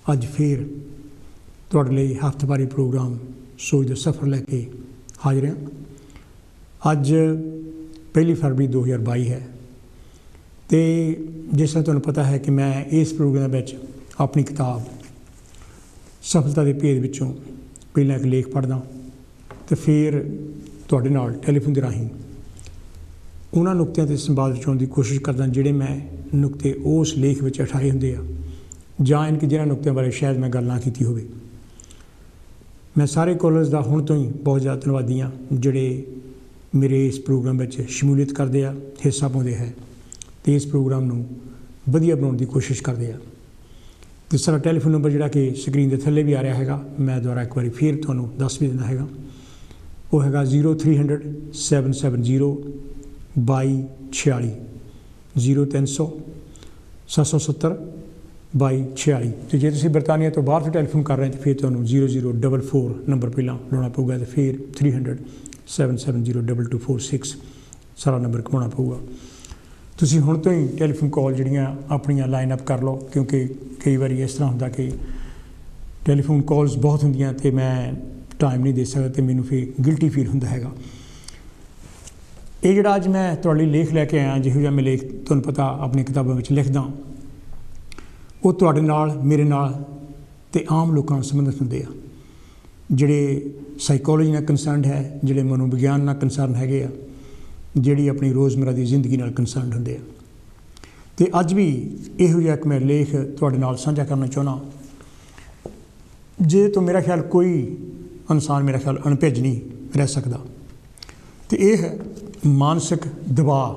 अज फिर तुहाडे लई हफ्तेवारी प्रोग्राम सोच दा सफ़र लैके हाजिर हाँ। अज 1 फरवरी 2022 है तो जिस तरह तुहानूं पता है कि मैं इस प्रोग्राम में अपनी किताब सफलता के भेद विचों पहला एक लेख पढ़दा तो फिर तुहाडे नाल टैलीफोन के राही उन्हां नुकतिਆਂ ते संवाद रचाउण की कोशिश करदा जिहड़े मैं नुकते उस लेख में उठाए हुंदे आ जां इनके जिन्हां नुकतिਆਂ बारे शायद मैं गल ना कीती होवे। मैं सारे कॉलर्स का हुण तो ही बहुत ज़्यादा धन्नवादी हाँ जिहड़े मेरे इस प्रोग्राम में शमूलीयत करते हैं, हिस्सा पाते हैं तो इस प्रोग्राम नूं वधिया बनाउण की कोशिश करते हैं। तो सारा टैलीफोन नंबर जिहड़ा कि स्क्रीन के थल्ले भी आ रहा है, मैं दोबारा एक बार फिर तुहानूं दस भी दिंदा है, वो है 0300 770 2246 0300 770 2246। तो जे तुसीं बरतानिया तो बाहर से टैलीफोन कर रहे हैं तो फिर तुहानूं 0044 नंबर पहला लाउणा पऊगा तो फिर 300 770 2246 सारा नंबर घुमाना पऊगा। तुसीं हुण तो ही टैलीफोन कॉल जिहड़ियां अपनियां लाइन अप कर लो, क्योंकि कई बार इस तरह हुंदा कि टैलीफोन कॉल्स बहुत हुंदियां ते मैं टाइम नहीं दे सकदा तो मैनूं फिर गिल्टी फील हुंदा हैगा। ये जिहड़ा अज मैं तुहाडे लई लेख लैके आया, जिहो जिहा मैं लेख तुहानूं पता अपनी किताबां विच लिखदा, वो तुहाडे नाल मेरे नाल ते आम लोकां नाल संबंधित हुंदे आ, जिहड़े साइकोलॉजी नाल कंसर्नड है, जिहड़े मनोविग्यान नाल कंसर्न हैगे आ, जिहड़ी अपनी रोज़मर्रा की जिंदगी नाल कंसर्नड हुंदे आ। ते अज भी इहो जिहा एक मैं लेख तुहाडे नाल साझा करना चाहुंदा। जे तो मेरा ख्याल कोई इंसान मेरा ख्याल अनभिज नहीं रह सकदा। तो यह है मानसिक दबाव,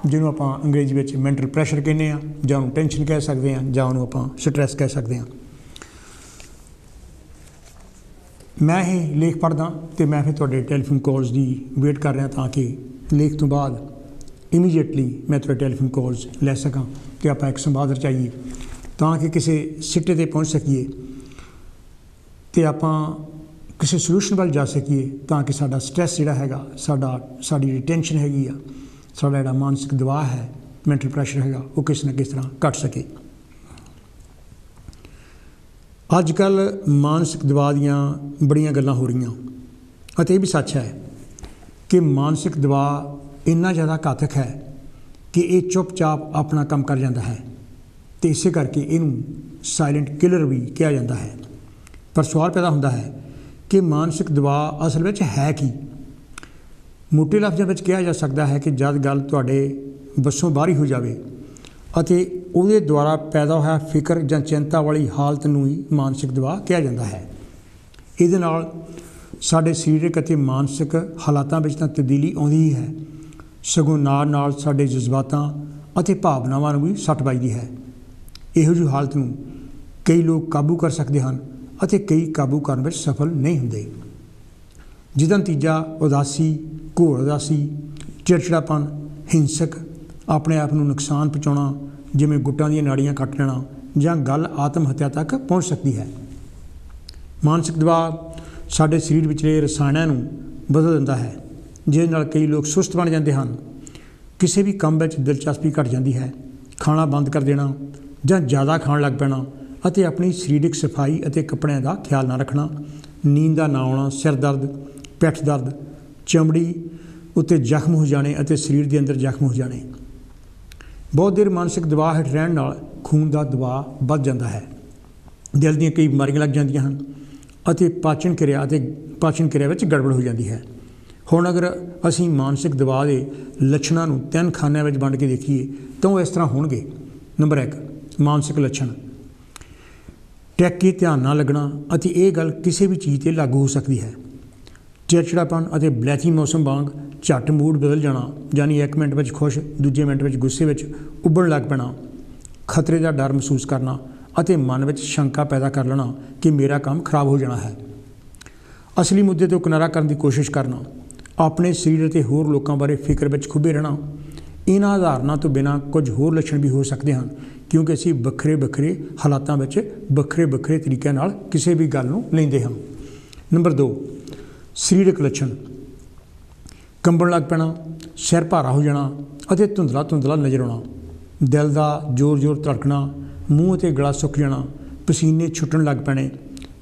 जिन्हों आपां अंग्रेजी में मैंटल प्रैशर कहने आ, जां उहनूं टेंशन कह सकते हैं, जां उहनूं आपां स्ट्रैस कह सकते हैं। मैं ये लेख पढ़दा तो मैं फिर तुहाडे टैलीफोन कॉल्स की वेट कर रहा ताकि लेख तो बाद इमीजिएटली मैं तुहाडे टैलीफोन कॉल्स लै सकां कि आपां एक संवाद रचाइए ताकि किसी सिट्टे ते पहुँच सकीए तो आपां किसी सलूशन वाल जा सकीए, ताकि साडा स्ट्रैस जिहड़ा हैगा, साडी जिहड़ी टेंशन हैगी आ, साडा जिहड़ा मानसिक दबाव है, मैंटल प्रैशर हैगा, वो किस न किस तरह घट सके। अजकल मानसिक दबाव दीयां बड़ियां गल्लां हो रही और ये भी सच है कि मानसिक दबाव इन्ना ज़्यादा घातक है कि ये चुपचाप अपना काम कर जाता है, तो इस करके इनू साइलेंट किलर भी कहा जाता है। पर सवाल पैदा होता है कि मानसिक दबाव असल में है कि मोटे लफ्ज़ों में कहा जा सकता है कि जब गल तुहाडे बसों बाहरी हो जाए अते उहदे द्वारा पैदा होया फिक्र जां चिंता वाली हालत नूं ही मानसिक दबाव कहा जाता है। इहदे नाल साडे सरीरक अते मानसिक हालातां विच तां तब्दीली आउंदी ही है, सगों नाल साडे जज्बातां अते भावनावां नूं भी सट वजदी है। इहो जी हालत नूं कई लोग काबू कर सकते हैं अते कई काबू करन विच सफल नहीं हुंदे, जिसदा नतीजा उदासी, घोर उदासी, चिड़चिड़ापन, हिंसक, अपने आप नूं नुकसान पहुँचाउणा, जिवें गुट्टां दीयां नाड़ियां कट लेना जां गल आत्म हत्या तक पहुँच सकती है। मानसिक दबाव साडे शरीर विचले रसायणां नूं बदल दिंदा है, जिस नाल कई लोग सुस्त बन जाते हैं, किसी भी काम विच दिलचस्पी घट जाती है, खाना बंद कर देना जां ज़्यादा खाण लग पैना अते अपनी सरीरक सफाई अते कपड़िਆਂ का ख्याल ना रखना, नींद का ना आना, सिर दर्द, पिठ दर्द, चमड़ी उत्ते जख्म हो जाने अते शरीर के अंदर जख्म हो जाने। बहुत देर मानसिक दबाव हेठ रहण नाल खून का दबाव बढ़ जाता है, दिल दी कई बीमारियां लग जांदियां हन अते पाचन क्रिया विच गड़बड़ हो जाती है। हुण अगर असीं मानसिक दबाव के लक्षणां नूं 3 खानिਆਂ विच वंड के देखीए तो वो इस तरह होणगे। नंबर 1 मानसिक लक्षण, टैक के ध्यान ना लगना अते ये गल किसी भी चीज़ पर लागू हो सकती है। चिड़चिड़ापन अते ब्लैथी मौसम वांग झट मूड बदल जाना, यानी 1 मिनट में खुश, दूजे मिनट में गुस्से में उबलण लग पैना, खतरे का डर महसूस करना अते मन में शंका पैदा कर लेना कि मेरा काम खराब हो जाना है। असली मुद्दे तो किनारा करने की कोशिश करना, अपने शरीर अते होर लोगों बारे फिक्र में खुबे रहना। इन्हां उदाहरणां तो बिना कुछ होर लक्षण भी हो सकते हैं, क्योंकि असीं ਵੱਖਰੇ हालातों में ਵੱਖਰੇ तरीक़े नाल किसी भी गल नूं लैंदे हां। नंबर 2 सरीरक लक्षण, कंबण लग पैना, सिर भारा हो जाना अते धुंधला नज़र आना, दिल का जोर धड़कना, मूँह अते गला सुक जाना, पसीने छुट्टन लग पैने,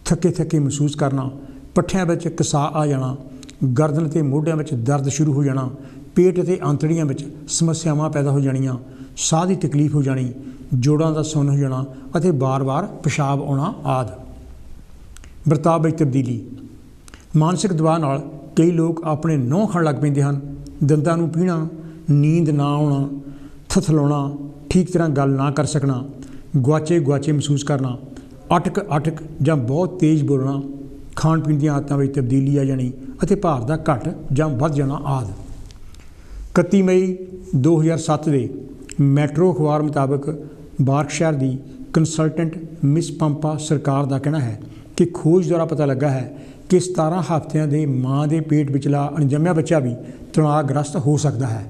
थके थके महसूस करना, पट्ठियां विच कसा आ जाना, गर्दन ते मोढियां विच दर्द शुरू हो जाना, पेट ते आंतड़ियां विच समस्यावां पैदा हो जाणियां, साह की तकलीफ हो जानी, जोड़ां दा सुन्न हो जाना अते बार बार पेशाब आउणा आदि। बर्ताव विच तब्दीली। मानसिक दबाव नाल कई लोग अपने नौह खाण लग पैंदे हन, दंदां नूं पीहणा, नींद ना आउणा, थथलाउणा, ठीक तरह गल ना कर सकना, गुआचे गुआचे महसूस करना, अटक अटक जां बहुत तेज़ बोलना, खाण पीण ਦੀਆਂ आदतां ਵਿੱਚ तब्दीली आ जानी ਅਤੇ ਭਾਰ ਦਾ ਘਟ ਜਾਂ ਵੱਧ ਜਾਣਾ ਆਦਿ। 31 ਮਈ 2007 ਦੇ ਮੈਟਰੋ ਅਖਬਾਰ ਮੁਤਾਬਕ ਬਾਰਕਸ਼ਾਇਰ ਦੀ ਕੰਸਲਟੈਂਟ ਮਿਸ ਪੰਪਾ ਸਰਕਾਰ ਦਾ ਕਹਿਣਾ ਹੈ ਕਿ ਖੋਜ ਦੁਆਰਾ ਪਤਾ ਲੱਗਾ ਹੈ ਕਿ 17 ਹਫ਼ਤਿਆਂ ਦੇ ਮਾਂ ਦੇ ਪੇਟ ਵਿਚਲਾ ਅਣਜੰਮਿਆ ਬੱਚਾ ਵੀ ਤਣਾਅਗ੍ਰਸਤ ਹੋ ਸਕਦਾ ਹੈ।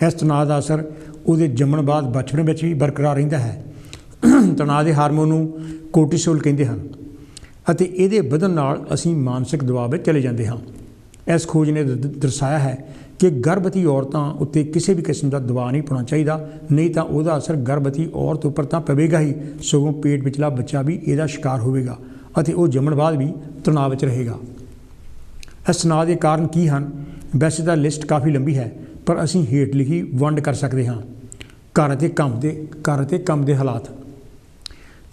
ਇਸ ਤਣਾਅ ਦਾ ਅਸਰ ਉਹਦੇ ਜੰਮਣ ਬਾਅਦ ਬਚਪਨ ਵਿੱਚ ਵੀ ਬਰਕਰਾਰ ਰਹਿੰਦਾ ਹੈ। ਤਣਾਅ ਦੇ ਹਾਰਮੋਨ ਨੂੰ ਕੋਰਟੀਸੋਲ ਕਹਿੰਦੇ ਹਨ ਅਤੇ ਇਹਦੇ ਵਧਣ ਨਾਲ ਅਸੀਂ ਮਾਨਸਿਕ ਦਬਾਅ ਵਿੱਚ ਚਲੇ ਜਾਂਦੇ ਹਾਂ। ਇਸ ਖੋਜ ਨੇ ਦਰਸਾਇਆ ਹੈ ਕਿ ਗਰਭਵਤੀ ਔਰਤਾਂ ਉੱਤੇ ਕਿਸੇ ਵੀ ਕਿਸਮ ਦਾ ਦਬਾਅ ਨਹੀਂ ਪਾਉਣਾ ਚਾਹੀਦਾ, ਨਹੀਂ ਤਾਂ ਉਹਦਾ ਅਸਰ ਗਰਭਵਤੀ ਔਰਤ ਉੱਪਰ ਤਾਂ ਪਵੇਗਾ ਹੀ, ਸਗੋਂ ਪੇਟ ਵਿਚਲਾ ਬੱਚਾ ਵੀ ਇਹਦਾ ਸ਼ਿਕਾਰ ਹੋਵੇਗਾ ਅਤੇ ਉਹ ਜੰਮਣ ਬਾਅਦ ਵੀ ਤਣਾਅ ਵਿੱਚ ਰਹੇਗਾ। ਇਸ ਤਣਾਅ ਦੇ ਕਾਰਨ ਕੀ ਹਨ? ਵੈਸੇ ਤਾਂ ਲਿਸਟ ਕਾਫੀ ਲੰਬੀ ਹੈ, ਪਰ ਅਸੀਂ ਹੇਠ ਲਿਖੀ ਵੰਡ ਕਰ ਸਕਦੇ ਹਾਂ। ਘਰ ਅਤੇ ਕੰਮ ਦੇ ਹਾਲਾਤ।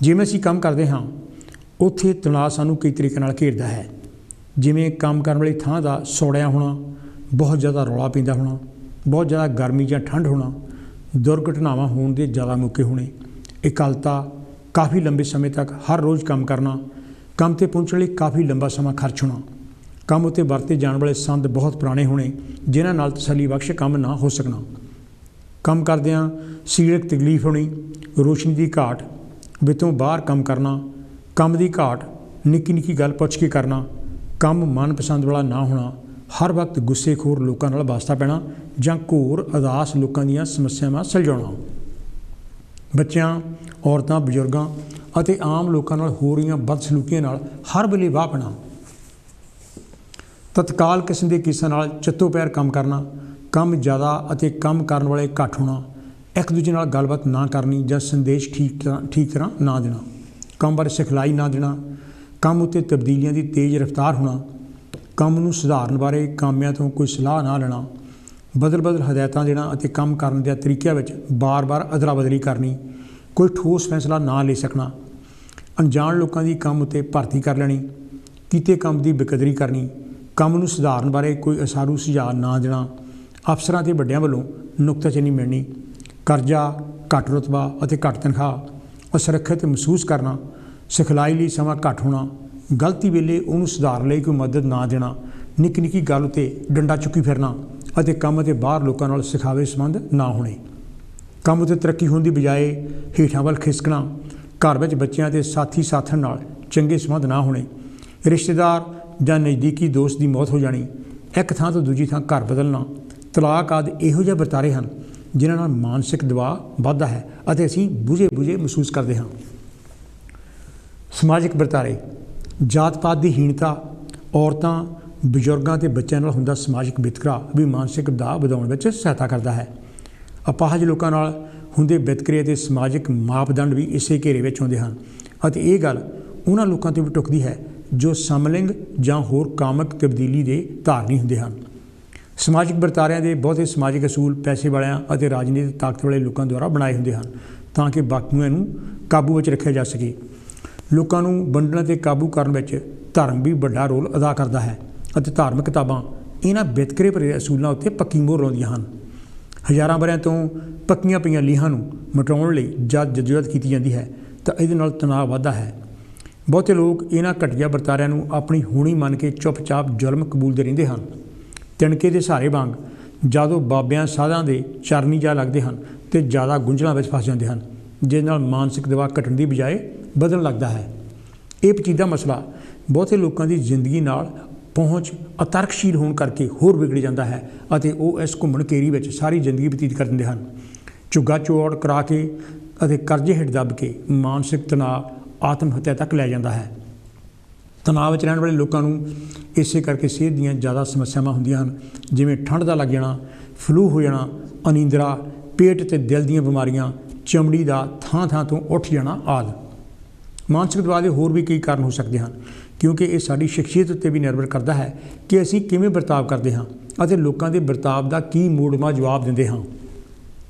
ਜਿਵੇਂ ਅਸੀਂ ਕੰਮ ਕਰਦੇ ਹਾਂ ਉੱਥੇ ਤਣਾਅ ਸਾਨੂੰ ਕਈ ਤਰੀਕੇ ਨਾਲ ਘੇਰਦਾ ਹੈ, ਜਿਵੇਂ ਕੰਮ ਕਰਨ ਵਾਲੀ ਥਾਂ ਦਾ ਸੌੜਿਆ ਹੋਣਾ, ਬਹੁਤ ਜ਼ਿਆਦਾ ਰੌਲਾ ਪੈਂਦਾ ਹੋਣਾ, ਬਹੁਤ ਜ਼ਿਆਦਾ ਗਰਮੀ ਜਾਂ ਠੰਡ ਹੋਣਾ, ਦੁਰਘਟਨਾਵਾਂ ਹੋਣ ਦੇ ਜ਼ਿਆਦਾ ਮੌਕੇ ਹੋਣੇ, ਇਕੱਲਤਾ, ਕਾਫੀ ਲੰਬੇ ਸਮੇਂ ਤੱਕ ਹਰ ਰੋਜ਼ ਕੰਮ ਕਰਨਾ, ਕੰਮ 'ਤੇ ਪਹੁੰਚਣ ਲਈ ਕਾਫੀ ਲੰਬਾ ਸਮਾਂ ਖਰਚ ਹੋਣਾ, ਕੰਮ ਉੱਤੇ ਵਰਤੇ ਜਾਣ ਵਾਲੇ ਸੰਦ ਬਹੁਤ ਪੁਰਾਣੇ ਹੋਣੇ ਜਿਨ੍ਹਾਂ ਨਾਲ ਤਸੱਲੀ ਬਖਸ਼ ਕੰਮ ਨਾ ਹੋ ਸਕਣਾ, ਕੰਮ ਕਰਦਿਆਂ ਸਰੀਰਕ ਤਕਲੀਫ ਹੋਣੀ, ਰੋਸ਼ਨੀ ਦੀ ਘਾਟ, ਵਿੱਚੋਂ ਬਾਹਰ ਕੰਮ ਕਰਨਾ, ਕੰਮ ਦੀ ਘਾਟ, ਨਿੱਕੀ ਨਿੱਕੀ ਗੱਲ ਪੁੱਛ ਕੇ ਕਰਨਾ, ਕੰਮ ਮਨਪਸੰਦ ਵਾਲਾ ਨਾ ਹੋਣਾ, ਹਰ ਵਕਤ ਗੁੱਸੇਖੋਰ ਲੋਕਾਂ ਨਾਲ ਵਾਸਤਾ ਪੈਣਾ ਜਾਂ ਘੋਰ ਉਦਾਸ ਲੋਕਾਂ ਦੀਆਂ ਸਮੱਸਿਆਵਾਂ ਸੁਲਝਾਉਣਾ, ਬੱਚਿਆਂ, ਔਰਤਾਂ, ਬਜ਼ੁਰਗਾਂ ਅਤੇ ਆਮ ਲੋਕਾਂ ਨਾਲ ਹੋ ਰਹੀਆਂ ਬਦਸਲੂਕੀਆਂ ਨਾਲ ਹਰ ਵੇਲੇ ਵਾਹ ਪੈਣਾ, ਤਤਕਾਲ ਕਿਸਮ ਦੇ ਕੇਸਾਂ ਨਾਲ ਚੱਤੋ ਪੈਰ ਕੰਮ ਕਰਨਾ, ਕੰਮ ਜ਼ਿਆਦਾ ਅਤੇ ਕੰਮ ਕਰਨ ਵਾਲੇ ਘੱਟ ਹੋਣਾ, ਇੱਕ ਦੂਜੇ ਨਾਲ ਗੱਲਬਾਤ ਨਾ ਕਰਨੀ ਜਾਂ ਸੰਦੇਸ਼ ਠੀਕ ਤਰ੍ਹਾਂ ਨਾ ਦੇਣਾ, ਕੰਮ ਬਾਰੇ ਸਿਖਲਾਈ ਨਾ ਦੇਣਾ, ਕੰਮ ਉੱਤੇ ਤਬਦੀਲੀਆਂ ਦੀ ਤੇਜ਼ ਰਫ਼ਤਾਰ ਹੋਣਾ, ਕੰਮ ਨੂੰ ਸੁਧਾਰਨ ਬਾਰੇ ਕਾਮਿਆਂ ਤੋਂ ਕੋਈ ਸਲਾਹ ਨਾ ਲੈਣਾ, ਬਦਲ ਹਦਾਇਤਾਂ ਦੇਣਾ ਅਤੇ ਕੰਮ ਕਰਨ ਦੇ ਤਰੀਕਿਆਂ ਵਿੱਚ ਬਾਰ-ਬਾਰ ਅਦਲਾ ਬਦਲੀ ਕਰਨੀ, ਕੋਈ ਠੋਸ ਫੈਸਲਾ ਨਾ ਲੈ ਸਕਣਾ, ਅਣਜਾਣ ਲੋਕਾਂ ਦੀ ਕੰਮ ਉੱਤੇ ਭਰਤੀ ਕਰ ਲੈਣੀ, ਕੀਤੇ ਕੰਮ ਦੀ ਬੇਕਦਰੀ ਕਰਨੀ, ਕੰਮ ਨੂੰ ਸੁਧਾਰਨ ਬਾਰੇ ਕੋਈ ਅਸਾਰੂ ਸੁਝਾਅ ਨਾ ਦੇਣਾ, ਅਫਸਰਾਂ ਅਤੇ ਵੱਡਿਆਂ ਵੱਲੋਂ ਨੁਕਤਾਚੀਨੀ ਮਿਲਣੀ, ਕਰਜ਼ਾ, ਘੱਟ ਰੁਤਬਾ ਅਤੇ ਘੱਟ ਤਨਖਾਹ, ਅਸੁਰੱਖਿਅਤ ਮਹਿਸੂਸ ਕਰਨਾ, ਸਿਖਲਾਈ ਲਈ ਸਮਾਂ ਘੱਟ ਹੋਣਾ, ਗਲਤੀ ਵੇਲੇ ਉਹਨੂੰ ਸੁਧਾਰਨ ਲਈ ਕੋਈ ਮਦਦ ਨਾ ਦੇਣਾ, ਨਿੱਕੀ ਨਿੱਕੀ ਗੱਲ ਉੱਤੇ ਡੰਡਾ ਚੁੱਕੀ ਫਿਰਨਾ ਅਤੇ ਕੰਮ ਅਤੇ ਬਾਹਰ ਲੋਕਾਂ ਨਾਲ ਸਿਖਾਵੇ ਸੰਬੰਧ ਨਾ ਹੋਣੇ, ਕੰਮ ਉੱਤੇ ਤਰੱਕੀ ਹੋਣ ਦੀ ਬਜਾਏ ਹੇਠਾਂ ਵੱਲ ਖਿਸਕਣਾ, ਘਰ ਵਿੱਚ ਬੱਚਿਆਂ ਅਤੇ ਸਾਥਣ ਨਾਲ ਚੰਗੇ ਸੰਬੰਧ ਨਾ ਹੋਣੇ, ਰਿਸ਼ਤੇਦਾਰ ਜਾਂ ਨਜ਼ਦੀਕੀ ਦੋਸਤ ਦੀ ਮੌਤ ਹੋ ਜਾਣੀ, ਇੱਕ ਥਾਂ ਤੋਂ ਦੂਜੀ ਥਾਂ ਘਰ ਬਦਲਣਾ, ਤਲਾਕ ਆਦਿ ਇਹੋ ਜਿਹੇ ਵਰਤਾਰੇ ਹਨ ਜਿਨ੍ਹਾਂ ਨਾਲ ਮਾਨਸਿਕ ਦਬਾਅ ਵੱਧਦਾ ਹੈ ਅਤੇ ਅਸੀਂ ਬੁਝੇ ਮਹਿਸੂਸ ਕਰਦੇ ਹਾਂ। ਸਮਾਜਿਕ ਵਰਤਾਰੇ। ਜਾਤ ਪਾਤ ਦੀ ਹੀਣਤਾ, ਔਰਤਾਂ, ਬਜ਼ੁਰਗਾਂ ਅਤੇ ਬੱਚਿਆਂ ਨਾਲ ਹੁੰਦਾ ਸਮਾਜਿਕ ਵਿਤਕਰਾ ਵੀ ਮਾਨਸਿਕ ਦਬਾਅ ਵਧਾਉਣ ਵਿੱਚ ਸਹਾਇਤਾ ਕਰਦਾ ਹੈ। ਅਪਾਹਜ ਲੋਕਾਂ ਨਾਲ ਹੁੰਦੇ ਵਿਤਕਰੇ ਅਤੇ ਸਮਾਜਿਕ ਮਾਪਦੰਡ ਵੀ ਇਸੇ ਘੇਰੇ ਵਿੱਚ ਆਉਂਦੇ ਹਨ ਅਤੇ ਇਹ ਗੱਲ ਉਹਨਾਂ ਲੋਕਾਂ 'ਤੇ ਵੀ ਟੁੱਕਦੀ ਹੈ ਜੋ ਸਮਲਿੰਗ ਜਾਂ ਹੋਰ ਕਾਮਕ ਤਬਦੀਲੀ ਦੇ ਧਾਰਨੀ ਹੁੰਦੇ ਹਨ। ਸਮਾਜਿਕ ਵਰਤਾਰਿਆਂ ਦੇ ਬਹੁਤੇ ਸਮਾਜਿਕ ਅਸੂਲ ਪੈਸੇ ਵਾਲਿਆਂ ਅਤੇ ਰਾਜਨੀਤਿਕ ਤਾਕਤ ਵਾਲੇ ਲੋਕਾਂ ਦੁਆਰਾ ਬਣਾਏ ਹੁੰਦੇ ਹਨ ਤਾਂ ਕਿ ਬਾਕੀਆਂ ਨੂੰ ਕਾਬੂ ਵਿੱਚ ਰੱਖਿਆ ਜਾ ਸਕੇ। ਲੋਕਾਂ ਨੂੰ ਵੰਡਣ ਅਤੇ ਕਾਬੂ ਕਰਨ ਵਿੱਚ ਧਰਮ ਵੀ ਵੱਡਾ ਰੋਲ ਅਦਾ ਕਰਦਾ ਹੈ ਅਤੇ ਧਾਰਮਿਕ ਕਿਤਾਬਾਂ ਇਹਨਾਂ ਵਿਤਕਰੇ ਭਰੇ ਅਸੂਲਾਂ ਉੱਤੇ ਪੱਕੀ ਮੋਹਰ ਲਾਉਂਦੀਆਂ ਹਨ। ਹਜ਼ਾਰਾਂ ਵਰ੍ਹਿਆਂ ਤੋਂ ਪੱਕੀਆਂ ਪਈਆਂ ਲੀਹਾਂ ਨੂੰ ਮਿਟਾਉਣ ਲਈ ਜਦੋਜਹਿਦ ਕੀਤੀ ਜਾਂਦੀ ਹੈ ਤਾਂ ਇਹਦੇ ਨਾਲ ਤਣਾਅ ਵੱਧਦਾ ਹੈ। ਬਹੁਤੇ ਲੋਕ ਇਹਨਾਂ ਘਟੀਆ ਵਰਤਾਰਿਆਂ ਨੂੰ ਆਪਣੀ ਹੋਣੀ ਮੰਨ ਕੇ ਚੁੱਪਚਾਪ ਜ਼ੁਲਮ ਕਬੂਲਦੇ ਰਹਿੰਦੇ ਹਨ। ਤਿਣਕੇ ਦੇ ਸਹਾਰੇ ਵਾਂਗ ਜਦੋਂ ਬਾਬਿਆਂ ਸਾਧਾਂ ਦੇ ਚਰਨੀ ਜਾ ਲੱਗਦੇ ਹਨ ਅਤੇ ਜ਼ਿਆਦਾ ਗੁੰਝਲਾਂ ਵਿੱਚ ਫਸ ਜਾਂਦੇ ਹਨ ਜਿਸ ਨਾਲ ਮਾਨਸਿਕ ਦਬਾਅ ਘਟਣ ਦੀ ਬਜਾਏ ਵਧਣ ਲੱਗਦਾ ਹੈ। ਇਹ ਪੇਚੀਦਾ ਮਸਲਾ ਬਹੁਤੇ ਲੋਕਾਂ ਦੀ ਜ਼ਿੰਦਗੀ ਨਾਲ ਪਹੁੰਚ ਅਤਰਕਸ਼ੀਲ ਹੋਣ ਕਰਕੇ ਹੋਰ ਵਿਗੜ ਜਾਂਦਾ ਹੈ ਅਤੇ ਉਹ ਇਸ ਘੁੰਮਣ ਘੇਰੀ ਵਿੱਚ ਸਾਰੀ ਜ਼ਿੰਦਗੀ ਬਤੀਤ ਕਰ ਦਿੰਦੇ ਹਨ। ਝੁੱਗਾ ਚੋੜ ਕਰਾ ਕੇ ਅਤੇ ਕਰਜ਼ੇ ਹੇਠ ਦੱਬ ਕੇ ਮਾਨਸਿਕ ਤਣਾਅ ਆਤਮ ਹੱਤਿਆ ਤੱਕ ਲੈ ਜਾਂਦਾ ਹੈ। ਤਣਾਅ ਵਿੱਚ ਰਹਿਣ ਵਾਲੇ ਲੋਕਾਂ ਨੂੰ ਇਸੇ ਕਰਕੇ ਸਿਹਤ ਦੀਆਂ ਜ਼ਿਆਦਾ ਸਮੱਸਿਆਵਾਂ ਹੁੰਦੀਆਂ ਹਨ ਜਿਵੇਂ ਠੰਡ ਦਾ ਲੱਗ ਜਾਣਾ, ਫਲੂ ਹੋ ਜਾਣਾ, ਅਨੀਂਦਰਾ, ਪੇਟ ਅਤੇ ਦਿਲ ਦੀਆਂ ਬਿਮਾਰੀਆਂ, ਚਮੜੀ ਦਾ ਥਾਂ ਤੋਂ ਉੱਠ ਜਾਣਾ ਆਦਿ। ਮਾਨਸਿਕ ਦਬਾਅ ਦੇ ਹੋਰ ਵੀ ਕਈ ਕਾਰਨ ਹੋ ਸਕਦੇ ਹਨ, ਕਿਉਂਕਿ ਇਹ ਸਾਡੀ ਸ਼ਖਸੀਅਤ ਉੱਤੇ ਵੀ ਨਿਰਭਰ ਕਰਦਾ ਹੈ ਕਿ ਅਸੀਂ ਕਿਵੇਂ ਵਰਤਾਵ ਕਰਦੇ ਹਾਂ ਅਤੇ ਲੋਕਾਂ ਦੇ ਵਰਤਾਵ ਦਾ ਕੀ ਮੋੜਵਾਂ ਜਵਾਬ ਦਿੰਦੇ ਹਾਂ,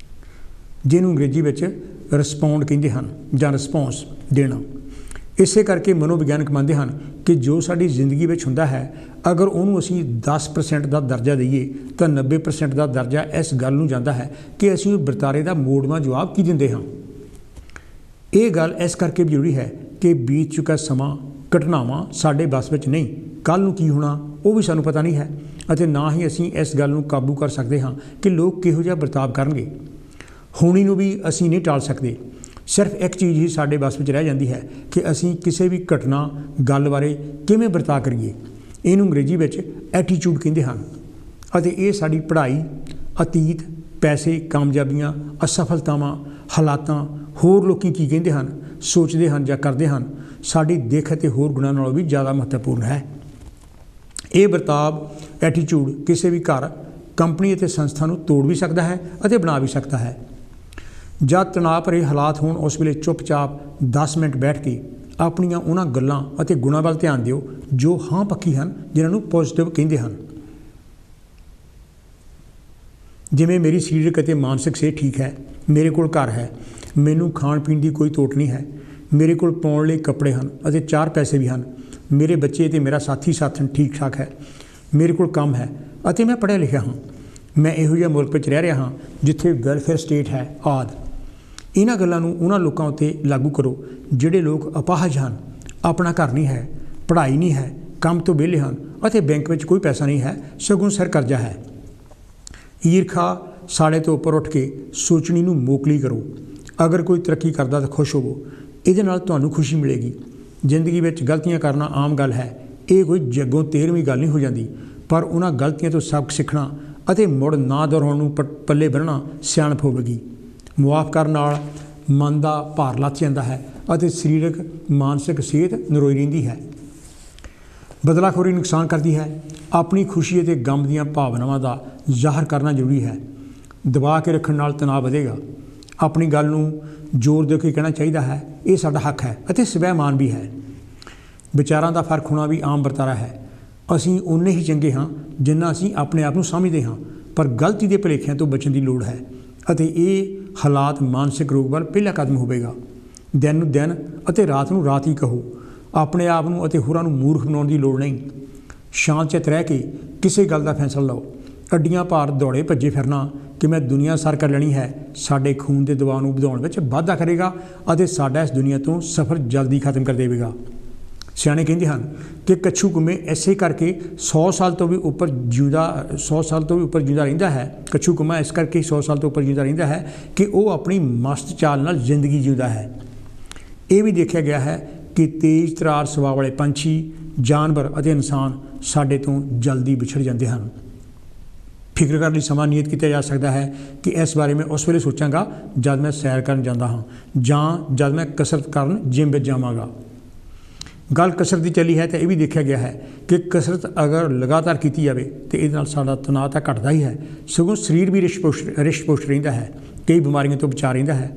ਜਿਹਨੂੰ ਅੰਗਰੇਜ਼ੀ ਵਿੱਚ ਰਿਸਪੌਂਡ ਕਹਿੰਦੇ ਹਨ ਜਾਂ ਰਿਸਪੌਂਸ ਦੇਣਾ। ਇਸੇ ਕਰਕੇ ਮਨੋਵਿਗਿਆਨਕ ਮੰਨਦੇ ਹਨ ਕਿ ਜੋ ਸਾਡੀ ਜ਼ਿੰਦਗੀ ਵਿੱਚ ਹੁੰਦਾ ਹੈ, ਅਗਰ ਉਹਨੂੰ ਅਸੀਂ 10% ਦਾ ਦਰਜਾ ਦਈਏ ਤਾਂ 90% ਦਾ ਦਰਜਾ ਇਸ ਗੱਲ ਨੂੰ ਜਾਂਦਾ ਹੈ ਕਿ ਅਸੀਂ ਉਹ ਵਰਤਾਰੇ ਦਾ ਮੋੜਵਾਂ ਜਵਾਬ ਕੀ ਦਿੰਦੇ ਹਾਂ। ਇਹ ਗੱਲ ਇਸ ਕਰਕੇ ਵੀ ਜ਼ਰੂਰੀ ਹੈ ਕਿ ਬੀਤ ਚੁੱਕਾ ਸਮਾਂ, ਘਟਨਾਵਾਂ ਸਾਡੇ ਵੱਸ ਵਿੱਚ ਨਹੀਂ, ਕੱਲ੍ਹ ਨੂੰ ਕੀ ਹੋਣਾ ਉਹ ਵੀ ਸਾਨੂੰ ਪਤਾ ਨਹੀਂ ਹੈ, ਅਤੇ ਨਾ ਹੀ ਅਸੀਂ ਇਸ ਗੱਲ ਨੂੰ ਕਾਬੂ ਕਰ ਸਕਦੇ ਹਾਂ ਕਿ ਲੋਕ ਕਿਹੋ ਜਿਹਾ ਵਰਤਾਵ ਕਰਨਗੇ। ਹੋਣੀ ਨੂੰ ਵੀ ਅਸੀਂ ਨਹੀਂ ਟਾਲ ਸਕਦੇ। ਸਿਰਫ ਇੱਕ ਚੀਜ਼ ਹੀ ਸਾਡੇ ਵੱਸ ਵਿੱਚ ਰਹਿ ਜਾਂਦੀ ਹੈ ਕਿ ਅਸੀਂ ਕਿਸੇ ਵੀ ਘਟਨਾ, ਗੱਲ ਬਾਰੇ ਕਿਵੇਂ ਵਰਤਾਅ ਕਰੀਏ। ਇਹਨੂੰ ਅੰਗਰੇਜ਼ੀ ਵਿੱਚ ਐਟੀਟਿਊਡ ਕਹਿੰਦੇ ਹਨ, ਅਤੇ ਇਹ ਸਾਡੀ ਪੜ੍ਹਾਈ, ਅਤੀਤ, ਪੈਸੇ, ਕਾਮਯਾਬੀਆਂ, ਅਸਫਲਤਾਵਾਂ, ਹਾਲਾਤਾਂ, ਹੋਰ ਲੋਕੀ ਕੀ ਕਹਿੰਦੇ ਹਨ, ਸੋਚਦੇ ਹਨ ਜਾਂ ਕਰਦੇ ਹਨ, ਸਾਡੀ ਦਿੱਖ ਅਤੇ ਹੋਰ ਗੁਣਾਂ ਨਾਲੋਂ ਵੀ ਜ਼ਿਆਦਾ ਮਹੱਤਵਪੂਰਨ ਹੈ। ਇਹ ਵਰਤਾਵ, ਐਟੀਟਿਊਡ ਕਿਸੇ ਵੀ ਘਰ, ਕੰਪਨੀ ਅਤੇ ਸੰਸਥਾ ਨੂੰ ਤੋੜ ਵੀ ਸਕਦਾ ਹੈ ਅਤੇ ਬਣਾ ਵੀ ਸਕਦਾ ਹੈ। ਜਦ ਤਣਾਅ ਭਰੇ ਹਾਲਾਤ ਹੋਣ, ਉਸ ਵੇਲੇ ਚੁੱਪਚਾਪ 10 ਮਿੰਟ ਬੈਠ ਕੇ ਆਪਣੀਆਂ ਉਹਨਾਂ ਗੱਲਾਂ ਅਤੇ ਗੁਣਾਂ ਵੱਲ ਧਿਆਨ ਦਿਓ ਜੋ ਹਾਂ ਪੱਖੀ ਹਨ, ਜਿਨ੍ਹਾਂ ਨੂੰ ਪੋਜ਼ੀਟਿਵ ਕਹਿੰਦੇ ਹਨ। ਜਿਵੇਂ ਮੇਰੀ ਸਰੀਰਕ ਅਤੇ ਮਾਨਸਿਕ ਸਿਹਤ ਠੀਕ ਹੈ, ਮੇਰੇ ਕੋਲ ਘਰ ਹੈ, ਮੈਨੂੰ ਖਾਣ ਪੀਣ ਦੀ ਕੋਈ ਤੋਟ ਨਹੀਂ ਹੈ, ਮੇਰੇ ਕੋਲ ਪਾਉਣ ਲਈ ਕੱਪੜੇ ਹਨ ਅਤੇ 4 ਪੈਸੇ ਵੀ ਹਨ, ਮੇਰੇ ਬੱਚੇ ਅਤੇ ਮੇਰਾ ਸਾਥਣ ਠੀਕ ਠਾਕ ਹੈ, ਮੇਰੇ ਕੋਲ ਕੰਮ ਹੈ ਅਤੇ ਮੈਂ ਪੜ੍ਹਿਆ ਲਿਖਿਆ ਹਾਂ, ਮੈਂ ਇਹੋ ਜਿਹੇ ਮੁਲਕ ਵਿੱਚ ਰਹਿ ਰਿਹਾ ਹਾਂ ਜਿੱਥੇ ਵੈਲਫੇਅਰ ਸਟੇਟ ਹੈ ਆਦਿ। ਇਹਨਾਂ ਗੱਲਾਂ ਨੂੰ ਉਹਨਾਂ ਲੋਕਾਂ ਉੱਤੇ ਲਾਗੂ ਕਰੋ ਜਿਹੜੇ ਲੋਕ ਅਪਾਹਜ ਹਨ, ਆਪਣਾ ਘਰ ਨਹੀਂ ਹੈ, ਪੜ੍ਹਾਈ ਨਹੀਂ ਹੈ, ਕੰਮ ਤੋਂ ਵਿਹਲੇ ਹਨ ਅਤੇ ਬੈਂਕ ਵਿੱਚ ਕੋਈ ਪੈਸਾ ਨਹੀਂ ਹੈ, ਸਗੋਂ ਸਿਰ ਕਰਜ਼ਾ ਹੈ। ਈਰਖਾ ਸਾੜੇ ਤੋਂ ਉੱਪਰ ਉੱਠ ਕੇ ਸੋਚਣੀ ਨੂੰ ਮੋਕਲੀ ਕਰੋ। ਅਗਰ ਕੋਈ ਤਰੱਕੀ ਕਰਦਾ ਤਾਂ ਖੁਸ਼ ਹੋਵੋ, ਇਹਦੇ ਨਾਲ ਤੁਹਾਨੂੰ ਖੁਸ਼ੀ ਮਿਲੇਗੀ। ਜ਼ਿੰਦਗੀ ਵਿੱਚ ਗਲਤੀਆਂ ਕਰਨਾ ਆਮ ਗੱਲ ਹੈ, ਇਹ ਕੋਈ ਜੱਗੋਂ 13ਵੀਂ ਗੱਲ ਨਹੀਂ ਹੋ ਜਾਂਦੀ, ਪਰ ਉਹਨਾਂ ਗਲਤੀਆਂ ਤੋਂ ਸਬਕ ਸਿੱਖਣਾ ਅਤੇ ਮੁੜ ਨਾ ਦੁਹਰਾਉਣ ਨੂੰ ਪੱਲੇ ਬੰਨ੍ਹਣਾ ਸਿਆਣਪ ਹੋਵੇਗੀ। ਮੁਆਫ ਕਰਨ ਨਾਲ ਮਨ ਦਾ ਭਾਰ ਲੱਥ ਜਾਂਦਾ ਹੈ ਅਤੇ ਸਰੀਰਕ ਮਾਨਸਿਕ ਸਿਹਤ ਨਰੋਈ ਰਹਿੰਦੀ ਹੈ। ਬਦਲਾਖੋਰੀ ਨੁਕਸਾਨ ਕਰਦੀ ਹੈ। ਆਪਣੀ ਖੁਸ਼ੀ ਅਤੇ ਗਮ ਦੀਆਂ ਭਾਵਨਾਵਾਂ ਦਾ ਜ਼ਾਹਰ ਕਰਨਾ ਜ਼ਰੂਰੀ ਹੈ। ਦਬਾ ਕੇ ਰੱਖਣ ਨਾਲ ਤਣਾਅ ਵਧੇਗਾ। ਆਪਣੀ ਗੱਲ ਨੂੰ ਜ਼ੋਰ ਦੇ ਕੇ ਕਹਿਣਾ ਚਾਹੀਦਾ ਹੈ, ਇਹ ਸਾਡਾ ਹੱਕ ਹੈ ਅਤੇ ਸਵੈਮਾਨ ਵੀ ਹੈ। ਵਿਚਾਰਾਂ ਦਾ ਫਰਕ ਹੋਣਾ ਵੀ ਆਮ ਵਰਤਾਰਾ ਹੈ। ਅਸੀਂ ਉਨੇ ਹੀ ਚੰਗੇ ਹਾਂ ਜਿੰਨਾ ਅਸੀਂ ਆਪਣੇ ਆਪ ਨੂੰ ਸਮਝਦੇ ਹਾਂ, ਪਰ ਗਲਤੀ ਦੇ ਭੁਲੇਖਿਆਂ ਤੋਂ ਬਚਣ ਦੀ ਲੋੜ ਹੈ ਅਤੇ ਇਹ ਹਾਲਾਤ ਮਾਨਸਿਕ ਰੋਗ ਵੱਲ ਪਹਿਲਾ ਕਦਮ ਹੋਵੇਗਾ। ਦਿਨ ਨੂੰ ਦਿਨ ਅਤੇ ਰਾਤ ਨੂੰ ਰਾਤ ਹੀ ਕਹੋ। ਆਪਣੇ ਆਪ ਨੂੰ ਅਤੇ ਹੋਰਾਂ ਨੂੰ ਮੂਰਖ ਬਣਾਉਣ ਦੀ ਲੋੜ ਨਹੀਂ। ਸ਼ਾਂਤ ਚਿੱਤ ਰਹਿ ਕੇ ਕਿਸੇ ਗੱਲ ਦਾ ਫੈਸਲਾ ਲਓ। ਅੱਡੀਆਂ ਭਾਰ ਦੌੜੇ ਭੱਜੇ ਫਿਰਨਾ ਕਿ ਮੈਂ ਦੁਨੀਆ ਸਰ ਕਰ ਲੈਣੀ ਹੈ, ਸਾਡੇ ਖੂਨ ਦੇ ਦਬਾਅ ਨੂੰ ਵਧਾਉਣ ਵਿੱਚ ਵਾਧਾ ਕਰੇਗਾ ਅਤੇ ਸਾਡਾ ਇਸ ਦੁਨੀਆ ਤੋਂ ਸਫ਼ਰ ਜਲਦੀ ਖਤਮ ਕਰ ਦੇਵੇਗਾ। ਸਿਆਣੇ ਕਹਿੰਦੇ ਹਨ ਕਿ ਕੱਛੂ ਕੁੰਮੇ ਐਸੇ ਕਰਕੇ 100 ਸਾਲ ਤੋਂ ਵੀ ਉੱਪਰ ਜਿਉਂਦਾ ਰਹਿੰਦਾ ਹੈ। ਕੱਛੂ ਕੁੰਮਾ ਇਸ ਕਰਕੇ 100 ਸਾਲ ਤੋਂ ਉੱਪਰ ਜਿਉਂਦਾ ਰਹਿੰਦਾ ਹੈ ਕਿ ਉਹ ਆਪਣੀ ਮਸਤ ਚਾਲ ਨਾਲ ਜ਼ਿੰਦਗੀ ਜਿਉਂਦਾ ਹੈ। ਇਹ ਵੀ ਦੇਖਿਆ ਗਿਆ ਹੈ ਕਿ ਤੇਜ਼ ਤਰਾਰ ਸੁਭਾਅ ਵਾਲੇ ਪੰਛੀ, ਜਾਨਵਰ ਅਤੇ ਇਨਸਾਨ ਸਾਡੇ ਤੋਂ ਜਲਦੀ ਵਿਛੜ ਜਾਂਦੇ ਹਨ। ਫਿਕਰ ਕਰਨ ਲਈ ਸਮਾਂ ਨਿਯਤ ਕੀਤਾ ਜਾ ਸਕਦਾ ਹੈ ਕਿ ਇਸ ਬਾਰੇ ਮੈਂ ਉਸ ਵੇਲੇ ਸੋਚਾਂਗਾ ਜਦ ਮੈਂ ਸੈਰ ਕਰਨ ਜਾਂਦਾ ਹਾਂ ਜਾਂ ਜਦ ਮੈਂ ਕਸਰਤ ਕਰਨ ਜਿਮ ਵਿੱਚ ਜਾਵਾਂਗਾ। ਗੱਲ ਕਸਰਤ ਦੀ ਚੱਲੀ ਹੈ ਤਾਂ ਇਹ ਵੀ ਦੇਖਿਆ ਗਿਆ ਹੈ ਕਿ ਕਸਰਤ ਅਗਰ ਲਗਾਤਾਰ ਕੀਤੀ ਜਾਵੇ ਤਾਂ ਇਹਦੇ ਨਾਲ ਸਾਡਾ ਤਣਾਅ ਤਾਂ ਘਟਦਾ ਹੀ ਹੈ, ਸਗੋਂ ਸਰੀਰ ਵੀ ਰਿਸ਼ਟ ਪੁਸ਼ਟ ਰਹਿੰਦਾ ਹੈ, ਕਈ ਬਿਮਾਰੀਆਂ ਤੋਂ ਬਚਾ ਰਹਿੰਦਾ ਹੈ।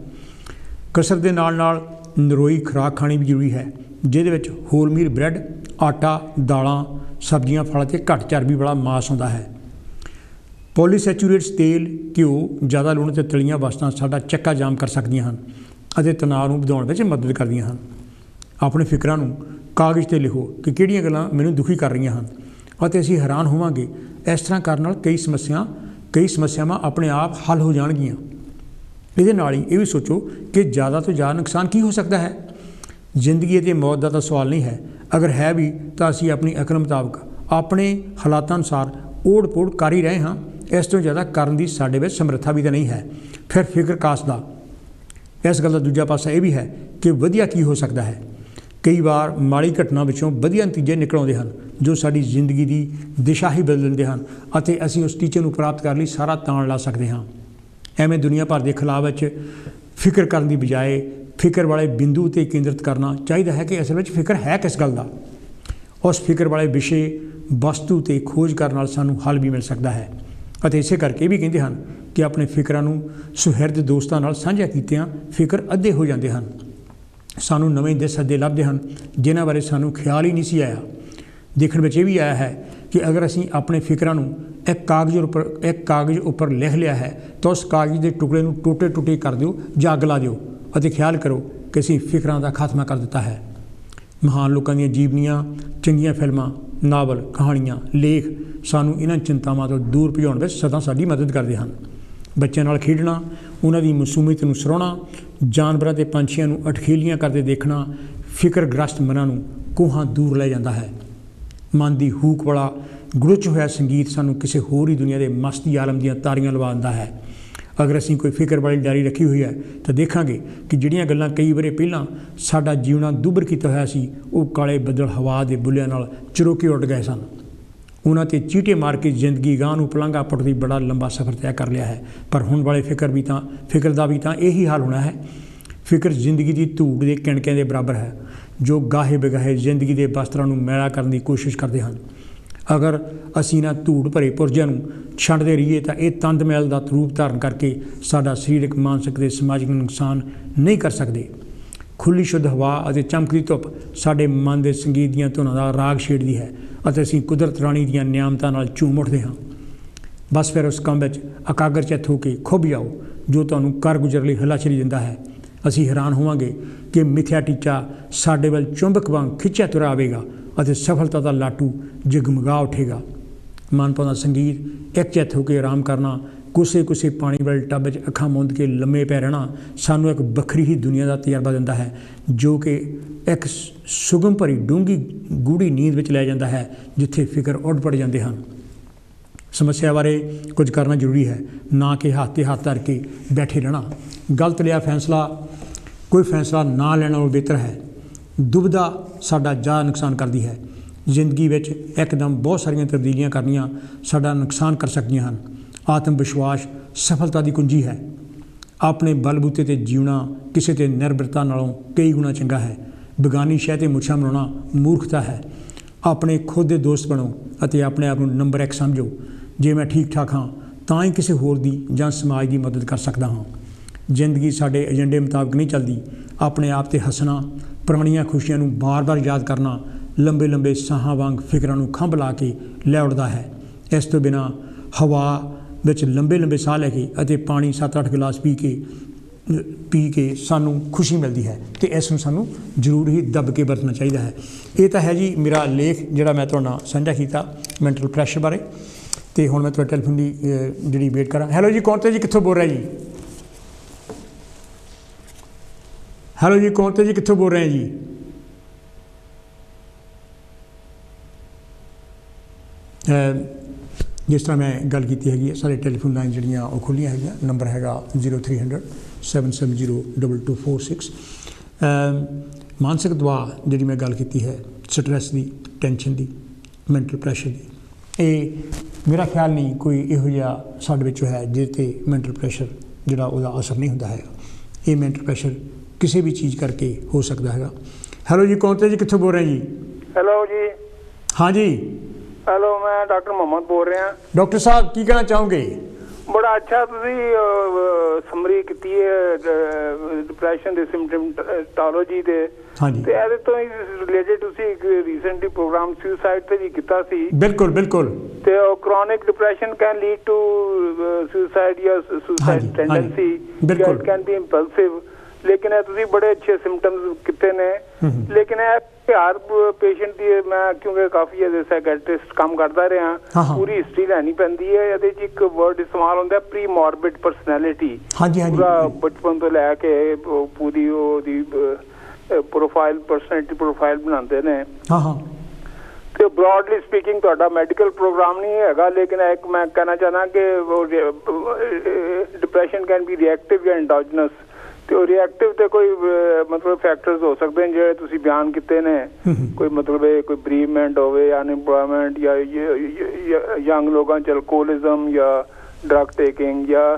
ਕਸਰਤ ਦੇ ਨਾਲ ਨਾਲ ਨਰੋਈ ਖੁਰਾਕ ਖਾਣੀ ਵੀ ਜ਼ਰੂਰੀ ਹੈ, ਜਿਹਦੇ ਵਿੱਚ ਹੋਲਮੀਲ ਬ੍ਰੈਡ, ਆਟਾ, ਦਾਲਾਂ, ਸਬਜ਼ੀਆਂ, ਫਲ ਅਤੇ ਘੱਟ ਚਰਬੀ ਵਾਲਾ ਮਾਸ ਹੁੰਦਾ ਹੈ। ਪੋਲੀਸੈਚੂਰੇਟਸ ਤੇਲ, ਘਿਓ, ਜ਼ਿਆਦਾ ਲੂਣ ਅਤੇ ਤਲੀਆਂ ਵਸਤਾਂ ਸਾਡਾ ਚੱਕਾ ਜਾਮ ਕਰ ਸਕਦੀਆਂ ਹਨ ਅਤੇ ਤਣਾਅ ਨੂੰ ਵਧਾਉਣ ਵਿੱਚ ਮਦਦ ਕਰਦੀਆਂ ਹਨ। ਆਪਣੇ ਫਿਕਰਾਂ ਨੂੰ ਕਾਗਜ਼ 'ਤੇ ਲਿਖੋ ਕਿ ਕਿਹੜੀਆਂ ਗੱਲਾਂ ਮੈਨੂੰ ਦੁਖੀ ਕਰ ਰਹੀਆਂ ਹਨ ਅਤੇ ਅਸੀਂ ਹੈਰਾਨ ਹੋਵਾਂਗੇ। ਇਸ ਤਰ੍ਹਾਂ ਕਰਨ ਨਾਲ ਕਈ ਸਮੱਸਿਆਵਾਂ ਆਪਣੇ ਆਪ ਹੱਲ ਹੋ ਜਾਣਗੀਆਂ। ਇਹਦੇ ਨਾਲ ਹੀ ਇਹ ਵੀ ਸੋਚੋ ਕਿ ਜ਼ਿਆਦਾ ਤੋਂ ਜ਼ਿਆਦਾ ਨੁਕਸਾਨ ਕੀ ਹੋ ਸਕਦਾ ਹੈ। ਜ਼ਿੰਦਗੀ ਅਤੇ ਮੌਤ ਦਾ ਤਾਂ ਸਵਾਲ ਨਹੀਂ ਹੈ, ਅਗਰ ਹੈ ਵੀ ਤਾਂ ਅਸੀਂ ਆਪਣੀ ਅਕਲ ਮੁਤਾਬਕ ਆਪਣੇ ਹਾਲਾਤਾਂ ਅਨੁਸਾਰ ਓੜ ਪੋੜ ਕਰ ਹੀ ਰਹੇ ਹਾਂ। ਇਸ ਤੋਂ ਜ਼ਿਆਦਾ ਕਰਨ ਦੀ ਸਾਡੇ ਵਿੱਚ ਸਮਰੱਥਾ ਵੀ ਤਾਂ ਨਹੀਂ ਹੈ। ਫਿਰ ਫਿਕਰ ਕਾਸ ਦਾ। ਇਸ ਗੱਲ ਦਾ ਦੂਜਾ ਪਾਸਾ ਇਹ ਵੀ ਹੈ ਕਿ ਵਧੀਆ ਕੀ ਹੋ ਸਕਦਾ ਹੈ। ਕਈ ਵਾਰ ਮਾੜੀ ਘਟਨਾ ਵਿੱਚੋਂ ਵਧੀਆ ਨਤੀਜੇ ਨਿਕਲ ਆਉਂਦੇ ਹਨ ਜੋ ਸਾਡੀ ਜ਼ਿੰਦਗੀ ਦੀ ਦਿਸ਼ਾ ਹੀ ਬਦਲ ਦਿੰਦੇ ਹਨ ਅਤੇ ਅਸੀਂ ਉਸ ਟੀਚੇ ਨੂੰ ਪ੍ਰਾਪਤ ਕਰਨ ਲਈ ਸਾਰਾ ਤਾਣ ਲਾ ਸਕਦੇ ਹਾਂ। ਐਵੇਂ ਦੁਨੀਆ ਭਰ ਦੇ ਖਿਲਾਫ ਵਿੱਚ ਫਿਕਰ ਕਰਨ ਦੀ ਬਜਾਏ ਫਿਕਰ ਵਾਲੇ ਬਿੰਦੂ 'ਤੇ ਕੇਂਦਰਿਤ ਕਰਨਾ ਚਾਹੀਦਾ ਹੈ ਕਿ ਅਸਲ ਵਿੱਚ ਫਿਕਰ ਹੈ ਕਿਸ ਗੱਲ ਦਾ। ਉਸ ਫਿਕਰ ਵਾਲੇ ਵਿਸ਼ੇ ਵਸਤੂ 'ਤੇ ਖੋਜ ਕਰਨ ਨਾਲ ਸਾਨੂੰ ਹੱਲ ਵੀ ਮਿਲ ਸਕਦਾ ਹੈ ਅਤੇ ਇਸੇ ਕਰਕੇ ਇਹ ਵੀ ਕਹਿੰਦੇ ਹਨ ਕਿ ਆਪਣੇ ਫਿਕਰਾਂ ਨੂੰ ਸੁਹਿਰਦ ਦੋਸਤਾਂ ਨਾਲ ਸਾਂਝਾ ਕੀਤਿਆਂ ਫਿਕਰ ਅੱਧੇ ਹੋ ਜਾਂਦੇ ਹਨ। ਸਾਨੂੰ ਨਵੇਂ ਦਿਸ ਸੱਦੇ ਲੱਭਦੇ ਹਨ ਜਿਨ੍ਹਾਂ ਬਾਰੇ ਸਾਨੂੰ ਖਿਆਲ ਹੀ ਨਹੀਂ ਸੀ ਆਇਆ। ਦੇਖਣ ਵਿੱਚ ਇਹ ਵੀ ਆਇਆ ਹੈ ਕਿ ਅਗਰ ਅਸੀਂ ਆਪਣੇ ਫਿਕਰਾਂ ਨੂੰ ਇੱਕ ਕਾਗਜ਼ ਉੱਪਰ ਲਿਖ ਲਿਆ ਹੈ ਤਾਂ ਉਸ ਕਾਗਜ਼ ਦੇ ਟੁਕੜੇ ਨੂੰ ਟੋਟੇ ਟੁੱਟੇ ਕਰ ਦਿਓ ਜਾਂ ਅੱਗ ਲਾ ਦਿਓ ਅਤੇ ਖਿਆਲ ਕਰੋ ਕਿ ਅਸੀਂ ਫਿਕਰਾਂ ਦਾ ਖਾਤਮਾ ਕਰ ਦਿੱਤਾ ਹੈ। ਮਹਾਨ ਲੋਕਾਂ ਦੀਆਂ ਜੀਵਨੀਆਂ, ਚੰਗੀਆਂ ਫਿਲਮਾਂ, ਨਾਵਲ, ਕਹਾਣੀਆਂ, ਲੇਖ ਸਾਨੂੰ ਇਹਨਾਂ ਚਿੰਤਾਵਾਂ ਤੋਂ ਦੂਰ ਭਜਾਉਣ ਵਿੱਚ ਸਦਾ ਸਾਡੀ ਮਦਦ ਕਰਦੇ ਹਨ। ਬੱਚਿਆਂ ਨਾਲ ਖੇਡਣਾ, ਉਹਨਾਂ ਦੀ ਮਾਸੂਮੀਅਤ ਨੂੰ ਸਰਾਹੁਣਾ, ਜਾਨਵਰਾਂ ਅਤੇ ਪੰਛੀਆਂ ਨੂੰ ਅਠਖੇਲੀਆਂ ਕਰਦੇ ਦੇਖਣਾ ਫਿਕਰਗ੍ਰਸਤ ਮਨਾਂ ਨੂੰ ਕੋਹਾਂ ਦੂਰ ਲੈ ਜਾਂਦਾ ਹੈ। ਮਨ ਦੀ ਹੂਕ ਵਾਲਾ ਗੁੜਚ ਹੋਇਆ ਸੰਗੀਤ ਸਾਨੂੰ ਕਿਸੇ ਹੋਰ ਹੀ ਦੁਨੀਆ ਦੇ ਮਸਤੀ ਆਲਮ ਦੀਆਂ ਤਾਰੀਆਂ ਲਵਾ ਦਿੰਦਾ ਹੈ। ਅਗਰ ਅਸੀਂ ਕੋਈ ਫਿਕਰ ਵਾਲੀ ਡਾਇਰੀ ਰੱਖੀ ਹੋਈ ਹੈ ਤਾਂ ਦੇਖਾਂਗੇ ਕਿ ਜਿਹੜੀਆਂ ਗੱਲਾਂ ਕਈ ਵਰ੍ਹੇ ਪਹਿਲਾਂ ਸਾਡਾ ਜੀਵਣਾ ਦੁੱਭਰ ਕੀਤਾ ਹੋਇਆ ਸੀ, ਉਹ ਕਾਲੇ ਬੱਦਲ ਹਵਾ ਦੇ ਬੁੱਲਿਆਂ ਨਾਲ ਚੁਰੋਕੇ ਉੱਡ ਗਏ ਸਨ। ਉਹਨਾਂ 'ਤੇ ਚੀਟੇ ਮਾਰ ਕੇ ਜ਼ਿੰਦਗੀ ਗਾਂਹ ਨੂੰ ਪਲਾਂਘਾ ਪੁੱਟਦੀ ਬੜਾ ਲੰਬਾ ਸਫ਼ਰ ਤੈਅ ਕਰ ਲਿਆ ਹੈ। ਪਰ ਹੁਣ ਵਾਲੇ ਫਿਕਰ ਦਾ ਵੀ ਤਾਂ ਇਹੀ ਹਾਲ ਹੋਣਾ ਹੈ। ਫਿਕਰ ਜ਼ਿੰਦਗੀ ਦੀ ਧੂੜ ਦੇ ਕਿਣਕਿਆਂ ਦੇ ਬਰਾਬਰ ਹੈ ਜੋ ਗਾਹੇ ਬਗਾਹੇ ਜ਼ਿੰਦਗੀ ਦੇ ਬਸਤਰਾਂ ਨੂੰ ਮੈਲਾ ਕਰਨ ਦੀ ਕੋਸ਼ਿਸ਼ ਕਰਦੇ ਹਨ। ਅਗਰ ਅਸੀਂ ਇਹਨਾਂ ਧੂੜ ਭਰੇ ਪੁਰਜਿਆਂ ਨੂੰ ਛੱਡਦੇ ਰਹੀਏ ਤਾਂ ਇਹ ਤੰਦ ਮੈਲ ਦਾ ਰੂਪ ਧਾਰਨ ਕਰਕੇ ਸਾਡਾ ਸਰੀਰਕ, ਮਾਨਸਿਕ ਅਤੇ ਸਮਾਜਿਕ ਨੁਕਸਾਨ ਨਹੀਂ ਕਰ ਸਕਦੇ। ਖੁੱਲ੍ਹੀ ਸ਼ੁੱਧ ਹਵਾ ਅਤੇ ਚਮਕਦੀ ਧੁੱਪ ਸਾਡੇ ਮਨ ਦੇ ਸੰਗੀਤ ਦੀਆਂ ਧੁਨਾਂ ਦਾ ਰਾਗ ਛੇੜਦੀ ਹੈ ਅਤੇ ਅਸੀਂ ਕੁਦਰਤ ਰਾਣੀ ਦੀਆਂ ਨਿਆਮਤਾਂ ਨਾਲ ਝੂਮ ਉੱਠਦੇ ਹਾਂ। ਬਸ ਫਿਰ ਉਸ ਕੰਮ ਵਿੱਚ ਇਕਾਗਰ ਚਿੱਤ ਹੋ ਕੇ ਖੁੱਭ ਜਾਓ ਜੋ ਤੁਹਾਨੂੰ ਕਰ ਗੁਜ਼ਰ ਲਈ ਹੱਲਾਸ਼ੇਰੀ ਦਿੰਦਾ ਹੈ। ਅਸੀਂ ਹੈਰਾਨ ਹੋਵਾਂਗੇ ਕਿ ਮਿੱਥਿਆ ਟੀਚਾ ਸਾਡੇ ਵੱਲ ਚੁੰਬਕ ਵਾਂਗ ਖਿੱਚਿਆ ਤੁਰਿਆ ਆਵੇਗਾ ਅਤੇ ਸਫਲਤਾ ਦਾ ਲਾਟੂ ਜਗਮਗਾ ਉੱਠੇਗਾ। ਮਨ ਪਾਉਂਦਾ ਸੰਗੀਤ, ਇੱਕ ਚਿੱਤ ਹੋ ਕੇ ਆਰਾਮ ਕਰਨਾ, ਕੋਸੇ ਪਾਣੀ ਵਾਲੇ ਟੱਬ 'ਚ ਅੱਖਾਂ ਮੁੰਦ ਕੇ ਲੰਮੇ ਪੈ ਰਹਿਣਾ ਸਾਨੂੰ ਇੱਕ ਵੱਖਰੀ ਹੀ ਦੁਨੀਆ ਦਾ ਤਜਰਬਾ ਦਿੰਦਾ ਹੈ ਜੋ ਕਿ ਇੱਕ ਸੁਗਮ ਭਰੀ ਡੂੰਘੀ ਗੂੜੀ ਨੀਂਦ ਵਿੱਚ ਲੈ ਜਾਂਦਾ ਹੈ ਜਿੱਥੇ ਫਿਕਰ ਉੱਡ ਪੜ ਜਾਂਦੇ ਹਨ। ਸਮੱਸਿਆ ਬਾਰੇ ਕੁਝ ਕਰਨਾ ਜ਼ਰੂਰੀ ਹੈ, ਨਾ ਕਿ ਹੱਥ 'ਤੇ ਹੱਥ ਧਰ ਕੇ ਬੈਠੇ ਰਹਿਣਾ। ਗਲਤ ਲਿਆ ਕੋਈ ਫੈਸਲਾ ਨਾ ਲੈਣ ਨਾਲੋਂ ਬਿਹਤਰ ਹੈ। ਦੁਬਿਧਾ ਸਾਡਾ ਜ਼ਿਆਦਾ ਨੁਕਸਾਨ ਕਰਦੀ ਹੈ। ਜ਼ਿੰਦਗੀ ਵਿੱਚ ਇੱਕਦਮ ਬਹੁਤ ਸਾਰੀਆਂ ਤਬਦੀਲੀਆਂ ਕਰਨੀਆਂ ਸਾਡਾ ਨੁਕਸਾਨ ਕਰ ਸਕਦੀਆਂ ਹਨ। ਆਤਮ ਵਿਸ਼ਵਾਸ ਸਫਲਤਾ ਦੀ ਕੁੰਜੀ ਹੈ। ਆਪਣੇ ਬਲਬੂਤੇ 'ਤੇ ਜਿਉਣਾ ਕਿਸੇ 'ਤੇ ਨਿਰਭਰਤਾ ਨਾਲੋਂ ਕਈ ਗੁਣਾ ਚੰਗਾ ਹੈ। ਬੇਗਾਨੀ ਸ਼ਹਿ 'ਤੇ ਮੁੱਛਾਂ ਬਣਾਉਣਾ ਮੂਰਖਤਾ ਹੈ। ਆਪਣੇ ਖੁਦ ਦੇ ਦੋਸਤ ਬਣੋ ਅਤੇ ਆਪਣੇ ਆਪ ਨੂੰ ਨੰਬਰ 1 ਸਮਝੋ। ਜੇ ਮੈਂ ਠੀਕ ਠਾਕ ਹਾਂ ਤਾਂ ਹੀ ਕਿਸੇ ਹੋਰ ਦੀ ਜਾਂ ਸਮਾਜ ਦੀ ਮਦਦ ਕਰ ਸਕਦਾ ਹਾਂ। ਜ਼ਿੰਦਗੀ ਸਾਡੇ ਏਜੰਡੇ ਮੁਤਾਬਕ ਨਹੀਂ ਚੱਲਦੀ। ਆਪਣੇ ਆਪ 'ਤੇ ਹੱਸਣਾ, ਪੁਰਾਣੀਆਂ ਖੁਸ਼ੀਆਂ ਨੂੰ ਬਾਰ-ਬਾਰ ਯਾਦ ਕਰਨਾ ਲੰਬੇ ਸਾਹਾਂ ਵਾਂਗ ਫਿਕਰਾਂ ਨੂੰ ਖੰਭ ਲਾ ਕੇ ਲੈ ਉੱਠਦਾ ਹੈ। ਇਸ ਤੋਂ ਬਿਨਾਂ ਹਵਾ ਵਿੱਚ ਲੰਬੇ ਸਾਹ ਲੈ ਕੇ ਅਤੇ ਪਾਣੀ 7-8 ਗਿਲਾਸ ਪੀ ਕੇ ਸਾਨੂੰ ਖੁਸ਼ੀ ਮਿਲਦੀ ਹੈ ਅਤੇ ਇਸ ਨੂੰ ਸਾਨੂੰ ਜ਼ਰੂਰ ਹੀ ਦੱਬ ਕੇ ਵਰਤਣਾ ਚਾਹੀਦਾ ਹੈ। ਇਹ ਤਾਂ ਹੈ ਜੀ ਮੇਰਾ ਲੇਖ ਜਿਹੜਾ ਮੈਂ ਤੁਹਾਡੇ ਨਾਲ ਸਾਂਝਾ ਕੀਤਾ ਮੈਂਟਲ ਪ੍ਰੈਸ਼ਰ ਬਾਰੇ। ਅਤੇ ਹੁਣ ਮੈਂ ਤੁਹਾਡੇ ਟੈਲੀਫੋਨ ਦੀ ਜਿਹੜੀ ਵੇਟ ਕਰਾਂ। ਹੈਲੋ ਜੀ, ਕੌਣ ਤੇ ਜੀ, ਕਿੱਥੋਂ ਬੋਲ ਰਿਹਾ ਜੀ? ਹੈਲੋ ਜੀ, ਕੌਣ ਤੇ ਜੀ, ਕਿੱਥੋਂ ਬੋਲ ਰਹੇ ਜੀ? ਜਿਸ ਤਰ੍ਹਾਂ ਮੈਂ ਗੱਲ ਕੀਤੀ ਹੈਗੀ ਹੈ, ਸਾਰੇ ਟੈਲੀਫੋਨ ਲਾਈਨ ਜਿਹੜੀਆਂ ਉਹ ਖੁੱਲ੍ਹੀਆਂ ਹੈਗੀਆਂ। ਨੰਬਰ ਹੈਗਾ 0300 770 2246। ਮਾਨਸਿਕ ਦਬਾਅ ਜਿਹੜੀ ਮੈਂ ਗੱਲ ਕੀਤੀ ਹੈ, ਸਟਰੈਸ ਦੀ, ਟੈਨਸ਼ਨ ਦੀ, ਮੈਂਟਲ ਪ੍ਰੈਸ਼ਰ ਦੀ, ਇਹ ਮੇਰਾ ਖਿਆਲ ਨਹੀਂ ਕੋਈ ਇਹੋ ਜਿਹਾ ਸਾਡੇ ਵਿੱਚੋਂ ਹੈ ਜਿਹਦੇ 'ਤੇ ਮੈਂਟਲ ਪ੍ਰੈਸ਼ਰ ਜਿਹੜਾ ਉਹਦਾ ਅਸਰ ਨਹੀਂ ਹੁੰਦਾ ਹੈਗਾ। ਇਹ ਮੈਂਟਲ ਪ੍ਰੈਸ਼ਰ ਕਿਸੇ ਵੀ ਚੀਜ਼ ਕਰਕੇ ਹੋ ਸਕਦਾ ਹੈਗਾ। ਹੈਲੋ ਜੀ, ਕੌਣ ਤੇ ਜੀ, ਕਿੱਥੋਂ ਬੋਲ ਰਹੇ ਜੀ? ਹੈਲੋ ਜੀ। ਹਾਂ ਜੀ। ਹੈਲੋ, ਮੈਂ ਡਾਕਟਰ ਮੁਹੰਮਦ ਬੋਲ ਰਿਹਾ। ਡਾਕਟਰ ਸਾਹਿਬ ਕੀ ਕਹਿਣਾ ਚਾਹੋਗੇ? ਬੜਾ ਅੱਛਾ ਤੁਸੀਂ ਸਮਰੀ ਕੀਤੀ ਹੈ ਡਿਪਰੈਸ਼ਨ ਦੇ ਸਿੰਪਟਮਟੋਲੋਜੀ ਦੇ। ਹਾਂਜੀ। ਤੇ ਇਹਦੇ ਤੋਂ ਹੀ ਰਿਲੇਟਡ ਤੁਸੀਂ ਇੱਕ ਰੀਸੈਂਟਲੀ ਪ੍ਰੋਗਰਾਮ ਸੁਸਾਈਡ ਤੇ ਵੀ ਕੀਤਾ ਸੀ। ਬਿਲਕੁਲ। ਤੇ ਉਹ chronic depression can lead to suicide ਜਾਂ suicide tendency, it can be impulsive. ਲੇਕਿਨ ਇਹ ਤੁਸੀਂ ਬੜੇ ਅੱਛੇ ਸਿੰਪਟਮਸ ਕੀਤੇ ਨੇ। ਲੇਕਿਨ ਇਹ ਹਰ ਪੇਸ਼ੈਂਟ ਦੀ ਮੈਂ ਕਿਉਂਕਿ ਕਾਫੀ ਐਜ਼ ਸਾਈਕੈਟਰਿਸਟ ਕੰਮ ਕਰਦਾ ਰਿਹਾ, ਪੂਰੀ ਹਿਸਟਰੀ ਲੈਣੀ ਪੈਂਦੀ ਹੈ। ਇਹਦੇ 'ਚ ਇੱਕ ਵਰਡ ਇਸਤੇਮਾਲ ਹੁੰਦਾ ਪ੍ਰੀ ਮੋਰਬਿਡ ਪਰਸਨੈਲਿਟੀ। ਪੂਰਾ ਬਚਪਨ ਤੋਂ ਲੈ ਕੇ ਪੂਰੀ ਉਹਦੀ ਪ੍ਰੋਫਾਈਲ, ਪਰਸਨੈਲਿਟੀ ਪ੍ਰੋਫਾਈਲ ਬਣਾਉਂਦੇ ਨੇ। ਤੇ ਬ੍ਰੌਡਲੀ ਸਪੀਕਿੰਗ ਤੁਹਾਡਾ ਮੈਡੀਕਲ ਪ੍ਰੋਗਰਾਮ ਨਹੀਂ ਹੈਗਾ, ਲੇਕਿਨ ਇੱਕ ਮੈਂ ਕਹਿਣਾ ਚਾਹੁੰਦਾ ਕਿ ਡਿਪਰੈਸ਼ਨ ਕੈਨ ਬੀ ਰਿਐਕਟਿਵ ਜਾਂ ਐਂਡੋਜਨਸ। ਤੇ ਉਹ ਰਿਐਕਟਿਵ ਤੇ ਕੋਈ ਮਤਲਬ ਫੈਕਟਰਸ ਹੋ ਸਕਦੇ ਨੇ ਜਿਹੜੇ ਤੁਸੀਂ ਬਿਆਨ ਕੀਤੇ ਨੇ। ਕੋਈ ਮਤਲਬ ਕੋਈ ਬਰੀਵਮੈਂਟ ਹੋਵੇ, ਅਨਇੰਪਲੋਇਮੈਂਟ, ਜਾਂ ਯੰਗ ਲੋਕਾਂ 'ਚ ਅਲਕੋਹਲਿਜ਼ਮ ਜਾਂ ਡਰੱਗ ਟੇਕਿੰਗ, ਜਾਂ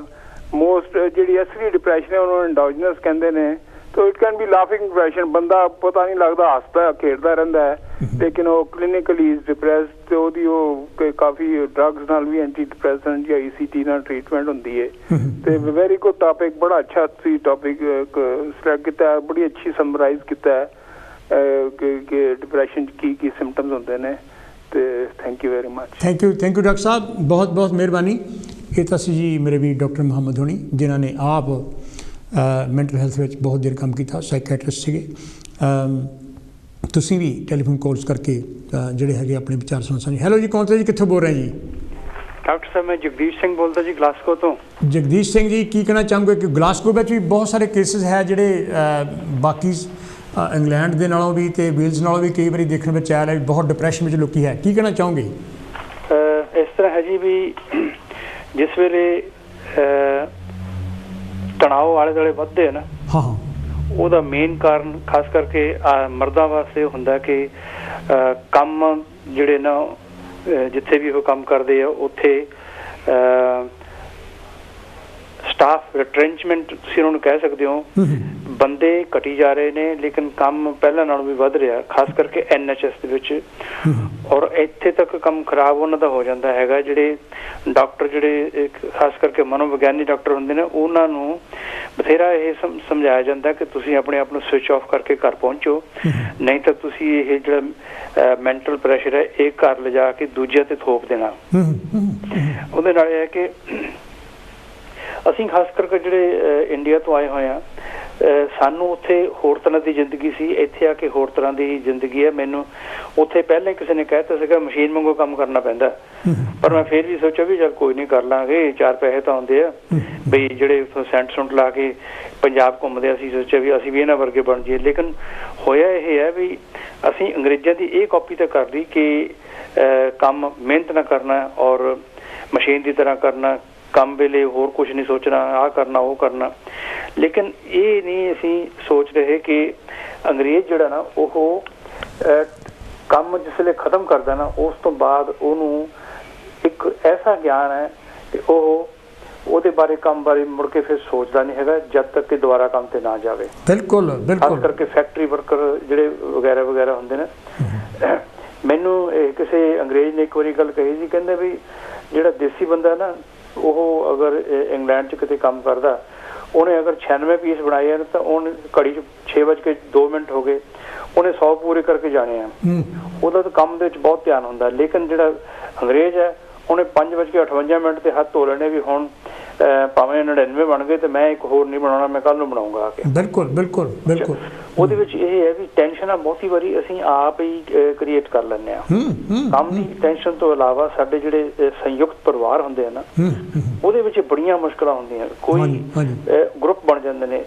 ਮੋਸਟ ਜਿਹੜੀ ਅਸਲੀ ਡਿਪਰੈਸ਼ਨ ਹੈ ਉਹਨੂੰ ਐਂਡੋਜਨਸ ਕਹਿੰਦੇ ਨੇ। तो it can be laughing depression, बंदा पता नहीं लगता हसदा खेडदा रहिंदा है लेकिन वो क्लिनिकली इज डिप्रैस्ड ਤੇ ਉਹਦੀ ਉਹ ਕਾਫੀ ਡਰੱਗਸ ਨਾਲ ਵੀ ਐਂਟੀ ਡਿਪਰੈਸੈਂਟ ਜਾਂ ECT ਨਾਲ ਟ੍ਰੀਟਮੈਂਟ ਹੁੰਦੀ ਹੈ ਤੇ ਵੈਰੀ ਗੁੱਡ ਟੌਪਿਕ, ਬੜਾ ਅੱਛਾ ਤੁਸੀਂ ਟੌਪਿਕ ਸਿਲੈਕਟ ਕੀਤਾ, ਬੜੀ ਅੱਛੀ ਸਮਰਾਈਜ਼ ਕੀਤਾ ਹੈ ਕਿ ਡਿਪਰੈਸ਼ਨ 'ਚ ਕੀ ਕੀ ਸਿੰਪਟਮਸ ਹੁੰਦੇ ਨੇ ਤੇ thank you very much. Thank you doctor ਸਾਹਿਬ, ਬਹੁਤ ਬਹੁਤ ਮਿਹਰਬਾਨੀ। ਇਹ ਤਾਂ ਸੀ ਜੀ ਮੇਰੇ ਵੀ ਡਾਕਟਰ ਮੁਹੰਮਦ ਹੋਣੀ ਜਿਨ੍ਹਾਂ ਨੇ ਆਪ ਮੈਂਟਲ ਹੈਲਥ ਵਿੱਚ ਬਹੁਤ ਦੇਰ ਕੰਮ ਕੀਤਾ, ਸਾਈਕੈਟਰਿਸਟ ਸੀਗੇ। ਤੁਸੀਂ ਵੀ ਟੈਲੀਫੋਨ ਕਾਲਸ ਕਰਕੇ ਜਿਹੜੇ ਹੈਗੇ ਆਪਣੇ ਵਿਚਾਰ ਸੁਣ ਸਕਦੇ। ਹੈਲੋ ਜੀ, ਕੌਣ ਤੋਂ ਜੀ, ਕਿੱਥੋਂ ਬੋਲ ਰਹੇ ਜੀ? ਡਾਕਟਰ ਸਾਹਿਬ ਮੈਂ ਜਗਦੀਸ਼ ਸਿੰਘ ਬੋਲਦਾ ਜੀ, ਗਲਾਸਗੋ ਤੋਂ। ਜਗਦੀਸ਼ ਸਿੰਘ ਜੀ, ਕੀ ਕਹਿਣਾ ਚਾਹੋਗੇ ਕਿ ਗਲਾਸਗੋ ਵਿੱਚ ਵੀ ਬਹੁਤ ਸਾਰੇ ਕੇਸਿਸ ਹੈ ਜਿਹੜੇ ਬਾਕੀ ਇੰਗਲੈਂਡ ਦੇ ਨਾਲੋਂ ਵੀ ਅਤੇ ਵੇਲਜ਼ ਨਾਲੋਂ ਵੀ ਕਈ ਵਾਰੀ ਦੇਖਣ ਵਿੱਚ ਆਇਆ ਵੀ ਬਹੁਤ ਡਿਪਰੈਸ਼ਨ ਵਿੱਚ ਲੋਕੀ ਹੈ, ਕੀ ਕਹਿਣਾ ਚਾਹੋਗੇ? ਇਸ ਤਰ੍ਹਾਂ ਹੈ ਜੀ ਵੀ ਜਿਸ ਵੇਲੇ ਤਣਾਅ ਆਲੇ ਦੁਆਲੇ ਵੱਧਦੇ ਆ ਨਾ, ਹਾਂ ਹਾਂ, ਉਹਦਾ ਮੇਨ ਕਾਰਨ ਖਾਸ ਕਰਕੇ ਮਰਦਾਂ ਵਾਸਤੇ ਹੁੰਦਾ ਕਿ ਕੰਮ ਜਿਹੜੇ ਨਾ ਜਿੱਥੇ ਵੀ ਉਹ ਕੰਮ ਕਰਦੇ ਆ ਉੱਥੇ ਸਟਾਫ ਰਿਟਰੈਂਚਮੈਂਟ ਤੁਸੀਂ ਉਹਨਾਂ ਨੂੰ ਕਹਿ ਸਕਦੇ ਹੋ, ਬੰਦੇ ਘਟੀ ਜਾ ਰਹੇ ਨੇ ਲੇਕਿਨ ਕੰਮ ਪਹਿਲਾਂ ਨਾਲੋਂ ਵੀ ਵੱਧ ਰਿਹਾ, ਖਾਸ ਕਰਕੇ NHS ਦੇ ਵਿੱਚ। ਔਰ ਇੱਥੇ ਤੱਕ ਕੰਮ ਖਰਾਬ ਉਹਨਾਂ ਦਾ ਹੋ ਜਾਂਦਾ ਹੈਗਾ। ਜਿਹੜੇ ਡਾਕਟਰ ਜਿਹੜੇ ਖਾਸ ਕਰਕੇ ਮਨੋਵਿਗਿਆਨੀ ਡਾਕਟਰ ਹੁੰਦੇ ਨੇ ਉਹਨਾਂ ਨੂੰ ਬਥੇਰਾ ਇਹ ਸਮਝਾਇਆ ਜਾਂਦਾ ਕਿ ਤੁਸੀਂ ਆਪਣੇ ਆਪ ਨੂੰ ਸਵਿਚ ਆਫ ਕਰਕੇ ਘਰ ਪਹੁੰਚੋ, ਨਹੀਂ ਤਾਂ ਤੁਸੀਂ ਇਹ ਜਿਹੜਾ ਮੈਂਟਲ ਪ੍ਰੈਸ਼ਰ ਹੈ ਇਹ ਘਰ ਲਿਜਾ ਕੇ ਦੂਜਿਆਂ ਤੇ ਥੋਪ ਦੇਣਾ। ਉਹਦੇ ਨਾਲ ਇਹ ਹੈ ਕਿ ਅਸੀਂ ਖਾਸ ਕਰਕੇ ਜਿਹੜੇ ਇੰਡੀਆ ਤੋਂ ਆਏ ਹੋਏ ਹਾਂ, ਸਾਨੂੰ ਉੱਥੇ ਹੋਰ ਤਰ੍ਹਾਂ ਦੀ ਜ਼ਿੰਦਗੀ ਸੀ, ਇੱਥੇ ਆ ਕੇ ਹੋਰ ਤਰ੍ਹਾਂ ਦੀ ਜ਼ਿੰਦਗੀ ਹੈ। ਮੈਨੂੰ ਉੱਥੇ ਪਹਿਲਾਂ ਕਿਸੇ ਨੇ ਕਹਿ ਦਿੱਤਾ ਸੀਗਾ ਮਸ਼ੀਨ ਵਾਂਗੂ ਕੰਮ ਕਰਨਾ ਪੈਂਦਾ, ਪਰ ਮੈਂ ਫਿਰ ਵੀ ਸੋਚਿਆ ਵੀ ਚੱਲ ਕੋਈ ਨਹੀਂ ਕਰ ਲਾਂਗੇ, 4 ਪੈਸੇ ਤਾਂ ਆਉਂਦੇ ਆ ਬਈ ਜਿਹੜੇ ਉੱਥੋਂ ਸੈਂਟ ਸੁੰਟ ਲਾ ਕੇ ਪੰਜਾਬ ਘੁੰਮਦੇ, ਅਸੀਂ ਸੋਚਿਆ ਵੀ ਅਸੀਂ ਵੀ ਇਹਨਾਂ ਵਰਗੇ ਬਣ ਜਾਈਏ। ਲੇਕਿਨ ਹੋਇਆ ਇਹ ਹੈ ਵੀ ਅਸੀਂ ਅੰਗਰੇਜ਼ਾਂ ਦੀ ਇਹ ਕਾਪੀ ਤਾਂ ਕਰ ਲਈ ਕਿ ਕੰਮ ਮਿਹਨਤ ਨਾਲ ਕਰਨਾ ਔਰ ਮਸ਼ੀਨ ਦੀ ਤਰ੍ਹਾਂ ਕਰਨਾ, ਕੰਮ ਵੇਲੇ ਹੋਰ ਕੁਛ ਨਹੀਂ ਸੋਚਣਾ, ਆਹ ਕਰਨਾ ਉਹ ਕਰਨਾ। ਲੇਕਿਨ ਇਹ ਨਹੀਂ ਅਸੀਂ ਸੋਚ ਰਹੇ ਕਿ ਅੰਗਰੇਜ਼ ਜਿਹੜਾ ਨਾ ਉਹ ਕੰਮ ਜਿਸ ਵੇਲੇ ਖਤਮ ਕਰਦਾ ਨਾ ਉਸ ਤੋਂ ਬਾਅਦ ਉਹਨੂੰ ਇੱਕ ਐਸਾ ਗਿਆਨ ਹੈ ਕਿ ਉਹ ਉਹਦੇ ਬਾਰੇ ਕੰਮ ਬਾਰੇ ਮੁੜ ਕੇ ਫਿਰ ਸੋਚਦਾ ਨਹੀਂ ਹੈਗਾ ਜਦ ਤੱਕ ਕਿ ਦੁਬਾਰਾ ਕੰਮ ਤੇ ਨਾ ਜਾਵੇ। ਬਿਲਕੁਲ ਬਿਲਕੁਲ, ਖਾਸ ਕਰਕੇ ਫੈਕਟਰੀ ਵਰਕਰ ਜਿਹੜੇ ਵਗੈਰਾ ਵਗੈਰਾ ਹੁੰਦੇ ਨੇ। ਮੈਨੂੰ ਕਿਸੇ ਅੰਗਰੇਜ਼ ਨੇ ਇੱਕ ਵਾਰੀ ਗੱਲ ਕਹੀ ਸੀ, ਕਹਿੰਦੇ ਵੀ ਜਿਹੜਾ ਦੇਸੀ ਬੰਦਾ ਨਾ ਉਹ ਅਗਰ ਇੰਗਲੈਂਡ 'ਚ ਕਿਤੇ ਕੰਮ ਕਰਦਾ, ਉਹਨੇ ਅਗਰ 96 ਪੀਸ ਬਣਾਏ ਹਨ ਤਾਂ ਉਹਨੇ ਘੜੀ 'ਚ 6:02 ਹੋ ਗਏ, ਉਹਨੇ 100 ਪੂਰੇ ਕਰਕੇ ਜਾਣੇ ਆ। ਉਹਦਾ ਤਾਂ ਕੰਮ ਦੇ ਵਿੱਚ ਬਹੁਤ ਧਿਆਨ ਹੁੰਦਾ। ਲੇਕਿਨ ਜਿਹੜਾ ਅੰਗਰੇਜ਼ ਹੈ ਉਹਨੇ 5:58 ਤੇ ਹੱਥ ਧੋ ਲੈਣੇ ਵੀ ਹੁਣ ਭਾਵੇਂ 99 ਬਣ ਗਏ ਤੇ ਮੈਂ ਇੱਕ ਹੋਰ ਨਹੀਂ ਬਣਾਉਣਾ, ਮੈਂ ਕੱਲ ਨੂੰ ਬਣਾਉਂਗਾ ਆ ਕੇ। ਬਿਲਕੁਲ ਬਿਲਕੁਲ ਬਿਲਕੁਲ। ਉਹਦੇ ਵਿੱਚ ਇਹ ਹੈ ਵੀ ਟੈਨਸ਼ਨਾਂ ਬਹੁਤੀ ਵਾਰੀ ਅਸੀਂ ਆਪ ਹੀ ਕ੍ਰੀਏਟ ਕਰ ਲੈਂਦੇ ਹਾਂ। ਕੰਮ ਦੀ ਟੈਨਸ਼ਨ ਤੋਂ ਇਲਾਵਾ ਸਾਡੇ ਜਿਹੜੇ ਸੰਯੁਕਤ ਪਰਿਵਾਰ ਹੁੰਦੇ ਆ ਨਾ, ਉਹਦੇ ਵਿੱਚ ਬੜੀਆਂ ਮੁਸ਼ਕਲਾਂ ਹੁੰਦੀਆਂ। ਕੋਈ ਗਰੁੱਪ ਬਣ ਜਾਂਦੇ ਨੇ,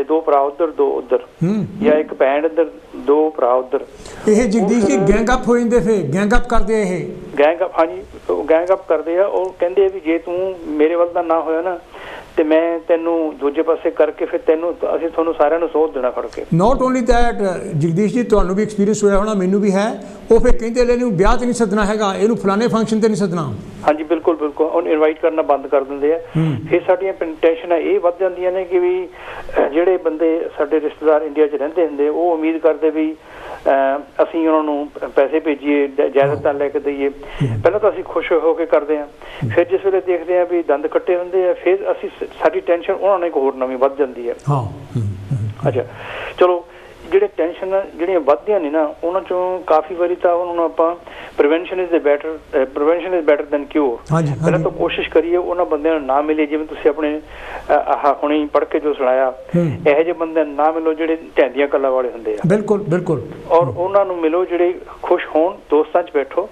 2 ਭਰਾ ਉੱਧਰ 2 ਉੱਧਰ, ਜਾਂ ਇੱਕ ਭੈਣ ਇੱਧਰ 2 ਭਰਾ ਉੱਧਰ। ਇਹ ਜਗਦੀਸ਼ ਜੀ ਗੈਂਗ ਅਪ ਹੋ ਜਾਂਦੇ, ਫਿਰ ਗੈਂਗ ਅਪ ਕਰਦੇ ਆ। ਇਹ ਗੈਂਗ ਅਪ, ਹਾਂਜੀ ਗੈਂਗ ਅਪ ਕਰਦੇ ਆ। ਉਹ ਕਹਿੰਦੇ ਆ ਵੀ ਜੇ ਤੂੰ ਮੇਰੇ ਵੱਲ ਦਾ ਨਾ ਹੋਇਆ ਨਾ ਤੇ ਮੈਂ ਤੈਨੂੰ ਦੂਜੇ ਪਾਸੇ ਕਰਕੇ ਫਿਰ ਅਸੀਂ ਤੁਹਾਨੂੰ ਸਾਰਿਆਂ ਨੂੰ ਸੋਧ ਦੇਣਾ ਫੜ ਕੇ। ਨੋਟ ਓਨਲੀ ਦੈਟ ਜਗਦੀਸ਼ ਜੀ, ਤੁਹਾਨੂੰ ਵੀ ਐਕਸਪੀਰੀਅੰਸ ਹੋਇਆ ਹੋਣਾ, ਮੈਨੂੰ ਵੀ ਹੈ। ਉਹ ਫਿਰ ਕਹਿੰਦੇ ਇਹਨੂੰ ਵਿਆਹ ਤੇ ਨਹੀਂ ਸੱਦਣਾ ਹੈਗਾ, ਇਹਨੂੰ ਫਲਾਣੇ ਫੰਕਸ਼ਨ ਤੇ ਨਹੀਂ ਸੱਦਣਾ। ਹਾਂਜੀ ਬਿਲਕੁਲ ਬਿਲਕੁਲ, ਉਹਨੂੰ ਇਨਵਾਈਟ ਕਰਨਾ ਬੰਦ ਕਰ ਦਿੰਦੇ ਆ। ਫਿਰ ਸਾਡੀਆਂ ਟੈਨਸ਼ਨਾਂ ਇਹ ਵੱਧ ਜਾਂਦੀਆਂ ਨੇ ਕਿ ਵੀ ਜਿਹੜੇ ਬੰਦੇ ਸਾਡੇ ਰਿਸ਼ਤੇਦਾਰ ਇੰਡੀਆ 'ਚ ਰਹਿੰਦੇ ਹੁੰਦੇ ਉਹ ਉਮੀਦ ਕਰਦੇ ਵੀ ਅਸੀਂ ਉਹਨਾਂ ਨੂੰ ਪੈਸੇ ਭੇਜੀਏ, ਜਾਇਦਾਦਾਂ ਲੈ ਕੇ ਦਈਏ। ਪਹਿਲਾਂ ਤਾਂ ਅਸੀਂ ਖੁਸ਼ ਹੋ ਕੇ ਕਰਦੇ ਹਾਂ, ਫਿਰ ਜਿਸ ਵੇਲੇ ਦੇਖਦੇ ਹਾਂ ਵੀ ਦੰਦ ਕੱਟੇ ਹੁੰਦੇ ਆ ਫਿਰ ਸਾਡੀ ਟੈਨਸ਼ਨ ਉਹਨਾਂ ਨਾਲ ਇੱਕ ਹੋਰ ਨਵੀਂ ਵੱਧ ਜਾਂਦੀ ਹੈ। ਅੱਛਾ ਚਲੋ, ਜਿਹੜੇ ਟੈਨਸ਼ਨ ਜਿਹੜੀਆਂ ਵੱਧਦੀਆਂ ਨੇ ਨਾ ਉਹਨਾਂ ਚੋਂ ਕਾਫੀ ਵਾਰੀ ਤਾਂ ਉਹਨਾਂ ਨੂੰ ਆਪਾਂ prevention is better than cure. ਪਹਿਲਾਂ ਤਾਂ ਕੋਸ਼ਿਸ਼ ਕਰੀਏ ਉਹਨਾਂ ਬੰਦਿਆਂ ਨੂੰ ਨਾ ਮਿਲੇ, ਜਿਵੇਂ ਤੁਸੀਂ ਆਪਣੇ ਹੁਣੇ ਪੜ੍ਹ ਕੇ ਜੋ ਸੁਣਾਇਆ, ਇਹੋ ਜਿਹੇ ਬੰਦਿਆਂ ਨੂੰ ਨਾ ਮਿਲੋ ਜਿਹੜੇ ਢੈਂਦੀਆਂ ਗੱਲਾਂ ਵਾਲੇ ਹੁੰਦੇ ਆ। ਬਿਲਕੁਲ ਬਿਲਕੁਲ। ਔਰ ਉਹਨਾਂ ਨੂੰ ਮਿਲੋ ਜਿਹੜੇ ਖੁਸ਼ ਹੋਣ, ਦੋਸਤਾਂ 'ਚ ਬੈਠੋ,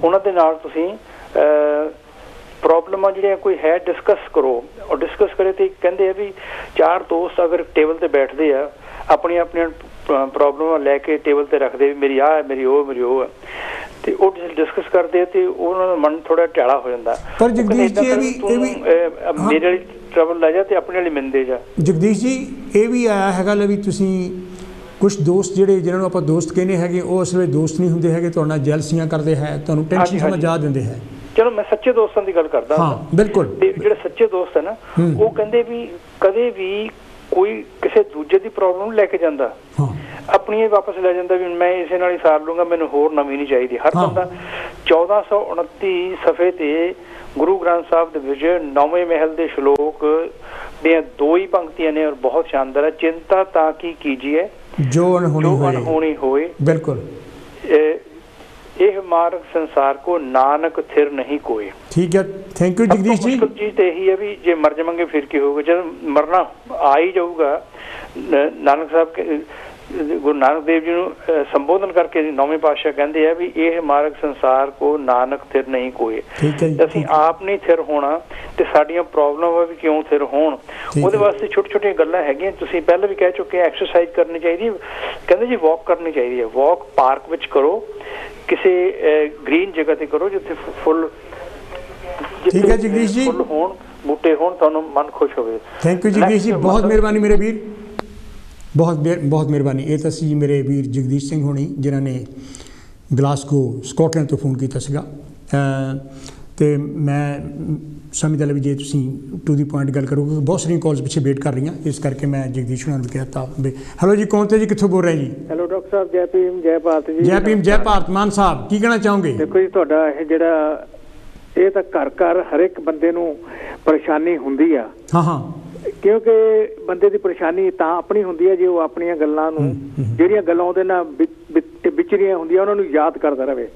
ਉਹਨਾਂ ਦੇ ਨਾਲ ਤੁਸੀਂ ਪ੍ਰੋਬਲਮਾਂ ਜਿਹੜੀਆਂ ਕੋਈ ਹੈ ਡਿਸਕਸ ਕਰੋ। ਔਰ ਡਿਸਕਸ ਕਰੇ ਤੇ ਕਹਿੰਦੇ ਆ ਵੀ 4 ਦੋਸਤ ਅਗਰ ਟੇਬਲ ਤੇ ਬੈਠਦੇ ਆ, ਆਪਣੀਆਂ ਪ੍ਰੋਬਲਮਾਂ ਲੈ ਕੇ ਟੇਬਲ ਤੇ ਰੱਖਦੇ ਵੀ ਮੇਰੀ ਆਹ ਹੈ, ਮੇਰੀ ਉਹ ਹੈ, ਤੇ ਉਹ ਡਿਸਕਸ ਕਰਦੇ ਤੇ ਉਹਨਾਂ ਦਾ ਮਨ ਥੋੜਾ ਢਿਆਲਾ ਹੋ ਜਾਂਦਾ। ਪਰ ਜਗਦੀਸ਼ ਜੀ ਇਹ ਵੀ ਮੇਰੇ ਵਾਲੀ ਟਰਬਲ ਲੈ ਜਾ ਤੇ ਆਪਣੇ ਵਾਲੀ ਮਿਲਦੇ ਜਾ। ਜਗਦੀਸ਼ ਜੀ ਇਹ ਵੀ ਆਇਆ ਹੈਗਾ ਵੀ ਤੁਸੀਂ ਕੁਛ ਦੋਸਤ ਜਿਹੜੇ ਜਿਹਨਾਂ ਨੂੰ ਆਪਾਂ ਦੋਸਤ ਕਹਿੰਦੇ ਹੈਗੇ ਉਹ ਉਸ ਵੇਲੇ ਦੋਸਤ ਨਹੀਂ ਹੁੰਦੇ ਹੈਗੇ, ਤੁਹਾਡੇ ਨਾਲ ਜੈਲਸੀਆਂ ਕਰਦੇ ਹੈ, ਤੁਹਾਨੂੰ ਟੈਨਸ਼ਨ ਸਮਝਾ ਦਿੰਦੇ ਹੈ। ਚਲੋ ਮੈਂ ਸੱਚੇ ਦੋਸਤਾਂ ਦੀ ਗੱਲ ਕਰਦਾ। ਹਾਂ ਬਿਲਕੁਲ। ਤੇ ਜਿਹੜੇ ਸੱਚੇ ਦੋਸਤ ਹੈ ਨਾ ਉਹ ਕਹਿੰਦੇ ਵੀ ਕਦੇ ਵੀ ਕੋਈ ਕਿਸੇ ਦੂਜੇ ਦੀ ਪ੍ਰੋਬਲਮ ਲੈ ਕੇ ਜਾਂਦਾ, ਆਪਣੀ ਵਾਪਸ ਲੈ ਜਾਂਦਾ ਵੀ ਮੈਂ ਇਸੇ ਨਾਲ ਹੀ ਸਾਰ ਲੂੰਗਾ, ਮੈਨੂੰ ਹੋਰ ਨਵੀਂ ਨਹੀਂ ਚਾਹੀਦੀ। ਹਰ ਬੰਦਾ 1429 ਸਫੇ ਤੇ ਗੁਰੂ ਗ੍ਰੰਥ ਸਾਹਿਬ ਦੇ ਵਿੱਚ 9ਵੇਂ ਮਹਿਲ ਦੇ ਸ਼ਲੋਕ ਦੀਆਂ 2 ਹੀ ਪੰਕਤੀਆਂ ਨੇ ਔਰ ਬਹੁਤ ਸ਼ਾਨਦਾਰ ਹੈ। ਚਿੰਤਾ ਤਾਂ ਕੀ ਕੀਜੀਏ ਜੋ ਅਣਹੋਣੀ ਹੋਏ, ਬਿਲकुल ਇਹ ਮਾਰਗ ਸੰਸਾਰ ਕੋ ਨਾਨਕ ਥਿਰ ਨਹੀਂ ਕੋਏ। ਠੀਕ ਹੈ, ਥੈਂਕ ਯੂ ਜਗਦੀਸ਼ ਜੀ। ਮੁਸ਼ਕਿਲ ਚੀਜ਼ ਤਾਂ ਇਹੀ ਹੈ ਵੀ ਜੇ ਮਰ ਜਾਵਾਂਗੇ ਫਿਰ ਕੀ ਹੋਊਗਾ, ਜਦ ਮਰਨਾ ਆ ਹੀ ਜਾਊਗਾ। ਨਾਨਕ ਸਾਹਿਬ ਗੁਰੂ ਨਾਨਕ ਦੇਵ ਜੀ ਨੂੰ ਸੰਬੋਧਨ ਕਰਕੇ 9ਵੇਂ ਪਾਤਸ਼ਾਹ ਕਹਿੰਦੇ ਆ ਵੀ ਇਹ ਮਾਰਗ ਸੰਸਾਰ ਕੋ ਨਾਨਕ ਥਿਰ ਨਹੀਂ ਕੋਏ। ਅਸੀਂ ਆਪ ਨਹੀਂ ਥਿਰ ਹੋਣਾ ਤੇ ਸਾਡੀਆਂ ਪ੍ਰੋਬਲਮਾਂ ਵੀ ਕਿਉਂ ਥਿਰ ਹੋਣ, ਉਹਦੇ ਵਾਸਤੇ ਛੋਟੀ ਛੋਟੀਆਂ ਗੱਲਾਂ ਹੈਗੀਆਂ। ਤੁਸੀਂ ਪਹਿਲਾਂ ਵੀ ਕਹਿ ਚੁੱਕੇ, ਐਕਸਰਸਾਈਜ਼ ਕਰਨੀ ਚਾਹੀਦੀ, ਕਹਿੰਦੇ ਜੀ ਵਾਕ ਕਰਨੀ ਚਾਹੀਦੀ ਹੈ। ਵਾਕ ਪਾਰਕ ਵਿੱਚ ਕਰੋ, ਕਿਸੇ ਗ੍ਰੀਨ ਜਗ੍ਹਾ ਤੇ ਕਰੋ ਜਿੱਥੇ ਫੁੱਲ ਫੁੱਲ ਹੋਣ, ਬੂਟੇ ਹੋਣ, ਤੁਹਾਨੂੰ ਮਨ ਖੁਸ਼ ਹੋਵੇ। ਥੈਂਕ ਯੂ ਜਗਦੀਸ਼ ਜੀ, ਬਹੁਤ ਮਿਹਰਬਾਨੀ ਮੇਰੇ ਵੀਰ, ਬਹੁਤ ਮਿਹਰਬਾਨੀ। ਇਹ ਤਾਂ ਸੀ ਮੇਰੇ ਵੀਰ ਜਗਦੀਸ਼ ਸਿੰਘ ਹੋਣੀ ਜਿਨ੍ਹਾਂ ਨੇ ਗਲਾਸਗੋ ਸਕਾਟਲੈਂਡ ਤੋਂ ਫੋਨ ਕੀਤਾ ਸੀਗਾ। ਅਤੇ ਮੈਂ ਸਮਝਦਾ ਵੀ ਜੇ ਤੁਸੀਂ ਟੂ ਦੀ ਪੁਆਇੰਟ ਗੱਲ ਕਰੋਗੇ, ਬਹੁਤ ਸਾਰੀਆਂ ਕਾਲਸ ਪਿੱਛੇ ਵੇਟ ਕਰ ਰਹੀਆਂ, ਇਸ ਕਰਕੇ ਮੈਂ ਜਗਦੀਸ਼ ਹੋਣਾ ਨੂੰ ਕਹਿ ਦਿੱਤਾ। ਹੈਲੋ ਜੀ, ਕੌਣ ਤੇ ਜੀ, ਕਿੱਥੋਂ ਬੋਲ ਰਹੇ ਜੀ? ਹੈਲੋ ਡਾਕਟਰ ਸਾਹਿਬ, ਜੈ ਭੀਮ, ਜੈ ਭਾਰਤ ਜੀ। ਜੈ ਭੀਮ, ਜੈ ਭਾਰਤ। ਮਾਨ ਸਾਹਿਬ ਕੀ ਕਹਿਣਾ ਚਾਹੋਗੇ? ਦੇਖੋ ਜੀ, ਤੁਹਾਡਾ ਇਹ ਜਿਹੜਾ ਇਹ ਤਾਂ ਘਰ ਘਰ ਹਰ ਇੱਕ ਬੰਦੇ ਨੂੰ ਪਰੇਸ਼ਾਨੀ ਹੁੰਦੀ ਆ। ਹਾਂ, ਕਿਉਂਕਿ ਬੰਦੇ ਦੀ ਪਰੇਸ਼ਾਨੀ ਤਾਂ ਆਪਣੀ ਹੁੰਦੀ ਹੈ ਜੇ ਉਹ ਆਪਣੀਆਂ ਗੱਲਾਂ ਨੂੰ, ਜਿਹੜੀਆਂ ਗੱਲਾਂ ਉਹਦੇ ਨਾਲ ਵਿਚਰੀਆਂ ਹੁੰਦੀਆਂ, ਉਹਨਾਂ ਨੂੰ ਯਾਦ ਕਰਦਾ ਰਹੇ।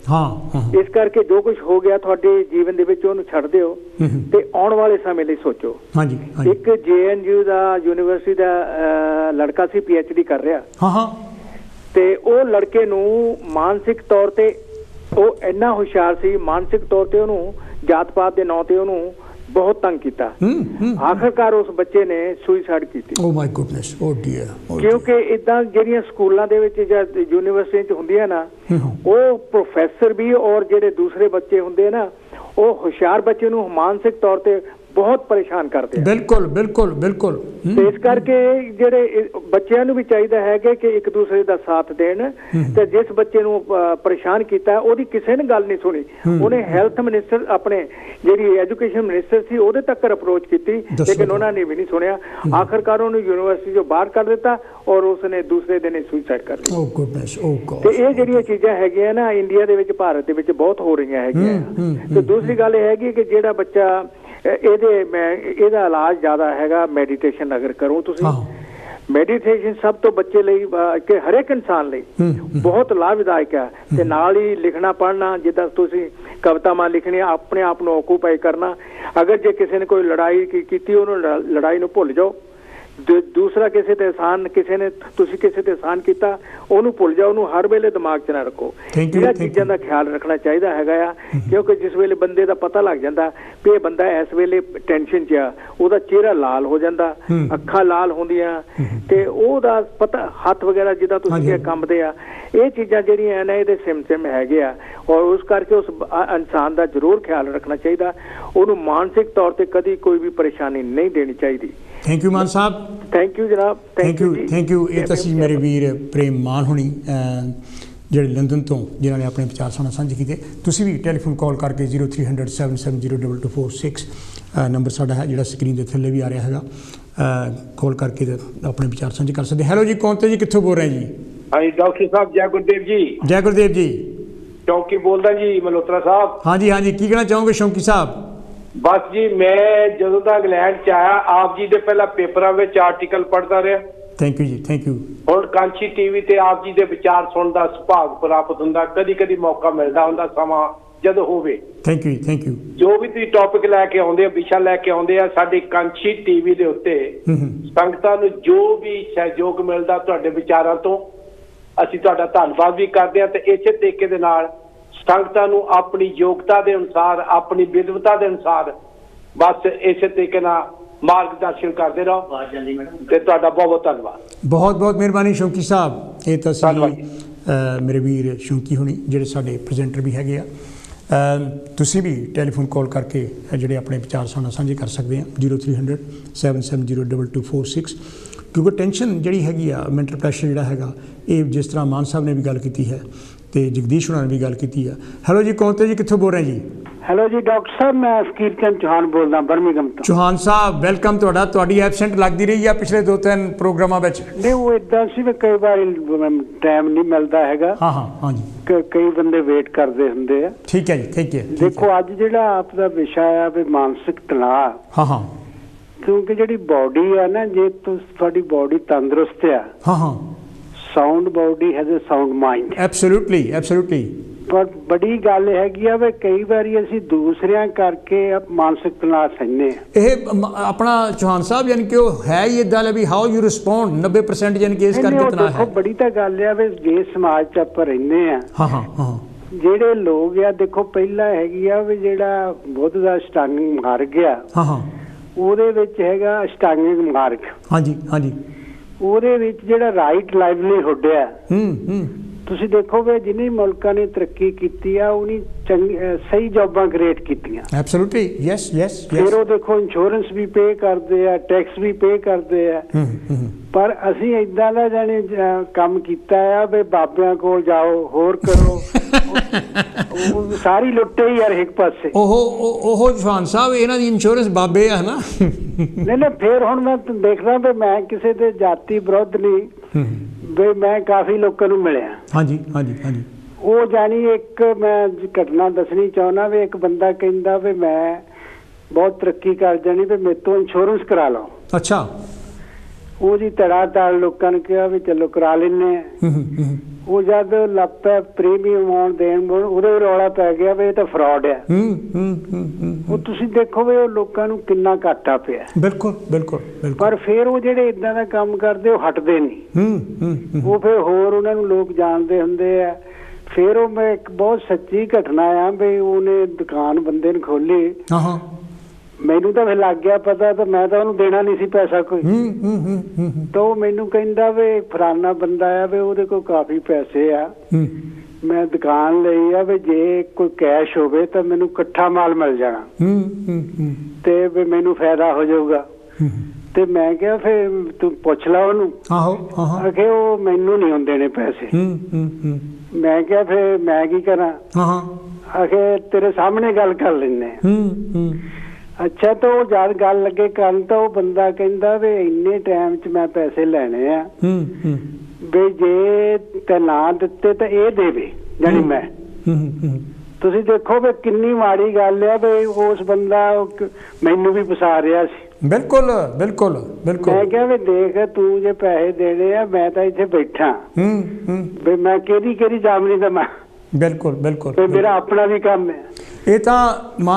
ਇਸ ਕਰਕੇ ਜੋ ਕੁਝ ਹੋ ਗਿਆ ਤੁਹਾਡੇ ਜੀਵਨ ਦੇ ਵਿੱਚ ਉਹਨੂੰ ਛੱਡ ਦਿਓ ਤੇ ਆਉਣ ਵਾਲੇ ਸਮੇਂ ਲਈ ਸੋਚੋ। ਇੱਕ JNU ਦਾ ਯੂਨੀਵਰਸਿਟੀ ਦਾ ਲੜਕਾ ਸੀ, PhD ਕਰ ਰਿਹਾ, ਤੇ ਉਹ ਲੜਕੇ ਨੂੰ ਮਾਨਸਿਕ ਤੌਰ ਤੇ ਉਹ ਇੰਨਾ ਹੁਸ਼ਿਆਰ ਸੀ, ਮਾਨਸਿਕ ਤੌਰ ਤੇ ਉਹਨੂੰ ਜਾਤ ਪਾਤ ਦੇ ਨਾਂ ਤੇ ਉਹਨੂੰ ਬਹੁਤ ਤੰਗ ਕੀਤਾ। ਆਖਰਕਾਰ ਉਸ ਬੱਚੇ ਨੇ ਸੁਸਾਈਡ ਕੀਤੀ। ਓ ਮਾਈ ਗੁੱਡਨੈਸ, ਓ ਡੀਅਰ। ਕਿਉਂਕਿ ਇਦਾਂ ਜਿਹੜੀਆਂ ਸਕੂਲਾਂ ਦੇ ਵਿੱਚ ਜਾਂ ਯੂਨੀਵਰਸਿਟੀ 'ਚ ਹੁੰਦੀਆਂ ਨਾ, ਉਹ ਪ੍ਰੋਫੈਸਰ ਵੀ ਔਰ ਜਿਹੜੇ ਦੂਸਰੇ ਬੱਚੇ ਹੁੰਦੇ ਨਾ, ਉਹ ਹੁਸ਼ਿਆਰ ਬੱਚੇ ਨੂੰ ਮਾਨਸਿਕ ਤੌਰ ਤੇ ਬਹੁਤ ਪਰੇਸ਼ਾਨ ਕਰਦੇ ਆ। ਬਿਲਕੁਲ। ਤੇ ਇਸ ਕਰਕੇ ਜਿਹੜੇ ਬੱਚਿਆਂ ਨੂੰ ਵੀ ਚਾਹੀਦਾ ਹੈ ਕਿ ਇੱਕ ਦੂਸਰੇ ਦਾ ਸਾਥ ਦੇਣ। ਤੇ ਜਿਸ ਬੱਚੇ ਨੂੰ ਪਰੇਸ਼ਾਨ ਕੀਤਾ, ਉਹਦੀ ਕਿਸੇ ਨੇ ਗੱਲ ਨਹੀਂ ਸੁਣੀ। ਉਹਨੇ ਹੈਲਥ ਮਿਨਿਸਟਰ, ਆਪਣੇ ਜਿਹੜੀ ਐਜੂਕੇਸ਼ਨ ਮਿਨਿਸਟਰ ਸੀ, ਉਹਦੇ ਤੱਕ ਅਪਰੋਚ ਕੀਤੀ, ਲੇਕਿਨ ਉਹਨਾਂ ਨੇ ਵੀ ਨਹੀਂ ਸੁਣਿਆ। ਆਖਰਕਾਰ ਉਹਨੂੰ ਯੂਨੀਵਰਸਿਟੀ ਚੋਂ ਬਾਹਰ ਕੱਢ ਦਿੱਤਾ ਔਰ ਉਸਨੇ ਦੂਸਰੇ ਦਿਨ ਸੁਸਾਈਡ ਕਰ ਲਿਆ। ਤੇ ਇਹ ਜਿਹੜੀਆਂ ਚੀਜ਼ਾਂ ਹੈਗੀਆਂ ਨਾ, ਇੰਡੀਆ ਦੇ ਵਿੱਚ, ਭਾਰਤ ਦੇ ਵਿੱਚ ਬਹੁਤ ਹੋ ਰਹੀਆਂ ਹੈਗੀਆਂ। ਤੇ ਦੂਸਰੀ ਗੱਲ ਇਹ ਹੈਗੀ ਕਿ ਜਿਹੜਾ ਬੱਚਾ ਇਹਦਾ ਇਲਾਜ ਜ਼ਿਆਦਾ ਹੈਗਾ ਮੈਡੀਟੇਸ਼ਨ। ਅਗਰ ਕਰੋ ਤੁਸੀਂ ਮੈਡੀਟੇਸ਼ਨ, ਸਭ ਤੋਂ ਬੱਚੇ ਲਈ ਕਿ ਹਰ ਇੱਕ ਇਨਸਾਨ ਲਈ ਬਹੁਤ ਲਾਭਦਾਇਕ ਹੈ। ਤੇ ਨਾਲ ਹੀ ਲਿਖਣਾ ਪੜ੍ਹਨਾ, ਜਿੱਦਾਂ ਤੁਸੀਂ ਕਵਿਤਾਵਾਂ ਲਿਖਣੀਆਂ, ਆਪਣੇ ਆਪ ਨੂੰ ਆਕੂਪਾਈ ਕਰਨਾ। ਅਗਰ ਜੇ ਕਿਸੇ ਨੇ ਕੋਈ ਲੜਾਈ ਕੀਤੀ, ਉਹਨੂੰ ਲੜਾਈ ਨੂੰ ਭੁੱਲ ਜਾਓ। ਦੂਸਰਾ ਕਿਸੇ ਤੇ ਅਹਿਸਾਨ, ਤੁਸੀਂ ਕਿਸੇ ਤੇ ਅਹਿਸਾਨ ਕੀਤਾ, ਉਹਨੂੰ ਭੁੱਲ ਜਾਓ, ਉਹਨੂੰ ਹਰ ਵੇਲੇ ਦਿਮਾਗ 'ਚ ਨਾ ਰੱਖੋ। ਇਹਨਾਂ ਚੀਜ਼ਾਂ ਦਾ ਖਿਆਲ ਰੱਖਣਾ ਚਾਹੀਦਾ ਹੈਗਾ ਆ। ਕਿਉਂਕਿ ਜਿਸ ਵੇਲੇ ਬੰਦੇ ਦਾ ਪਤਾ ਲੱਗ ਜਾਂਦਾ ਵੀ ਇਹ ਬੰਦਾ ਇਸ ਵੇਲੇ ਟੈਨਸ਼ਨ 'ਚ ਆ, ਉਹਦਾ ਚਿਹਰਾ ਲਾਲ ਹੋ ਜਾਂਦਾ, ਅੱਖਾਂ ਲਾਲ ਹੁੰਦੀਆਂ, ਤੇ ਉਹਦਾ ਪਤਾ, ਹੱਥ ਵਗੈਰਾ ਜਿੱਦਾਂ ਤੁਸੀਂ ਕੰਬਦੇ ਆ, ਇਹ ਚੀਜ਼ਾਂ ਜਿਹੜੀਆਂ ਨੇ ਇਹਦੇ ਸਿਮਟਮ ਹੈਗੇ ਆ। ਔਰ ਉਸ ਕਰਕੇ ਉਸ ਇਨਸਾਨ ਦਾ ਜ਼ਰੂਰ ਖਿਆਲ ਰੱਖਣਾ ਚਾਹੀਦਾ। ਉਹਨੂੰ ਮਾਨਸਿਕ ਤੌਰ ਤੇ ਕਦੀ ਕੋਈ ਵੀ ਪਰੇਸ਼ਾਨੀ ਨਹੀਂ ਦੇਣੀ ਚਾਹੀਦੀ। Thank you Mann Sahib. Thank you ਜਨਾਬ, ਥੈਂਕ ਯੂ। ਇਹ ਤਾਂ ਸੀ ਮੇਰੇ ਵੀਰ ਪ੍ਰੇਮ ਮਾਨ ਹੋਣੀ, ਜਿਹੜੇ ਲੰਡਨ ਤੋਂ, ਜਿਨ੍ਹਾਂ ਨੇ ਆਪਣੇ ਵਿਚਾਰ ਸਾਨੂੰ ਸਾਂਝੇ ਕੀਤੇ। ਤੁਸੀਂ ਵੀ ਟੈਲੀਫੋਨ ਕਾਲ ਕਰਕੇ 0300 7702246 ਨੰਬਰ ਸਾਡਾ ਹੈ, ਜਿਹੜਾ ਸਕਰੀਨ ਦੇ ਥੱਲੇ ਵੀ ਆ ਰਿਹਾ ਹੈਗਾ, ਕਾਲ ਕਰਕੇ ਆਪਣੇ ਵਿਚਾਰ ਸਾਂਝੇ ਕਰ ਸਕਦੇ। ਹੈਲੋ ਜੀ, ਕੌਣ ਤੇ ਜੀ, ਕਿੱਥੋਂ ਬੋਲ ਰਹੇ ਜੀ? ਹਾਂਜੀ ਡਾਕਟਰ ਸਾਹਿਬ, ਜੈ ਗੁਰਦੇਵ ਜੀ। ਜੈ ਗੁਰਦੇਵ ਜੀ। ਸ਼ੌਂਕੀ ਬੋਲਦਾ ਜੀ, ਮਲਹੋਤਰਾ ਸਾਹਿਬ। ਹਾਂਜੀ, ਕੀ ਕਹਿਣਾ ਚਾਹੋਗੇ ਸ਼ੌਂਕੀ ਸਾਹਿਬ? ਬਸ ਜੀ, ਮੈਂ ਜਦੋਂ ਦਾ ਇੰਗਲੈਂਡ 'ਚ ਆਇਆ, ਆਪ ਜੀ ਦੇ ਪਹਿਲਾਂ ਪੇਪਰਾਂ ਵਿੱਚ ਆਰਟੀਕਲ ਪੜ੍ਹਦਾ ਰਿਹਾ। ਥੈਂਕ ਯੂ ਜੀ, ਥੈਂਕ ਯੂ। ਹੁਣ ਕਾਂਚੀ TV ਤੇ ਆਪ ਜੀ ਦੇ ਵਿਚਾਰ ਸੁਣਨ ਦਾ ਸੁਭਾਗ ਪ੍ਰਾਪਤ ਹੁੰਦਾ, ਕਦੀ ਮੌਕਾ ਮਿਲਦਾ ਹੁੰਦਾ, ਸਮਾਂ ਜਦੋਂ ਹੋਵੇ। Thank you. ਜੋ ਵੀ ਤੁਸੀਂ ਟੌਪਿਕ ਲੈ ਕੇ ਆਉਂਦੇ ਆ, ਵਿਸ਼ਾ ਲੈ ਕੇ ਆਉਂਦੇ ਆ, ਸਾਡੀ ਕਾਂਚੀ TV ਦੇ ਉੱਤੇ ਸੰਗਤਾਂ ਨੂੰ ਜੋ ਵੀ ਸਹਿਯੋਗ ਮਿਲਦਾ ਤੁਹਾਡੇ ਵਿਚਾਰਾਂ ਤੋਂ, ਅਸੀਂ ਤੁਹਾਡਾ ਧੰਨਵਾਦ ਵੀ ਕਰਦੇ ਹਾਂ। ਤੇ ਇਸੇ ਤਰੀਕੇ ਦੇ ਨਾਲ ਸੰਗਤਾਂ ਨੂੰ ਆਪਣੀ ਯੋਗਤਾ ਦੇ ਅਨੁਸਾਰ, ਆਪਣੀ ਵਿਦਵਤਾ ਦੇ ਅਨੁਸਾਰ, ਬਸ ਇਸੇ ਤਰੀਕੇ ਨਾਲ ਮਾਰਗਦਰਸ਼ਨ ਕਰਦੇ ਰਹੋ। ਤੇ ਤੁਹਾਡਾ ਬਹੁਤ ਧੰਨਵਾਦ। ਬਹੁਤ ਮਿਹਰਬਾਨੀ ਸ਼ੌਂਕੀ ਸਾਹਿਬ। ਇਹ ਤਾਂ ਸੀ ਮੇਰੇ ਵੀਰ ਸ਼ੌਂਕੀ ਹੋਣੀ, ਜਿਹੜੇ ਸਾਡੇ ਪ੍ਰੈਜ਼ੈਂਟਰ ਵੀ ਹੈਗੇ ਆ। ਤੁਸੀਂ ਵੀ ਟੈਲੀਫੋਨ ਕਾਲ ਕਰਕੇ ਜਿਹੜੇ ਆਪਣੇ ਵਿਚਾਰ ਸਾਨੂੰ ਸਾਂਝੇ ਕਰ ਸਕਦੇ ਆ 0300 7702246। ਕਿਉਂਕਿ ਟੈਨਸ਼ਨ ਜਿਹੜੀ ਹੈਗੀ ਆ, ਮੈਂਟਲ ਪ੍ਰੈਸ਼ਰ ਜਿਹੜਾ ਹੈਗਾ, ਇਹ ਜਿਸ ਤਰ੍ਹਾਂ ਮਾਨ ਸਾਹਿਬ ਨੇ ਵੀ ਗੱਲ ਕੀਤੀ ਹੈ ਤੇ ਜਗਦੀਸ਼ ਹੁਣਾਂ ਨੇ ਵੀ ਗੱਲ ਕੀਤੀ ਆ। ਹੈਲੋ ਜੀ, ਕੌਣ ਤੇ ਜੀ, ਕਿੱਥੋਂ ਬੋਲ ਰਹੇ ਜੀ? ਹੈਲੋ ਜੀ ਡਾਕਟਰ ਸਾਹਿਬ, ਮੈਂ ਫਕੀਰ ਚੰਦ ਚੌਹਾਨ ਬੋਲਦਾ ਬਰਮਿੰਘਮ ਤੋਂ। ਚੌਹਾਨ ਸਾਹਿਬ ਵੈਲਕਮ ਤੁਹਾਡਾ। ਤੁਹਾਡੀ ਐਬਸੈਂਟ ਲੱਗਦੀ ਰਹੀ ਆ ਪਿਛਲੇ 2-3 ਪ੍ਰੋਗਰਾਮਾਂ ਵਿੱਚ। ਨਹੀਂ, ਉਹ ਇਦਾਂ ਸੀ ਵੀ ਕਈ ਵਾਰ ਟਾਈਮ ਨਹੀਂ ਮਿਲਦਾ ਹੈਗਾ। ਹਾਂ ਜੀ, ਕਈ ਬੰਦੇ ਵੇਟ ਕਰਦੇ ਹੁੰਦੇ ਆ। ਠੀਕ ਹੈ ਜੀ, ਠੀਕ ਹੈ। ਦੇਖੋ ਅੱਜ ਜਿਹੜਾ ਆਪ ਦਾ ਵਿਸ਼ਾ ਆ ਵੀ ਮਾਨਸਿਕ ਤਣਾਅ। ਹਾਂ ਕਿਉਂਕਿ ਜਿਹੜੀ ਬਾਡੀ ਆ ਨਾ, ਜੇ ਤੁਹਾਡੀ ਬਾਡੀ ਤੰਦਰੁਸਤ ਆ, ਹਾਂ sound body has a sound mind. Absolutely. ਪਰ ਬੜੀ ਗੱਲ ਹੈਗੀ ਆ ਵੀ ਕਈ ਵਾਰੀ ਅਸੀਂ ਦੂਸਰਿਆਂ ਕਰਕੇ ਮਾਨਸਿਕ ਤਣਾਅ ਸਹਿੰਦੇ ਆ। ਇਹ ਆਪਣਾ ਚੌਹਾਨ ਸਾਹਿਬ ਯਾਨੀ ਕਿ ਉਹ ਹੈ ਹੀ ਇਦਾਂ ਵੀ ਹਾਊ ਯੂ ਰਿਸਪੌਂਡ 90% ਯਾਨੀ ਕਿ ਇਸ ਕਰਕੇ ਤਣਾਅ ਹੈ। ਬੜੀ ਤਾਂ ਗੱਲ ਆ ਵੀ ਜੇ ਸਮਾਜ 'ਚ ਆਪਾਂ ਰਹਿੰਦੇ ਆ, ਹਾਂ ਜਿਹੜੇ ਲੋਕ ਆ, ਦੇਖੋ ਪਹਿਲਾਂ ਹੈਗੀ ਆ ਵੀ ਜਿਹੜਾ ਬੁੱਧ ਦਾ ਅਸ਼ਟਾਂਗਿਕ ਮਾਰਗ ਆ, ਹਾਂ ਉਹਦੇ ਵਿੱਚ ਹੈਗਾ ਅਸ਼ਟਾਂਗਿਕ ਮਾਰਗ। ਹਾਂਜੀ। ਉਹਦੇ ਵਿੱਚ ਜਿਹੜਾ ਰਾਈਟ ਲਾਈਵਲੀਹੁੱਡ ਆ, ਤੁਸੀਂ ਦੇਖੋ ਵੀ ਜਿੰਨੇ ਮੁਲਕਾਂ ਨੇ ਤਰੱਕੀ ਕੀਤੀ ਆ ਉਹਨੀ ਸਹੀ ਜੌਬਾਂ ਕ੍ਰੀਏਟ ਕੀਤੀਆਂ। Absolutely, yes. ਫਿਰ ਉਹ ਦੇਖੋ ਇੰਸ਼ੋਰੈਂਸ ਵੀ ਪੇ ਕਰਦੇ ਆ, ਟੈਕਸ ਵੀ ਪੇ ਕਰਦੇ ਆ। ਪਰ ਅਸੀਂ ਏਦਾਂ ਦਾ ਜਾਣੇ ਕੰਮ ਕੀਤਾ ਆ ਵੀ ਬਾਬਿਆਂ ਕੋਲ ਜਾਓ, ਹੋਰ ਕਰੋ, ਸਾਰੀ ਲੁੱਟੇ ਯਾਰ ਇੱਕ ਪਾਸੇ। ਉਹ ਚੌਹਾਨ ਸਾਹਿਬ ਇਹਨਾਂ ਦੀ ਇੰਸ਼ੋਰੈਂਸ ਬਾਬੇ ਆ ਨਾ। ਨਹੀਂ ਫਿਰ ਹੁਣ ਮੈਂ ਦੇਖਦਾ ਵੀ ਮੈਂ ਕਿਸੇ ਦੇ ਜਾਤੀ ਵਿਰੁੱਧ ਨਹੀਂ, ਵੀ ਮੈਂ ਕਾਫੀ ਲੋਕਾਂ ਨੂੰ ਮਿਲਿਆ। ਹਾਂਜੀ। ਉਹ ਜਾਨੀ ਇੱਕ ਮੈਂ ਘਟਨਾ ਦੱਸਣੀ ਚਾਹੁੰਦਾ ਵੀ ਇੱਕ ਬੰਦਾ ਕਹਿੰਦਾ ਵੀ ਮੈਂ ਬਹੁਤ ਤਰੱਕੀ ਕਰ ਜਾਣੀ ਵੀ ਮੇਰੇ ਤੋਂ ਇੰਸ਼ੋਰੈਂਸ ਕਰਾ ਲਓ। ਅੱਛਾ। ਉਹ ਜੀ ਧੜਾ ਲੋਕਾਂ ਨੇ ਕਿਹਾ ਵੀ ਚਲੋ ਕਰਾ ਲੈਨੇ ਆ। ਉਹ ਜਦ ਲੱਪੇ ਪ੍ਰੀਮੀਅਮ ਆਉਣ ਦੇਣ ਉਹਦੇ ਰੌਲਾ ਪੈ ਗਿਆ ਵੀ ਇਹ ਤਾਂ ਫਰਾਡ ਆ। ਉਹ ਤੁਸੀਂ ਦੇਖੋ ਵੀ ਉਹ ਲੋਕਾਂ ਨੂੰ ਕਿੰਨਾ ਘਾਟਾ ਪਿਆ। ਬਿਲਕੁਲ। ਪਰ ਫਿਰ ਉਹ ਜਿਹੜੇ ਇਦਾਂ ਦਾ ਕੰਮ ਕਰਦੇ ਉਹ ਹਟਦੇ ਨਹੀਂ। ਉਹ ਫਿਰ ਹੋਰ ਉਹਨਾਂ ਨੂੰ ਲੋਕ ਜਾਣਦੇ ਹੁੰਦੇ ਆ। ਫਿਰ ਉਹ ਮੈਂ ਇੱਕ ਬਹੁਤ ਸੱਚੀ ਘਟਨਾ ਆ ਵੀ ਉਹਨੇ ਦੁਕਾਨ ਬੰਦੇ ਨੇ ਖੋਲੀ। ਮੈਨੂੰ ਤਾਂ ਫਿਰ ਲੱਗ ਗਿਆ ਪਤਾ, ਤਾਂ ਮੈਂ ਤਾਂ ਉਹਨੂੰ ਦੇਣਾ ਨਹੀਂ ਸੀ ਪੈਸਾ ਕੋਈ। ਤਾਂ ਉਹ ਮੈਨੂੰ ਕਹਿੰਦਾ ਵੀ ਫਲਾਨਾ ਬੰਦਾ ਆ ਵੀ ਉਹਦੇ ਕੋਲ ਕਾਫੀ ਪੈਸੇ ਆ, ਮੈਂ ਦੁਕਾਨ ਲਈ ਆ ਵੀ ਜੇ ਕੋਈ ਕੈਸ਼ ਹੋਵੇ ਤਾਂ ਮੈਨੂੰ ਇਕੱਠਾ ਮਾਲ ਮਿਲ ਜਾਣਾ ਤੇ ਵੀ ਮੈਨੂੰ ਫਾਇਦਾ ਹੋ ਜਾਊਗਾ। ਤੇ ਮੈਂ ਕਿਹਾ ਫਿਰ ਤੂੰ ਪੁੱਛ ਲਾ ਉਹਨੂੰ। ਆਖੇ ਉਹ ਮੈਨੂੰ ਨਹੀਂ ਹੁੰਦੇ ਨੇ ਪੈਸੇ। ਮੈਂ ਕਿਹਾ ਫਿਰ ਮੈਂ ਕੀ ਕਰਾਂ? ਆਖੇ ਤੇਰੇ ਸਾਹਮਣੇ ਗੱਲ ਕਰ ਲੈਂਦੇ ਆ। ਅੱਛਾ, ਤਾਂ ਉਹ ਜਦ ਗੱਲ ਲੱਗੇ ਕਰਨ ਤਾਂ ਉਹ ਬੰਦਾ ਕਹਿੰਦਾ ਵੀ ਇੰਨੇ ਟਾਈਮ 'ਚ ਮੈਂ ਪੈਸੇ ਲੈਣੇ ਆ ਵੀ ਜੇ ਤੇ ਨਾ ਦਿੱਤੇ ਤਾਂ ਇਹ ਦੇਵੇ ਜਾਨੀ ਮੈਂ। ਤੁਸੀਂ ਦੇਖੋ ਵੀ ਕਿੰਨੀ ਮਾੜੀ ਗੱਲ ਆ ਵੀ ਉਸ ਬੰਦਾ ਮੈਨੂੰ ਵੀ ਫਸਾ ਰਿਹਾ ਸੀ। ਬਿਲਕੁਲ। ਮੈਂ ਕਿਹਾ ਵੀ ਦੇਖ ਤੂੰ ਜੇ ਪੈਸੇ ਦੇਣੇ ਆ, ਮੈਂ ਤਾਂ ਇੱਥੇ ਬੈਠਾ ਵੀ ਮੈਂ ਕਿਹੜੀ ਜਾਮਨੀ ਦਾ ਮੈਂ। ਬਿਲਕੁਲ। ਮੇਰਾ ਆਪਣਾ ਵੀ ਕੰਮ ਹੈ। ਇਹ ਤਾਂ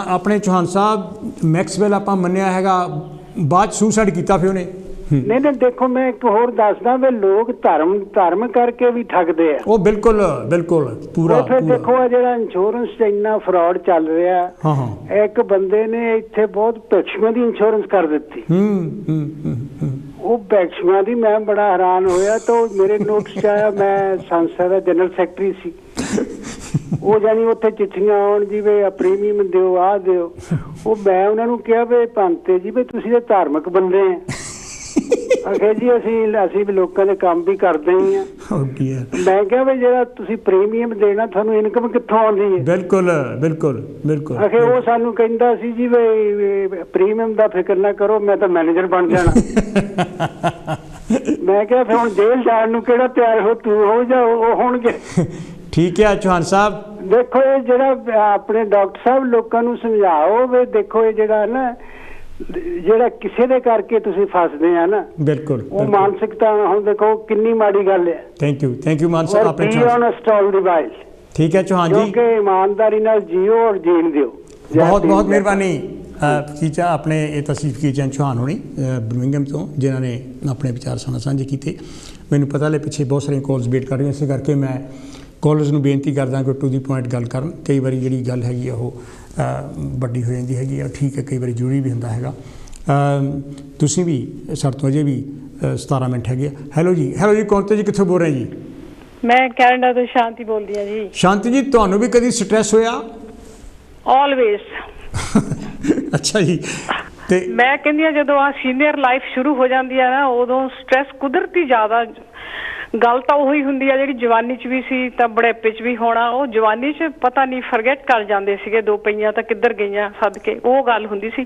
ਆਪਣੇ ਚੌਹਾਨ ਸਾਹਿਬ ਮੈਕਸਵੈਲ ਆਪਾਂ ਮੰਨਿਆ ਹੈਗਾ, ਬਾਅਦ ਸੁਸਾਈਡ ਕੀਤਾ ਫਿਰ ਉਹਨੇ। ਨਹੀਂ ਦੇਖੋ ਮੈਂ ਇੱਕ ਹੋਰ ਦੱਸਦਾ ਵੀ ਲੋਕ ਧਰਮ ਕਰਕੇ ਵੀ ਠੱਗਦੇ ਆ। ਉਹ ਬਿਲਕੁਲ ਪੂਰਾ। ਫਿਰ ਦੇਖੋ ਆ ਜਿਹੜਾ ਇੰਸ਼ੋਰੈਂਸ 'ਚ ਇੰਨਾ ਫਰਾਡ ਚੱਲ ਰਿਹਾ। ਇੱਕ ਬੰਦੇ ਨੇ ਇੱਥੇ ਬਹੁਤ ਭਿਕਸ਼ੂਆਂ ਦੀ ਇੰਸ਼ੋਰੈਂਸ ਕਰ ਦਿੱਤੀ। ਉਹ ਭਿਕਸ਼ੂਆਂ ਦੀ ਮੈਂ ਬੜਾ ਹੈਰਾਨ ਹੋਇਆ। ਤਾਂ ਮੇਰੇ ਨੋਟਿਸ 'ਚ ਆਇਆ, ਮੈਂ ਸੰਸਦ ਦਾ ਜਨਰਲ ਸੈਕਟਰੀ ਸੀ। ਉਹ ਜਾਨੀ ਉੱਥੇ ਚਿੱਠੀਆਂ ਆਉਣ ਜੀ ਵੀ ਪ੍ਰੀਮੀਅਮ ਦਿਓ, ਆਹ ਦਿਓ। ਉਹ ਮੈਂ ਉਹਨਾਂ ਨੂੰ ਕਿਹਾ ਵੀ ਭੰਤੇ ਜੀ ਵੀ ਤੁਸੀਂ ਤਾਂ ਧਾਰਮਿਕ ਬੰਦੇ ਆ। ਆਖੇ ਜੀ ਅਸੀਂ ਵੀ ਲੋਕਾਂ ਦੇ ਕੰਮ ਵੀ ਕਰਦੇ ਹੀ ਆ। ਮੈਂ ਕਿਹਾ ਵੀ ਜਿਹੜਾ ਤੁਸੀਂ ਪ੍ਰੀਮੀਅਮ ਦੇਣਾ ਤੁਹਾਨੂੰ ਇਨਕਮ ਕਿੱਥੋਂ ਆਉਂਦੀ ਹੈ? ਬਿਲਕੁਲ। ਆਖੇ ਉਹ ਸਾਨੂੰ ਕਹਿੰਦਾ ਸੀ ਜੀ ਵੀ ਪ੍ਰੀਮੀਅਮ ਦਾ ਫਿਕਰ ਨਾ ਕਰੋ, ਮੈਂ ਤਾਂ ਮੈਨੇਜਰ ਬਣ ਜਾਣਾ। ਮੈਂ ਕਿਹਾ ਫਿਰ ਹੁਣ ਜੇਲ੍ਹ ਜਾਣ ਨੂੰ ਕਿਹੜਾ ਤਿਆਰ ਹੋ, ਤੂੰ ਹੋ ਜਾ ਉਹ ਹੋਣਗੇ। ਠੀਕ ਹੈ ਚੌਹਾਨ ਸਾਹਿਬ। ਦੇਖੋ ਇਹ ਜਿਹੜਾ ਆਪਣੇ ਡਾਕਟਰ ਸਾਹਿਬ ਲੋਕਾਂ ਨੂੰ ਸਮਝਾਓ ਵੀ ਦੇਖੋ ਇਹ ਜਿਹੜਾ ਨਾ ਜਿਹੜਾ ਕਿਸੇ ਦੇ ਕਰਕੇ ਤੁਸੀਂ ਫਸਦੇ ਆ ਨਾ, ਬਿਲਕੁਲ ਉਹ ਮਾਨਸਿਕਤਾ ਹੁਣ ਦੇਖੋ ਕਿੰਨੀ ਮਾੜੀ ਗੱਲ ਹੈ। ਥੈਂਕ ਯੂ ਮਾਨ ਸਾਹਿਬ। ਆਪਣੇ ਠੀਕ ਹੈ ਚੌਹਾਨ ਜੀ, ਕਿਉਂਕਿ ਇਮਾਨਦਾਰੀ ਨਾਲ ਜੀਓ ਔਰ ਜੀਣ ਦਿਓ। ਬਹੁਤ ਮਿਹਰਬਾਨੀ ਆਪਣੇ ਇਹ ਤਸਰੀਫ ਕੀ ਚੌਹਾਨ ਹੋਣੀ ਬਰਮਿੰਘਮ ਤੋਂ, ਜਿਨ੍ਹਾਂ ਨੇ ਆਪਣੇ ਵਿਚਾਰ ਸਾਂਝੇ ਕੀਤੇ। ਮੈਨੂੰ ਪਤਾ ਲੈ ਪਿੱਛੇ ਬਹੁਤ ਸਾਰੀਆਂ ਕਾਲਸ ਵੇਟ ਕਰ ਰਹੀਆਂ, ਇਸੇ ਕਰਕੇ ਮੈਂ ਕਾਲਰਸ ਨੂੰ ਬੇਨਤੀ ਕਰਦਾ ਕਿ ਟੂ ਦੀ ਪੁਆਇੰਟ ਗੱਲ ਕਰਨ। ਕਈ ਵਾਰੀ ਜਿਹੜੀ ਗੱਲ ਹੈਗੀ ਆ ਉਹ ਵੱਡੀ ਹੋ ਜਾਂਦੀ ਹੈਗੀ ਆ, ਠੀਕ ਹੈ, ਕਈ ਵਾਰੀ ਜ਼ਰੂਰੀ ਵੀ ਹੁੰਦਾ ਹੈਗਾ। ਤੁਸੀਂ ਵੀ ਸਾਡੇ ਤੋਂ ਅਜੇ ਵੀ 17 ਮਿੰਟ ਹੈਗੇ ਆ। ਹੈਲੋ ਜੀ ਕੌਣ ਤੇ ਜੀ, ਕਿੱਥੋਂ ਬੋਲ ਰਹੇ ਜੀ? ਮੈਂ ਕੈਨੇਡਾ ਤੋਂ ਸ਼ਾਂਤੀ ਬੋਲਦੀ ਹਾਂ ਜੀ। ਸ਼ਾਂਤੀ ਜੀ, ਤੁਹਾਨੂੰ ਵੀ ਕਦੀ ਸਟ੍ਰੈਸ ਹੋਇਆ? ਆਲਵੇਜ਼। ਅੱਛਾ ਜੀ। ਤੇ ਮੈਂ ਕਹਿੰਦੀ ਹਾਂ ਜਦੋਂ ਆ ਸੀਨੀਅਰ ਲਾਈਫ ਸ਼ੁਰੂ ਹੋ ਜਾਂਦੀ ਹੈ ਨਾ, ਉਦੋਂ ਸਟ੍ਰੈਸ ਕੁਦਰਤੀ ਜ਼ਿਆਦਾ ਗੱਲ ਤਾਂ ਉਹੀ ਹੁੰਦੀ ਆ ਜਿਹੜੀ ਜਵਾਨੀ 'ਚ ਵੀ ਸੀ ਤਾਂ ਬੁਢਾਪੇ 'ਚ ਵੀ ਹੋਣਾ। ਉਹ ਜਵਾਨੀ 'ਚ ਪਤਾ ਨਹੀਂ ਫਰਗੇਟ ਕਰ ਜਾਂਦੇ ਸੀਗੇ, 2 ਪਈਆਂ ਤਾਂ ਕਿੱਧਰ ਗਈਆਂ ਸਦਕੇ, ਉਹ ਗੱਲ ਹੁੰਦੀ ਸੀ।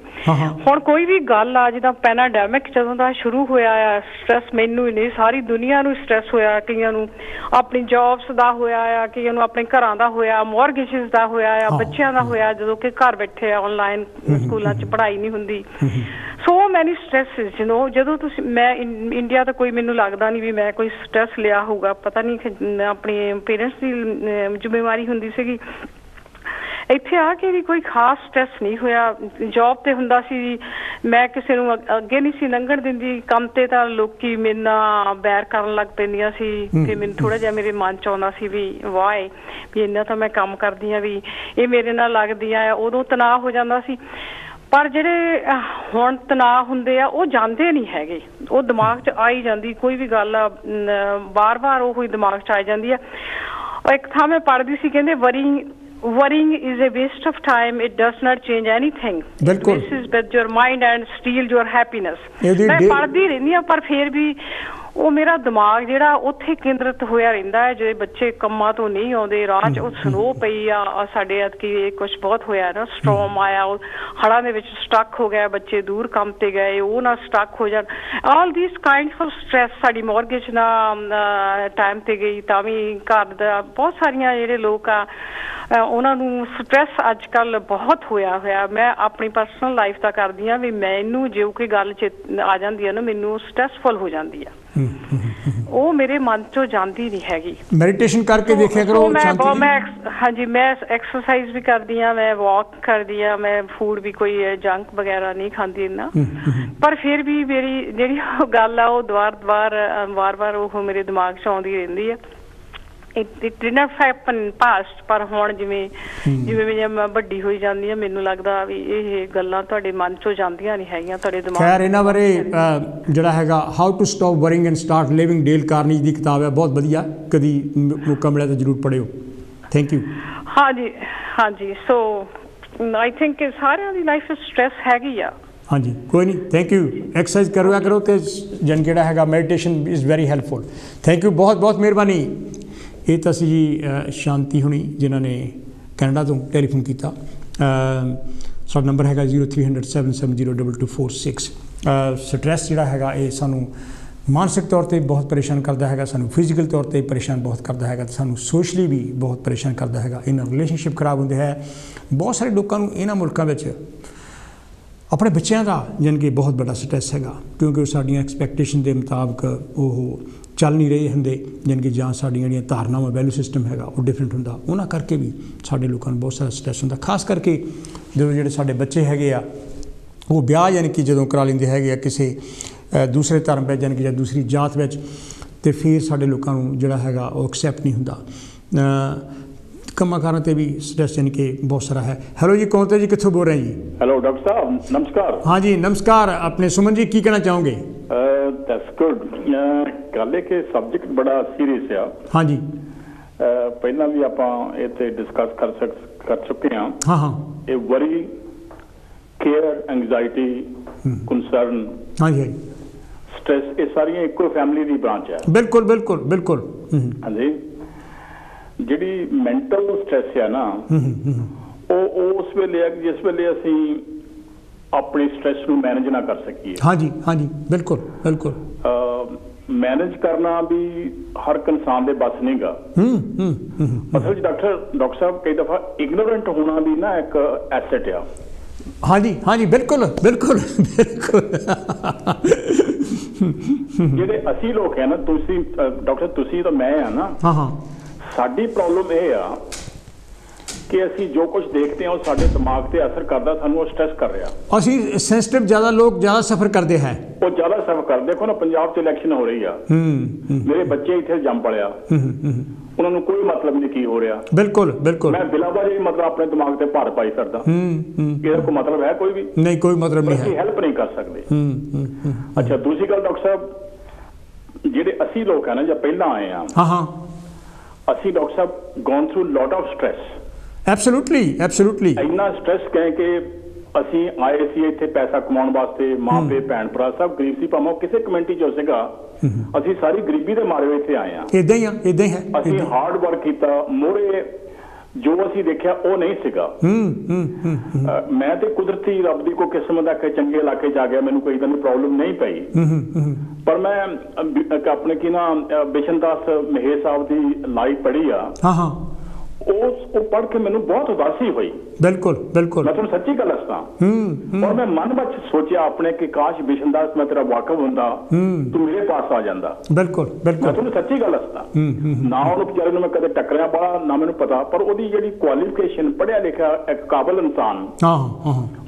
ਹੁਣ ਕੋਈ ਵੀ ਗੱਲ ਆ, ਜਿੱਦਾਂ ਪੈਨਾਡੈਮਿਕ ਜਦੋਂ ਦਾ ਸ਼ੁਰੂ ਹੋਇਆ ਆ, ਸਟ੍ਰੈਸ ਮੈਨੂੰ ਹੀ ਨਹੀਂ ਸਾਰੀ ਦੁਨੀਆ ਨੂੰ ਸਟ੍ਰੈਸ ਹੋਇਆ। ਕਈਆਂ ਨੂੰ ਆਪਣੀ ਜੌਬਸ ਦਾ ਹੋਇਆ ਆ, ਕਈਆਂ ਨੂੰ ਆਪਣੇ ਘਰਾਂ ਦਾ ਹੋਇਆ, ਮੌਰਗੇਜਸ ਦਾ ਹੋਇਆ ਆ, ਬੱਚਿਆਂ ਦਾ ਹੋਇਆ ਜਦੋਂ ਕਿ ਘਰ ਬੈਠੇ ਆ, ਆਨਲਾਈਨ ਸਕੂਲਾਂ 'ਚ ਪੜ੍ਹਾਈ ਨਹੀਂ ਹੁੰਦੀ। ਸੋ ਮੈਨੀ ਸਟ੍ਰੈਸਿਸ ਜਦੋਂ ਤੁਸੀਂ, ਮੈਂ ਇੰਡੀਆ ਤਾਂ ਕੋਈ ਮੈਨੂੰ ਲੱਗਦਾ ਨਹੀਂ ਵੀ ਮੈਂ ਕੋਈ ਸਟ੍ਰੈਸ ਲਿਆ ਹੋਊਗਾ, ਪਤਾ ਨਹੀਂ ਆਪਣੇ ਪੇਰੈਂਟਸ ਦੀ ਜ਼ਿੰਮੇਵਾਰੀ ਹੁੰਦੀ ਸੀਗੀ। ਇੱਥੇ ਆ ਕੇ ਵੀ ਕੋਈ ਖਾਸ ਸਟ੍ਰੈਸ ਨਹੀਂ ਹੋਇਆ। ਜੌਬ ਤੇ ਹੁੰਦਾ ਸੀ, ਮੈਂ ਕਿਸੇ ਨੂੰ ਅੱਗੇ ਨਹੀਂ ਸੀ ਲੰਘਣ ਦਿੰਦੀ। ਕੰਮ ਤੇ ਤਾਂ ਲੋਕੀ ਮੇਰੇ ਨਾਲ ਬੈਰ ਕਰਨ ਲੱਗ ਪੈਂਦੀਆਂ ਸੀ ਤੇ ਮੈਨੂੰ ਥੋੜਾ ਜਿਹਾ ਮੇਰੇ ਮਨ ਚ ਆਉਂਦਾ ਸੀ ਵੀ ਵਾਏ ਵੀ ਇੰਨਾ ਤਾਂ ਮੈਂ ਕੰਮ ਕਰਦੀ ਆ, ਵੀ ਇਹ ਮੇਰੇ ਨਾਲ ਲੱਗਦੀਆਂ ਆ, ਉਦੋਂ ਤਣਾਅ ਹੋ ਜਾਂਦਾ ਸੀ। ਪਰ ਜਿਹੜੇ ਹੁਣ ਤਣਾਅ ਹੁੰਦੇ ਆ ਉਹ ਜਾਂਦੇ ਨਹੀਂ ਹੈਗੇ, ਉਹ ਦਿਮਾਗ 'ਚ ਆਈ ਜਾਂਦੀ, ਕੋਈ ਵੀ ਗੱਲ ਆ ਬਾਰ-ਬਾਰ ਉਹੀ ਦਿਮਾਗ 'ਚ ਆ ਜਾਂਦੀ ਆ। ਇੱਕ ਥਾਂ ਮੈਂ ਪੜ੍ਹਦੀ ਸੀ, ਕਹਿੰਦੇ worrying is a waste of time, it does not change anything, it messes with your mind and steals your happiness। ਮੈਂ ਪੜ੍ਹਦੀ ਰਹਿੰਦੀ ਆ ਪਰ ਫਿਰ ਵੀ ਉਹ ਮੇਰਾ ਦਿਮਾਗ ਜਿਹੜਾ ਉੱਥੇ ਕੇਂਦਰਿਤ ਹੋਇਆ ਰਹਿੰਦਾ ਹੈ। ਜਿਹੜੇ ਬੱਚੇ ਕੰਮਾਂ ਤੋਂ ਨਹੀਂ ਆਉਂਦੇ, ਰਾਹ 'ਚ ਉਹ ਸਨੋ ਪਈ ਆ, ਸਾਡੇ ਐਤਕੀ ਕੁਛ ਬਹੁਤ ਹੋਇਆ ਨਾ, ਸਟੋਰਮ ਆਇਆ, ਉਹ ਹੜ੍ਹਾਂ ਦੇ ਵਿੱਚ ਸਟਕ ਹੋ ਗਿਆ, ਬੱਚੇ ਦੂਰ ਕੰਮ ਤੇ ਗਏ, ਉਹ ਨਾ ਸਟਕ ਹੋ ਜਾਣ। ਆਲ ਦੀਸ ਕਾਈਂਡਸ ਆਫ ਸਟ੍ਰੈਸ। ਸਾਡੀ ਮੌਰਗੇਜ ਨਾ ਟਾਈਮ ਤੇ ਗਈ ਤਾਂ ਵੀ ਘਰ ਦਾ ਬਹੁਤ ਸਾਰੀਆਂ ਜਿਹੜੇ ਲੋਕ ਆ ਉਹਨਾਂ ਨੂੰ ਸਟ੍ਰੈਸ ਅੱਜ ਕੱਲ੍ਹ ਬਹੁਤ ਹੋਇਆ। ਮੈਂ ਆਪਣੀ ਪਰਸਨਲ ਲਾਈਫ ਦਾ ਕਰਦੀ ਹਾਂ ਵੀ ਮੈਨੂੰ ਜੇ ਕੋਈ ਗੱਲ ਆ ਜਾਂਦੀ ਹੈ ਨਾ, ਮੈਨੂੰ ਸਟ੍ਰੈਸਫੁਲ ਹੋ ਜਾਂਦੀ ਆ, ਉਹ ਮੇਰੇ ਮਨ ਚੋਂ ਜਾਂਦੀ ਨਹੀਂ ਹੈਗੀ। ਮੈਡੀਟੇਸ਼ਨ ਕਰਕੇ ਦੇਖਿਆ ਕਰੋ। ਹਾਂਜੀ, ਮੈਂ ਐਕਸਰਸਾਈਜ਼ ਵੀ ਕਰਦੀ ਹਾਂ, ਮੈਂ ਵਾਕ ਕਰਦੀ ਹਾਂ, ਮੈਂ ਫੂਡ ਵੀ ਕੋਈ ਜੰਕ ਵਗੈਰਾ ਨਹੀਂ ਖਾਂਦੀ ਇੰਨਾ। ਪਰ ਫਿਰ ਵੀ ਮੇਰੀ ਜਿਹੜੀ ਉਹ ਗੱਲ ਆ ਉਹ ਵਾਰ-ਵਾਰ ਉਹ ਮੇਰੇ ਦਿਮਾਗ 'ਚ ਆਉਂਦੀ ਰਹਿੰਦੀ ਆ। It did not happen past, ਪਰ ਹੁਣ ਜਿਵੇਂ ਮੈਂ ਵੱਡੀ ਹੋਈ ਜਾਂਦੀ ਹਾਂ, ਮੈਨੂੰ ਲੱਗਦਾ ਵੀ ਇਹ ਗੱਲਾਂ ਤੁਹਾਡੇ ਮਨ ਚੋਂ ਜਾਂਦੀਆਂ ਨਹੀਂ ਹੈਗੀਆਂ, ਤੁਹਾਡੇ ਦਿਮਾਗ। ਖੈਰ ਇਹਨਾਂ ਬਾਰੇ ਜਿਹੜਾ ਹੈਗਾ how to stop worrying and start living, Dale Carnegie's ਦੀ ਕਿਤਾਬ ਹੈ, ਬਹੁਤ ਵਧੀਆ, ਕਦੀ ਮੌਕਾ ਮਿਲਿਆ ਤਾਂ ਜ਼ਰੂਰ ਪੜ੍ਹਿਓ। Thank you. ਹਾਂਜੀ ਸੋ ਆਈ ਥਿੰਕ ਸਾਰਿਆਂ ਦੀ ਲਾਈਫ 'ਚ ਸਟ੍ਰੈਸ ਹੈਗੀ ਆ। ਹਾਂਜੀ, ਕੋਈ ਨਹੀਂ, ਥੈਂਕ ਯੂ। ਐਕਸਰਸਾਈਜ਼ ਕਰਵਾ ਕਰੋ ਅਤੇ ਜਿਹੜਾ ਹੈਗਾ meditation is very helpful. Thank you, ਬਹੁਤ ਬਹੁਤ ਮਿਹਰਬਾਨੀ। ਇਹ ਤਾਂ ਸੀ ਜੀ ਸ਼ਾਂਤੀ ਹੁਣੀ ਜਿਨ੍ਹਾਂ ਨੇ ਕੈਨੇਡਾ ਤੋਂ ਟੈਲੀਫੋਨ ਕੀਤਾ। ਸਾਡਾ ਨੰਬਰ ਹੈਗਾ 030077022246। ਸਟ੍ਰੈਸ ਜਿਹੜਾ ਹੈਗਾ ਇਹ ਸਾਨੂੰ ਮਾਨਸਿਕ ਤੌਰ 'ਤੇ ਬਹੁਤ ਪਰੇਸ਼ਾਨ ਕਰਦਾ ਹੈਗਾ, ਸਾਨੂੰ ਫਿਜ਼ੀਕਲ ਤੌਰ 'ਤੇ ਪਰੇਸ਼ਾਨ ਬਹੁਤ ਕਰਦਾ ਹੈਗਾ, ਅਤੇ ਸਾਨੂੰ ਸੋਸ਼ਲੀ ਵੀ ਬਹੁਤ ਪਰੇਸ਼ਾਨ ਕਰਦਾ ਹੈਗਾ। ਇਹਨਾਂ ਰਿਲੇਸ਼ਨਸ਼ਿਪ ਖਰਾਬ ਹੁੰਦੇ ਹੈ। ਬਹੁਤ ਸਾਰੇ ਲੋਕਾਂ ਨੂੰ ਇਹਨਾਂ ਮੁਲਕਾਂ ਵਿੱਚ ਆਪਣੇ ਬੱਚਿਆਂ ਦਾ ਜਾਣੀ ਕਿ ਬਹੁਤ ਵੱਡਾ ਸਟ੍ਰੈਸ ਹੈਗਾ, ਕਿਉਂਕਿ ਉਹ ਸਾਡੀਆਂ ਐਕਸਪੈਕਟੇਸ਼ਨ ਦੇ ਮੁਤਾਬਕ ਉਹ ਚੱਲ ਨਹੀਂ ਰਹੇ ਹੁੰਦੇ, ਜਾਣੀ ਕਿ ਜਾਂ ਸਾਡੀਆਂ ਜਿਹੜੀਆਂ ਧਾਰਨਾਵਾਂ, ਵੈਲਿਊ ਸਿਸਟਮ ਹੈਗਾ ਉਹ ਡਿਫਰੈਂਟ ਹੁੰਦਾ। ਉਹਨਾਂ ਕਰਕੇ ਵੀ ਸਾਡੇ ਲੋਕਾਂ ਨੂੰ ਬਹੁਤ ਸਾਰਾ ਸਟ੍ਰੈਸ ਹੁੰਦਾ, ਖਾਸ ਕਰਕੇ ਜਦੋਂ ਜਿਹੜੇ ਸਾਡੇ ਬੱਚੇ ਹੈਗੇ ਆ ਉਹ ਵਿਆਹ ਯਾਨੀ ਕਿ ਜਦੋਂ ਕਰਾ ਲੈਂਦੇ ਹੈਗੇ ਆ ਕਿਸੇ ਦੂਸਰੇ ਧਰਮ ਵਿੱਚ ਯਾਨੀ ਕਿ ਜਾਂ ਦੂਸਰੀ ਜਾਤ ਵਿੱਚ, ਅਤੇ ਫਿਰ ਸਾਡੇ ਲੋਕਾਂ ਨੂੰ ਜਿਹੜਾ ਹੈਗਾ ਉਹ ਐਕਸੈਪਟ ਨਹੀਂ ਹੁੰਦਾ। ਕੰਮਾਂ ਕਾਰਾਂ 'ਤੇ ਵੀ ਸਟ੍ਰੈਸ ਯਾਨੀ ਕਿ ਬਹੁਤ ਸਾਰਾ ਹੈ। ਹੈਲੋ ਜੀ, ਕੌਣ ਤੇ ਜੀ, ਕਿੱਥੋਂ ਬੋਲ ਰਹੇ ਜੀ? ਹੈਲੋ ਡਾਕਟਰ ਸਾਹਿਬ, ਨਮਸਕਾਰ। हाँ जी नमस्कार। अपने सुमन जी की कहना चाहोगे? That's good. ਗੱਲ ਹੈ ਕਿ ਸਬਜੈਕਟ ਬੜਾ ਸੀਰੀਅਸ ਆ। हाँ जी, ਪਹਿਲਾਂ ਵੀ ਆਪਾਂ ਇੱਥੇ ਡਿਸਕਸ ਕਰ ਚੁੱਕੇ ਹਾਂ। हाँ ਇਹ ਵਰੀ, ਕੇਅਰ, ਐਂਗਜ਼ਾਇਟੀ, ਕੰਸਰਨ, हाँ जी, ਸਟ੍ਰੈਸ, ਇਹ ਸਾਰੀਆਂ ਇੱਕੋ ਫੈਮਿਲੀ ਦੀ ਬ੍ਰਾਂਚ ਹੈ। बिल्कुल बिल्कुल बिल्कुल। ਹਾਂਜੀ, ਜਿਹੜੀ ਮੈਂਟਲ ਸਟ੍ਰੈਸ ਆ ਨਾ, ਉਹ ਉਸ ਵੇਲੇ ਆ ਜਿਸ ਵੇਲੇ ਅਸੀਂ ਆਪਣੀ ਸਟ੍ਰੈਸ ਨੂੰ ਮੈਨੇਜ ਨਾ ਕਰ ਸਕੀਏ। हाँ जी बिल्कुल बिल्कुल। ਮੈਨੇਜ ਕਰਨਾ ਵੀ ਹਰ ਇੱਕ ਇਨਸਾਨ ਦੇ ਬਸ ਨਹੀਂ ਗਾ। ਅਸਲ 'ਚ ਡਾਕਟਰ ਸਾਹਿਬ ਕਈ ਦਫਾ ਇਗਨੋਰੈਂਟ ਹੋਣਾ ਵੀ ਨਾ ਇੱਕ ਐਸੈਟ ਆ। हाँ जी बिल्कुल बिल्कुल बिल्कुल। ਜਿਹੜੇ ਅਸੀਂ ਲੋਕ ਹੈ ਨਾ, ਤੁਸੀਂ ਡਾਕਟਰ ਤੁਸੀਂ ਤਾਂ ਮੈਂ ਆ ਨਾ, हाँ ਸਾਡੀ ਪ੍ਰੋਬਲਮ ਇਹ ਆ ਕਿ ਅਸੀਂ ਜੋ ਕੁਝ ਦੇਖਦੇ ਹਾਂ ਉਹ ਸਾਡੇ ਦਿਮਾਗ ਤੇ ਅਸਰ ਕਰਦਾ, ਸਾਨੂੰ ਉਹ ਸਟ੍ਰੈਸ ਕਰ ਰਿਹਾ। ਅਸੀਂ ਸੈਂਸਿਟਿਵ ਜ਼ਿਆਦਾ ਲੋਕ ਜ਼ਿਆਦਾ ਸਫਰ ਕਰਦੇ ਹੈ, ਉਹ ਜ਼ਿਆਦਾ ਸਫਰ ਕਰਦੇ। ਦੇਖੋ ਨਾ, ਪੰਜਾਬ 'ਚ ਇਲੈਕਸ਼ਨ ਹੋ ਰਹੀ ਆ, ਮੇਰੇ ਬੱਚੇ ਇੱਥੇ ਜੰਮ ਪੜਿਆ, ਉਹਨਾਂ ਨੂੰ ਕੋਈ ਮਤਲਬ ਨਹੀਂ ਕੀ ਹੋ ਰਿਹਾ। ਬਿਲਕੁਲ ਬਿਲकुल। ਮੈਂ ਬਿਲਾਵਾਜੀ ਮਤਲਬ ਆਪਣੇ ਦਿਮਾਗ ਤੇ ਭਾਰ ਪਾਈ ਫਿਰਦਾ, ਇਹਦਾ ਕੋਈ ਮਤਲਬ ਹੈ? ਕੋਈ ਵੀ ਨਹੀਂ, ਕੋਈ ਮਤਲਬ ਨਹੀਂ ਹੈ। ਅਸੀਂ ਹੈਲਪ ਨਹੀਂ ਕਰ ਸਕਦੇ। ਅੱਛਾ, ਦੂਸਰੀ ਗੱਲ ਡਾਕਟਰ ਸਾਹਿਬ, ਜਿਹੜੇ ਅਸੀਂ ਲੋਕ ਹੈ ਨਾ, ਜਾਂ ਪਹਿਲਾਂ ਆਏ ਆ, ਹਾਂ, ਅਸੀਂ doctor Sahib gone through lot of stress. Absolutely ਇੰਨਾ ਸਟ੍ਰੈਸ ਕਹਿ ਕੇ ਅਸੀਂ ਆਏ ਸੀ ਇੱਥੇ ਪੈਸਾ ਕਮਾਉਣ ਵਾਸਤੇ, ਮਾਂ ਪਿਓ ਭੈਣ ਭਰਾ ਸਭ ਗਰੀਬ ਸੀ, ਭਾਵੇਂ ਕਿਸੇ ਕਮਿਊਨਿਟੀ 'ਚ ਸੀਗਾ, ਅਸੀਂ ਸਾਰੀ ਗਰੀਬੀ ਦੇ ਮਾਰੇ ਇੱਥੇ ਆਏ ਆ। ਇਦਾਂ ਹੀ ਆ, ਇਦਾਂ ਹੀ ਹੈ। ਅਸੀਂ ਹਾਰਡ ਵਰਕ ਕੀਤਾ, ਮੋਰੇ ਜੋ ਅਸੀਂ ਦੇਖਿਆ ਉਹ ਨਹੀਂ ਸੀਗਾ। ਮੈਂ ਤੇ ਕੁਦਰਤੀ ਰੱਬ ਦੀ ਕੋਈ ਕਿਸਮਤ ਦਾ ਕਿ ਚੰਗੇ ਇਲਾਕੇ ਚ ਆ ਗਿਆ, ਮੈਨੂੰ ਕੋਈ ਇਦਾਂ ਦੀ ਪ੍ਰੋਬਲਮ ਨਹੀਂ ਪਈ। ਪਰ ਮੈਂ ਆਪਣੇ ਕੀ ਨਾ ਬਿਸ਼ਨ ਦਾਸ ਮਹੇਸ਼ ਸਾਹਿਬ ਦੀ ਲਾਈਵ ਪੜ੍ਹੀ ਆ। ਉਹ ਪੜ੍ਹ ਕੇ ਮੈਨੂੰ ਬਹੁਤ ਉਦਾਸੀ ਹੋਈ। ਬਿਲਕੁਲ ਬਿਲकुल, ਮੈਂ ਤੁਹਾਨੂੰ ਸੱਚੀ ਗੱਲ ਦੱਸਦਾ। ਔਰ ਮੈਂ ਮਨ ਵਿੱਚ ਸੋਚਿਆ ਆਪਣੇ ਕਿ ਕਾਸ਼ ਬਿਸ਼ਨ ਦਾਸ ਮੈਂ ਤੇਰਾ ਵਾਕਫ ਹੁੰਦਾ, ਤੂੰ ਮੇਰੇ ਪਾਸ ਆ ਜਾਂਦਾ। ਬਿਲਕੁਲ ਬਿਲकुल, ਮੈਂ ਤੁਹਾਨੂੰ ਸੱਚੀ ਗੱਲ ਦੱਸਦਾ। ਨਾ ਉਹਨੂੰ ਵਿਚਾਰੇ ਨੂੰ ਮੈਂ ਕਦੇ ਟੱਕਰਿਆ ਬੜਾ, ਨਾ ਮੈਨੂੰ ਪਤਾ, ਪਰ ਉਹਦੀ ਜਿਹੜੀ ਕੁਆਲੀਫਿਕੇਸ਼ਨ, ਪੜ੍ਹਿਆ ਲਿਖਿਆ ਇੱਕ ਕਾਬਲ ਇਨਸਾਨ,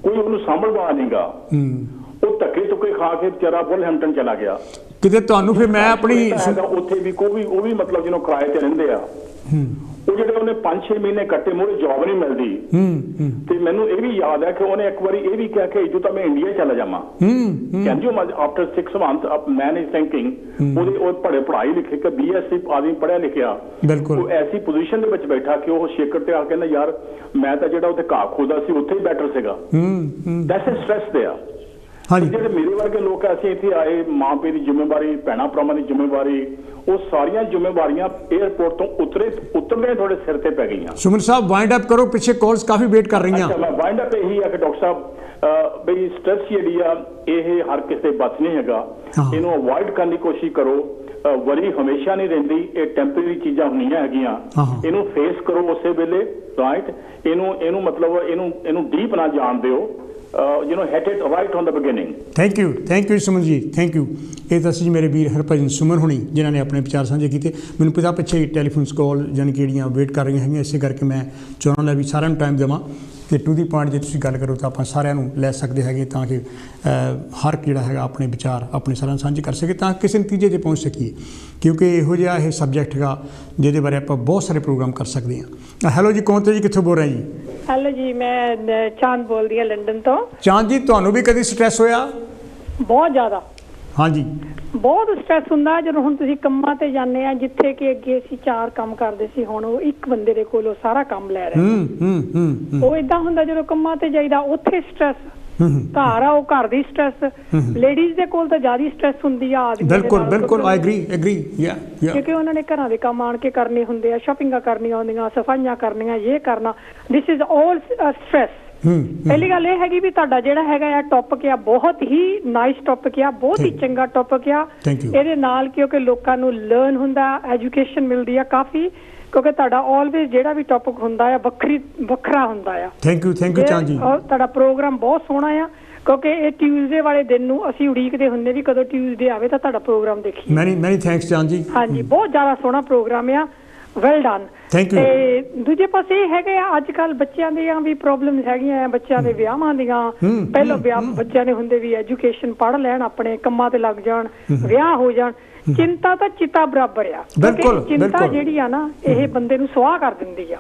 ਕੋਈ ਉਹਨੂੰ ਸਾਂਭਣ ਨਹੀਂਗਾ। ਉਹ ਧੱਕੇ ਧੁੱਕੇ ਖਾ ਕੇ ਵਿਚਾਰਾ ਵੁਲਹੈਂਪਟਨ ਚਲਾ ਗਿਆ ਕਿਤੇ। ਤੁਹਾਨੂੰ ਫਿਰ ਮੈਂ ਆਪਣੀ ਉੱਥੇ ਵੀ ਉਹ ਵੀ ਮਤਲਬ ਜਿਹਨੂੰ ਕਿਰਾਏ ਤੇ ਰਹਿੰਦੇ ਆ, ਉਹ ਜਿਹੜੇ ਉਹਨੇ 5-6 ਮਹੀਨੇ ਕੱਟੇ, ਮੋਰੇ ਜੌਬ ਨਹੀਂ ਮਿਲਦੀ। ਤੇ ਮੈਨੂੰ ਇਹ ਵੀ ਯਾਦ ਹੈ ਕਿ ਉਹਨੇ ਇੱਕ ਵਾਰੀ ਇਹ ਵੀ ਕਿਹਾ ਕਿ ਜੋ ਤਾਂ ਮੈਂ ਇੰਡੀਆ ਚਲਾ ਜਾਵਾਂ। Can you after 6 months man is thinking, ਉਹਦੇ ਉਹ ਪੜ੍ਹਾਈ ਲਿਖੇ ਕਿ BSc ਆਦਮੀ ਪੜ੍ਹਿਆ ਲਿਖਿਆ, ਉਹ ਐਸੀ ਪੋਜੀਸ਼ਨ ਦੇ ਵਿੱਚ ਬੈਠਾ ਕਿ ਉਹ ਸ਼ੇਕਰ ਤੇ ਆ ਕੇ ਕਹਿੰਦਾ ਯਾਰ ਮੈਂ ਤਾਂ ਜਿਹੜਾ ਉੱਥੇ ਘਾਹ ਖੋਦਾ ਸੀ ਉੱਥੇ ਹੀ ਬੈਟਰ ਸੀਗਾ। ਦੈਟਸ ਅ ਸਟ੍ਰੈਸ ਦੇਆ। ਜਿਹੜੇ ਮੇਰੇ ਵਰਗੇ ਲੋਕ ਆ, ਅਸੀਂ ਇੱਥੇ ਆਏ, ਮਾਂ ਪਿਓ ਦੀ ਜ਼ਿੰਮੇਵਾਰੀ, ਭੈਣਾਂ ਭਰਾਵਾਂ ਦੀ ਜ਼ਿੰਮੇਵਾਰੀ, ਉਹ ਸਾਰੀਆਂ ਜ਼ਿੰਮੇਵਾਰੀਆਂ 에ਅਰਪੋਰਟ ਤੋਂ ਉਤਰਦੇ ਥੋੜੇ ਸਿਰ ਤੇ ਪੈ ਗਈਆਂ। ਸੁਮਨ ਸਾਹਿਬ ਵਾਈਂਡ ਅਪ ਕਰੋ, ਪਿੱਛੇ ਕਾਲਸ ਕਾਫੀ ਵੇਟ ਕਰ ਰਹੀਆਂ। ਮੈਂ ਵਾਈਂਡ ਅਪ ਇਹੀ ਆ ਕਿ ਡਾਕਟਰ ਸਾਹਿਬ ਬਈ ਸਟ੍ਰੈਸ ਜਿਹੜੀ ਆ ਇਹ ਹਰ ਕਿਸੇ ਬਸ ਨਹੀਂ ਹੈਗਾ, ਇਹਨੂੰ ਅਵੋਇਡ ਕਰਨ ਦੀ ਕੋਸ਼ਿਸ਼ ਕਰੋ। ਵਰੀ ਹਮੇਸ਼ਾ ਨਹੀਂ ਰਹਿੰਦੀ, ਇਹ ਟੈਂਪਰੇਰੀ ਚੀਜ਼ਾਂ ਹੁੰਦੀਆਂ ਹੈਗੀਆਂ, ਇਹਨੂੰ ਫੇਸ ਕਰੋ ਉਸੇ ਵੇਲੇ, ਰਾਈਟ। ਇਹਨੂੰ ਮਤਲਬ ਇਹਨੂੰ ਡੀਪ ਨਾ ਜਾਣ ਦਿਓ। hit it right on the beginning. Thank you Suman ਜੀ, ਥੈਂਕ ਯੂ। ਇਹ ਤਾਂ ਸੀ ਮੇਰੇ ਵੀਰ ਹਰਭਜਨ ਸੁਮਨ ਹੁਣੀ ਜਿਨ੍ਹਾਂ ਨੇ ਆਪਣੇ ਵਿਚਾਰ ਸਾਂਝੇ ਕੀਤੇ। ਮੈਨੂੰ ਪਤਾ ਪਿੱਛੇ ਟੈਲੀਫੋਨਸ ਕਾਲ ਜਾਣੀ ਕਿ ਜਿਹੜੀਆਂ ਵੇਟ ਕਰ ਰਹੀਆਂ ਹੈਗੀਆਂ, ਇਸੇ ਕਰਕੇ ਮੈਂ ਚਾਹੁੰਦਾ ਵੀ ਸਾਰਿਆਂ ਨੂੰ ਟਾਈਮ ਦੇਵਾਂ ਤੇ ਟੂ ਦੀ ਪੁਆਇੰਟ ਜੇ ਤੁਸੀਂ ਗੱਲ ਕਰੋ ਤਾਂ ਆਪਾਂ ਸਾਰਿਆਂ ਨੂੰ ਲੈ ਸਕਦੇ ਹੈਗੇ, ਤਾਂ ਕਿ ਹਰ ਜਿਹੜਾ ਹੈਗਾ ਆਪਣੇ ਵਿਚਾਰ ਆਪਣੇ ਸਾਰਿਆਂ ਨੂੰ ਸਾਂਝੇ ਕਰ ਸਕੇ, ਤਾਂ ਕਿਸੇ ਨਤੀਜੇ 'ਤੇ ਪਹੁੰਚ ਸਕੀਏ, ਕਿਉਂਕਿ ਇਹੋ ਜਿਹਾ ਇਹ ਸਬਜੈਕਟ ਹੈਗਾ ਜਿਹਦੇ ਬਾਰੇ ਆਪਾਂ ਬਹੁਤ ਸਾਰੇ ਪ੍ਰੋਗਰਾਮ ਕਰ ਸਕਦੇ ਹਾਂ। ਹੈਲੋ ਜੀ, ਕੌਣ ਤੇ ਜੀ, ਕਿੱਥੋਂ ਬੋਲ ਰਹੇ ਜੀ? ਹੈਲੋ ਜੀ, ਮੈਂ ਚਾਂਦ ਬੋਲਦੀ ਹਾਂ ਲੰਡਨ ਤੋਂ। ਚਾਂਦ ਜੀ, ਤੁਹਾਨੂੰ ਵੀ ਕਦੀ ਸਟ੍ਰੈਸ ਹੋਇਆ? ਬਹੁਤ ਜ਼ਿਆਦਾ। ਹਾਂਜੀ, ਬਹੁਤ ਸਟ੍ਰੈਸ ਹੁੰਦਾ ਜਦੋਂ ਹੁਣ ਤੁਸੀਂ ਕੰਮਾਂ ਤੇ ਜਾਂਦੇ ਆ, ਜਿੱਥੇ ਕਿ ਅੱਗੇ ਅਸੀਂ 4 ਕੰਮ ਕਰਦੇ ਸੀ, ਹੁਣ ਉਹ ਇੱਕ ਬੰਦੇ ਦੇ ਕੋਲੋਂ ਸਾਰਾ ਕੰਮ ਲੈ ਰਹੇ। ਉਹ ਏਦਾਂ ਹੁੰਦਾ ਜਦੋਂ ਕੰਮਾਂ ਤੇ ਜਾਈਦਾ, ਉੱਥੇ ਸਟ੍ਰੈਸ, ਘਰ ਆ ਉਹ ਘਰ ਦੀ ਸਟ੍ਰੈਸ। ਲੇਡੀਜ਼ ਦੇ ਕੋਲ ਤਾਂ ਜ਼ਿਆਦਾ ਸਟ੍ਰੈਸ ਹੁੰਦੀ ਆ। ਬਿਲਕੁਲ ਆਈ ਐਗਰੀ ਕਿਉਂਕਿ ਉਹਨਾਂ ਨੇ ਘਰਾਂ ਦੇ ਕੰਮ ਆਣ ਕੇ ਕਰਨੇ ਹੁੰਦੇ ਆ, ਸ਼ਾਪਿੰਗਾਂ ਕਰਨੀਆਂ ਹੁੰਦੀਆਂ, ਸਫਾਈਆਂ ਕਰਨੀਆਂ, ਇਹ ਕਰਨਾ। This is all stress. ਪਹਿਲੀ ਗੱਲ ਇਹ ਹੈਗੀ ਵੀ ਤੁਹਾਡਾ ਜਿਹੜਾ ਹੈਗਾ ਆ ਟੌਪਿਕ ਆ ਬਹੁਤ ਹੀ ਨਾਈਸ ਟੌਪਿਕ ਆ, ਬਹੁਤ ਹੀ ਚੰਗਾ ਟੌਪਿਕ ਆ। ਇਹਦੇ ਨਾਲ ਕਿਉਂਕਿ ਲੋਕਾਂ ਨੂੰ ਲਰਨ ਹੁੰਦਾ, ਐਜੂਕੇਸ਼ਨ ਮਿਲਦੀ ਆ ਕਾਫੀ, ਕਿਉਂਕਿ ਤੁਹਾਡਾ ਆਲਵੇਜ਼ ਜਿਹੜਾ ਵੀ ਟੌਪਿਕ ਹੁੰਦਾ ਆ ਵੱਖਰਾ ਹੁੰਦਾ ਆ। ਥੈਂਕ ਯੂ ਚਾਂਦ ਜੀ। ਤੁਹਾਡਾ ਪ੍ਰੋਗਰਾਮ ਬਹੁਤ ਸੋਹਣਾ ਆ, ਕਿਉਂਕਿ ਇਹ ਟਿਊਜ਼ਡੇ ਵਾਲੇ ਦਿਨ ਨੂੰ ਅਸੀਂ ਉਡੀਕਦੇ ਹੁੰਦੇ ਵੀ ਕਦੋਂ ਟਿਊਜ਼ਡੇ ਆਵੇ ਤਾਂ ਤੁਹਾਡਾ ਪ੍ਰੋਗਰਾਮ ਦੇਖੀਏ। ਮੈਨੀ ਥੈਂਕਸ ਚਾਂਦ ਜੀ। ਹਾਂਜੀ, ਬਹੁਤ ਜ਼ਿਆਦਾ ਸੋਹਣਾ ਪ੍ਰੋਗਰਾਮ ਆ, ਵੈਲ ਡਨ। ਤੇ ਦੂਜੇ ਪਾਸੇ ਇਹ ਹੈਗੇ ਆ ਅੱਜ ਕੱਲ ਬੱਚਿਆਂ ਦੀਆਂ ਵੀ ਪ੍ਰੋਬਲਮਸ ਹੈਗੀਆਂ ਆ, ਬੱਚਿਆਂ ਦੇ ਵਿਆਹਾਂ ਦੀਆਂ। ਪਹਿਲਾਂ ਵਿਆਹ ਬੱਚਿਆਂ ਦੇ ਹੁੰਦੇ ਵੀ ਐਜੂਕੇਸ਼ਨ ਪੜ੍ਹ ਲੈਣ, ਆਪਣੇ ਕੰਮਾਂ ਤੇ ਲੱਗ ਜਾਣ, ਵਿਆਹ ਹੋ ਜਾਣ। ਚਿੰਤਾ ਤਾਂ ਚਿੱਤਾ ਬਰਾਬਰ ਆ, ਚਿੰਤਾ ਜਿਹੜੀ ਆ ਨਾ ਇਹ ਬੰਦੇ ਨੂੰ ਸੁਆਹ ਕਰ ਦਿੰਦੀ ਆ।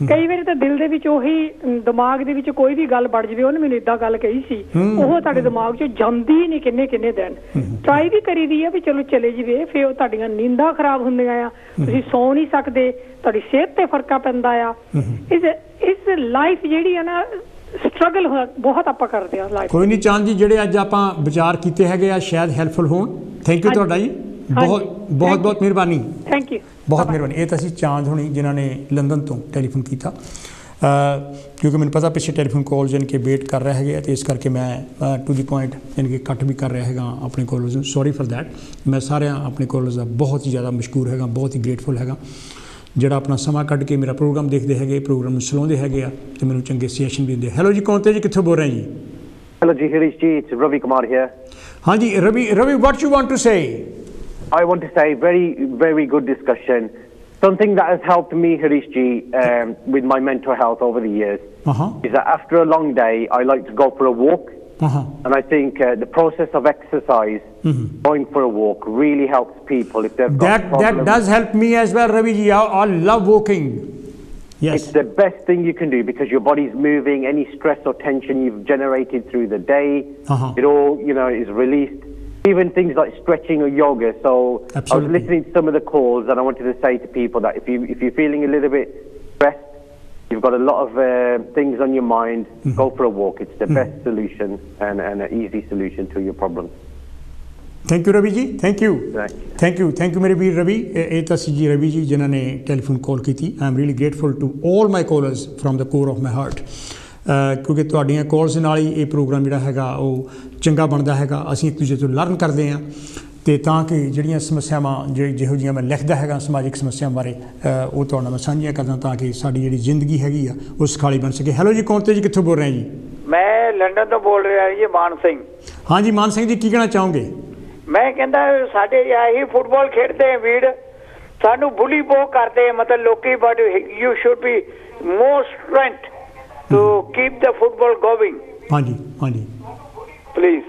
ਕਈ ਵਾਰੀ ਤਾਂ ਦਿਲ ਦੇ ਵਿੱਚ ਉਹੀ ਦਿਮਾਗ ਦੇ ਵਿੱਚ ਕੋਈ ਵੀ ਗੱਲ ਵੜ ਜਾਵੇ, ਉਹਨੇ ਮੈਨੂੰ ਏਦਾਂ ਗੱਲ ਕਹੀ ਸੀ, ਉਹ ਤੁਹਾਡੇ ਦਿਮਾਗ 'ਚੋਂ ਜਾਂਦੀ ਨਹੀਂ ਕਿੰਨੇ ਦਿਨ। ਟਰਾਈ ਵੀ ਕਰੀ ਦੀ ਆ ਵੀ ਚਲੋ ਚਲੇ ਜਾਵੇ, ਫਿਰ ਉਹ ਤੁਹਾਡੀਆਂ ਨੀਂਦਾਂ ਖਰਾਬ ਹੁੰਦੀਆਂ ਆ, ਤੁਸੀਂ ਸੌ ਨਹੀਂ ਸਕਦੇ, ਤੁਹਾਡੀ ਸਿਹਤ ਤੇ ਫਰਕਾ ਪੈਂਦਾ ਆ। ਇਸ ਲਾਈਫ ਜਿਹੜੀ ਆ ਨਾ ਸਟਰਗਲ ਬਹੁਤ ਆਪਾਂ ਕਰਦੇ ਆ ਲਾਈਫ। ਕੋਈ ਨਹੀਂ ਚਾਂਦ ਜੀ, ਜਿਹੜੇ ਅੱਜ ਆਪਾਂ ਵਿਚਾਰ ਕੀਤੇ ਹੈਗੇ ਆ ਸ਼ਾਇਦ ਹੈਲਪਫੁਲ ਹੋਣ। ਥੈਂਕ ਯੂ ਤੁਹਾਡਾ ਜੀ, ਬਹੁਤ ਮਿਹਰਬਾਨੀ। ਥੈਂਕ ਯੂ, ਬਹੁਤ ਮਿਹਰਬਾਨੀ। ਇਹ ਤਾਂ ਅਸੀਂ ਚਾਂਦ ਹੋਣੀ ਜਿਨ੍ਹਾਂ ਨੇ ਲੰਡਨ ਤੋਂ ਟੈਲੀਫੋਨ ਕੀਤਾ, ਕਿਉਂਕਿ ਮੈਨੂੰ ਪਤਾ ਪਿੱਛੇ ਟੈਲੀਫੋਨ ਕਾਲ ਜਾਣੀ ਕਿ ਵੇਟ ਕਰ ਰਹੇ ਹੈਗੇ, ਅਤੇ ਇਸ ਕਰਕੇ ਮੈਂ ਟੂ ਦੀ ਪੁਆਇੰਟ ਜਾਣੀ ਕਿ ਕੱਟ ਵੀ ਕਰ ਰਿਹਾ ਹੈਗਾ ਆਪਣੇ ਕਾਲਰਸ ਨੂੰ। Sorry for that. ਮੈਂ ਸਾਰਿਆਂ ਆਪਣੇ ਕਾਲਰਸ ਦਾ ਬਹੁਤ ਹੀ ਜ਼ਿਆਦਾ ਮਸ਼ਕੂਰ ਹੈਗਾ, ਬਹੁਤ ਹੀ ਗ੍ਰੇਟਫੁਲ ਹੈਗਾ, ਜਿਹੜਾ ਆਪਣਾ ਸਮਾਂ ਕੱਢ ਕੇ ਮੇਰਾ ਪ੍ਰੋਗਰਾਮ ਦੇਖਦੇ ਹੈਗੇ, ਪ੍ਰੋਗਰਾਮ ਨੂੰ ਸਲਾਉਂਦੇ ਹੈਗੇ ਆ ਤੇ ਮੈਨੂੰ ਚੰਗੇ ਸਜੈਸ਼ਨ ਵੀ ਦਿੰਦੇ। ਹੈਲੋ ਜੀ, ਕੌਣ ਤੇ ਜੀ, ਕਿੱਥੋਂ ਬੋਲ ਰਹੇ ਜੀ? Hello ji, Harish ji, it's Ravi Kumar here. Haan ji, Ravi, what you want to say? I want to say very good discussion. Something that has helped me, Harish ji, with my mental health over the years is that after a long day, I like to go for a walk. And I think the process of exercise, going for a walk, really helps people if they've got problems. That does help me as well, Ravi ji. I love walking. Yes. It's the best thing you can do because your body's moving. Any stress or tension you've generated through the day, it all, is released. Even things like stretching or yoga. So absolutely. I was listening to some of the calls and I wanted to say to people that if you're feeling a little bit stressed, you've got a lot of things on your mind, go for a walk. It's the best solution and an easy solution to your problems. Thank you Ravi ਜੀ, thank you ਮੇਰੇ ਵੀਰ ਰਵੀ। ਇਹ ਤਾਂ ਸੀ ਜੀ ਰਵੀ ਜੀ ਜਿਨ੍ਹਾਂ ਨੇ telephone call ਕੀਤੀ। I am really grateful to all my callers from the core of my heart, ਕਿਉਂਕਿ ਤੁਹਾਡੀਆਂ ਕਾਲਸ ਨਾਲ ਹੀ ਇਹ ਪ੍ਰੋਗਰਾਮ ਜਿਹੜਾ ਹੈਗਾ ਉਹ ਚੰਗਾ ਬਣਦਾ ਹੈਗਾ। ਅਸੀਂ ਇੱਕ ਦੂਜੇ ਤੋਂ ਲਰਨ ਕਰਦੇ ਹਾਂ ਅਤੇ ਤਾਂ ਕਿ ਜਿਹੜੀਆਂ ਸਮੱਸਿਆਵਾਂ ਜਿਹੋ ਜਿਹੀਆਂ ਮੈਂ ਲਿਖਦਾ ਹੈਗਾ ਸਮਾਜਿਕ ਸਮੱਸਿਆਵਾਂ ਬਾਰੇ ਉਹ ਤੁਹਾਡੇ ਨਾਲ ਮੈਂ ਸਾਂਝੀਆਂ ਕਰਦਾ ਤਾਂ ਕਿ ਸਾਡੀ ਜਿਹੜੀ ਜ਼ਿੰਦਗੀ ਹੈਗੀ ਆ ਉਹ ਸੁਖਾਲੀ ਬਣ ਸਕੇ। ਹੈਲੋ ਜੀ, ਕੌਣ ਤੇ ਜੀ, ਕਿੱਥੋਂ ਬੋਲ ਰਹੇ ਜੀ? ਮੈਂ ਲੰਡਨ ਤੋਂ ਬੋਲ ਰਿਹਾ ਜੀ, ਮਾਨ ਸਿੰਘ। ਹਾਂਜੀ ਮਾਨ ਸਿੰਘ ਜੀ, ਕੀ ਕਹਿਣਾ ਚਾਹੋਗੇ? ਮੈਂ ਕਹਿੰਦਾ ਸਾਡੇ ਆਹੀ ਫੁੱਟਬਾਲ ਖੇਡਦੇ ਆ ਵੀਰ, ਸਾਨੂੰ ਬੁਲੀ ਬਹੁਤ ਕਰਦੇ ਮਤਲਬ ਲੋਕੀ, but you should be more strength to keep the football going. ਹਾਂਜੀ ਹਾਂਜੀ ਪਲੀਜ਼।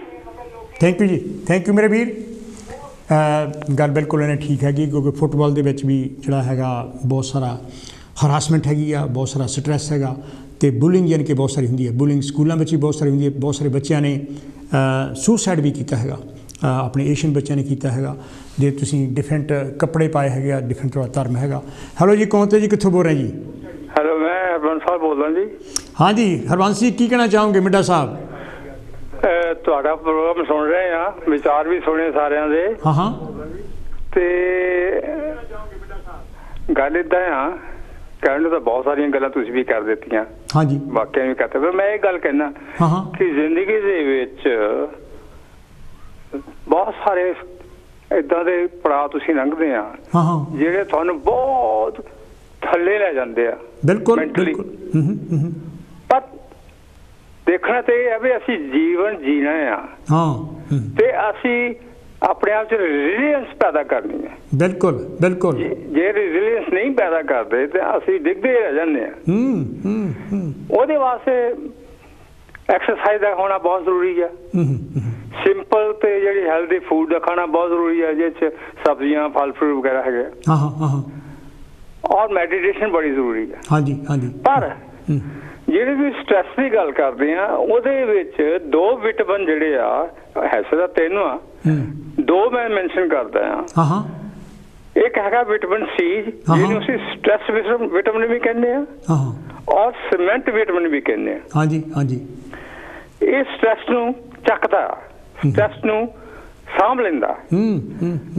ਥੈਂਕ ਯੂ ਜੀ, ਥੈਂਕ ਯੂ ਮੇਰੇ ਵੀਰ। ਗੱਲ ਬਿਲਕੁਲ ਇਹਨੇ ਠੀਕ ਹੈਗੀ, ਕਿਉਂਕਿ ਫੁੱਟਬਾਲ ਦੇ ਵਿੱਚ ਵੀ ਜਿਹੜਾ ਹੈਗਾ ਬਹੁਤ ਸਾਰਾ ਹਰਾਸਮੈਂਟ ਹੈਗੀ ਆ, ਬਹੁਤ ਸਾਰਾ ਸਟਰੈਸ ਹੈਗਾ ਅਤੇ ਬੁਲਿੰਗ ਯਾਨੀ ਕਿ ਬਹੁਤ ਸਾਰੀ ਹੁੰਦੀ ਹੈ। ਬੁਲਿੰਗ ਸਕੂਲਾਂ ਵਿੱਚ ਵੀ ਬਹੁਤ ਸਾਰੀ ਹੁੰਦੀ ਹੈ। ਬਹੁਤ ਸਾਰੇ ਬੱਚਿਆਂ ਨੇ ਸੁਸਾਈਡ ਵੀ ਕੀਤਾ ਹੈਗਾ, ਆਪਣੇ ਏਸ਼ੀਅਨ ਬੱਚਿਆਂ ਨੇ ਕੀਤਾ ਹੈਗਾ। ਜੇ ਤੁਸੀਂ ਡਿਫਰੈਂਟ ਕੱਪੜੇ ਪਾਏ ਹੈਗੇ ਆ, ਡਿਫਰੈਂਟ ਤੁਹਾਡਾ ਧਰਮ ਹੈਗਾ। ਹੈਲੋ ਜੀ, ਕੌਣ ਤੇ ਜੀ, ਕਿੱਥੋਂ ਬੋਲ ਰਹੇ ਜੀ? ਹੈਲੋ, ਮੈਂ ਹਰਬੰਸ ਸਾਹਿਬ ਬੋਲਦਾ ਜੀ। ਹਾਂਜੀ ਹਰਬੰਸ ਜੀ, ਕੀ ਕਹਿਣਾ ਚਾਹੋਗੇ ਮਿੱਡਾ ਸਾਹਿਬ? ਤੁਹਾਡਾ ਪ੍ਰੋਗਰਾਮ ਸੁਣ ਰਹੇ ਆ, ਵਿਚਾਰ ਵੀ ਸੁਣੇ ਸਾਰਿਆਂ ਦੇ। ਹਾਂ ਹਾਂ। ਤੇ ਗੱਲ ਇੱਦਾਂ ਆ, ਕਹਿਣ ਨੂੰ ਤਾਂ ਬਹੁਤ ਸਾਰੀਆਂ ਗੱਲਾਂ ਤੁਸੀਂ ਵੀ ਕਰ ਦਿੱਤੀਆਂ। ਹਾਂਜੀ, ਵਾਕਿਆ ਵੀ ਕਰਤੇ, ਪਰ ਮੈਂ ਇਹ ਗੱਲ ਕਹਿਣਾ ਕਿ ਜ਼ਿੰਦਗੀ ਦੇ ਵਿੱਚ ਬਹੁਤ ਸਾਰੇ ਏਦਾਂ ਦੇ ਪੜਾਅ ਤੁਸੀਂ ਲੰਘਦੇ ਆ ਜਿਹੜੇ ਤੁਹਾਨੂੰ ਬਹੁਤ ਥੱਲੇ ਲੈ ਜਾਂਦੇ ਆ। ਬਿਲਕੁਲ ਮੈਂਟਲੀ। ਪਰ ਦੇਖਣਾ ਤੇ ਇਹ ਹੈ ਵੀ ਅਸੀਂ ਜੀਵਨ ਜੀਣਾ ਆ ਤੇ ਅਸੀਂ ਆਪਣੇ ਆਪ 'ਚ ਰੈਜ਼ੀਲੀਅੰਸ ਪੈਦਾ ਕਰਨੀ ਹੈ। ਬਿਲਕੁਲ ਬਿਲਕੁਲ। ਜੇ ਰੈਜ਼ੀਲੀਅੰਸ ਨਹੀਂ ਪੈਦਾ ਕਰਦੇ ਤੇ ਅਸੀਂ ਡਿੱਗਦੇ ਰਹਿ ਜਾਂਦੇ ਆ। ਉਹਦੇ ਵਾਸਤੇ ਐਕਸਰਸਾਈਜ਼ ਦਾ ਹੋਣਾ ਬਹੁਤ ਜ਼ਰੂਰੀ ਆ। ਸਿੰਪਲ ਤੇ ਜਿਹੜੀ ਹੈਲਦੀ ਫੂਡ ਦਾ ਖਾਣਾ ਬਹੁਤ ਜ਼ਰੂਰੀ ਹੈ, ਜਿਹਦੇ 'ਚ ਸਬਜ਼ੀਆਂ ਫਲ ਫਰੂਟ ਵਗੈਰਾ ਹੈਗੇ। ਔਰ ਮੈਡੀਟੇਸ਼ਨ ਬੜੀ ਜ਼ਰੂਰੀ ਹੈ। ਹਾਂਜੀ ਹਾਂਜੀ। ਪਰ ਜਿਹੜੇ ਵੀ ਸਟ੍ਰੈਸ ਦੀ ਗੱਲ ਕਰਦੇ ਆ ਉਹਦੇ ਵਿੱਚ 2 ਵਿਟਾਮਿਨ ਜਿਹੜੇ ਆ, ਵੈਸੇ ਤਾਂ 3 ਆ, 2 ਮੈਂ ਮੈਂਸ਼ਨ ਕਰਦਾ ਆ। ਇੱਕ ਹੈਗਾ ਵਿਟਾਮਿਨ ਸੀ ਜਿਹਨੂੰ ਅਸੀਂ ਸਟ੍ਰੈਸ ਵਿਟਾਮਿਨ ਵੀ ਕਹਿੰਦੇ ਆ, ਔਰ ਸੀਮੈਂਟ ਵਿਟਾਮਿਨ ਵੀ ਕਹਿੰਦੇ ਆ। ਹਾਂਜੀ ਹਾਂਜੀ। ਇਹ ਸਟ੍ਰੈਸ ਨੂੰ ਚੱਕਦਾ, ਸਟ੍ਰੈਸ ਨੂੰ ਸਾਂਭ ਲੈਂਦਾ।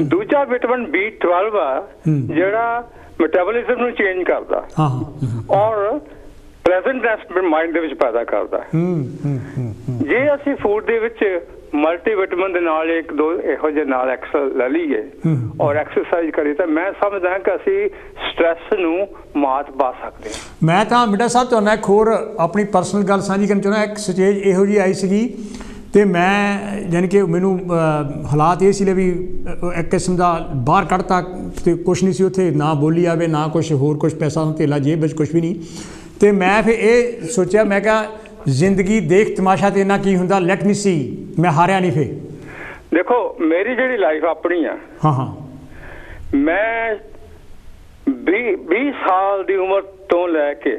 ਦੂਜਾ ਵਿਟਾਮਿਨ B12 ਆ ਜਿਹੜਾ ਮੈਟਾਬੋਲਿਜ਼ਮ ਨੂੰ ਚੇਂਜ ਕਰਦਾ ਔਰ ਪ੍ਰੈਜ਼ੈਂਟਨੈਸ ਮਾਈਂਡ ਦੇ ਵਿੱਚ ਪੈਦਾ ਕਰਦਾ। ਜੇ ਅਸੀਂ ਫੂਡ ਦੇ ਵਿੱਚ ਮਲਟੀ ਵਿਟਾਮਿਨ ਦੇ ਨਾਲ 1-2 ਇਹੋ ਜਿਹੇ ਨਾਲ ਲੈ ਲਈਏ ਔਰ ਐਕਸਰਸਾਈਜ਼ ਕਰੀਏ ਤਾਂ ਮੈਂ ਸਮਝਦਾ ਕਿ ਅਸੀਂ ਸਟ੍ਰੈਸ ਨੂੰ ਮਾਤ ਪਾ ਸਕਦੇ ਹਾਂ। ਮੈਂ ਤਾਂ ਮਿੱਡਾ ਸਾਹਿਬ ਤੁਹਾਨੂੰ ਇੱਕ ਹੋਰ ਆਪਣੀ ਪਰਸਨਲ ਗੱਲ ਸਾਂਝੀ ਕਰਨ ਚਾਹੁੰਦਾ। ਇੱਕ ਸਟੇਜ ਇਹੋ ਜਿਹੀ ਆਈ ਸੀਗੀ ਅਤੇ ਮੈਂ ਯਾਨੀ ਕਿ ਮੈਨੂੰ ਹਾਲਾਤ ਇਹ ਸੀ ਵੀ ਇੱਕ ਕਿਸਮ ਦਾ ਬਾਹਰ ਕੱਢਤਾ ਅਤੇ ਕੁਛ ਨਹੀਂ ਸੀ ਉੱਥੇ, ਨਾ ਬੋਲੀ ਆਵੇ ਨਾ ਕੁਛ ਹੋਰ, ਕੁਛ ਪੈਸਾ ਧੇਲਾ ਜੇਬ ਵਿੱਚ ਕੁਛ ਵੀ ਨਹੀਂ। ਅਤੇ ਮੈਂ ਫਿਰ ਇਹ ਸੋਚਿਆ, ਮੈਂ ਕਿਹਾ ਜ਼ਿੰਦਗੀ ਦੇਖ ਤਮਾਸ਼ਾ ਤੇ ਇੰਨਾ ਕੀ ਹੁੰਦਾ, ਲੈਟ ਮੀ ਸੀ। ਮੈਂ ਹਾਰਿਆ ਨਹੀਂ। ਫਿਰ ਦੇਖੋ ਮੇਰੀ ਜਿਹੜੀ ਲਾਈਫ ਆਪਣੀ ਆ, ਮੈਂ 20 ਸਾਲ ਦੀ ਉਮਰ ਤੋਂ ਲੈ ਕੇ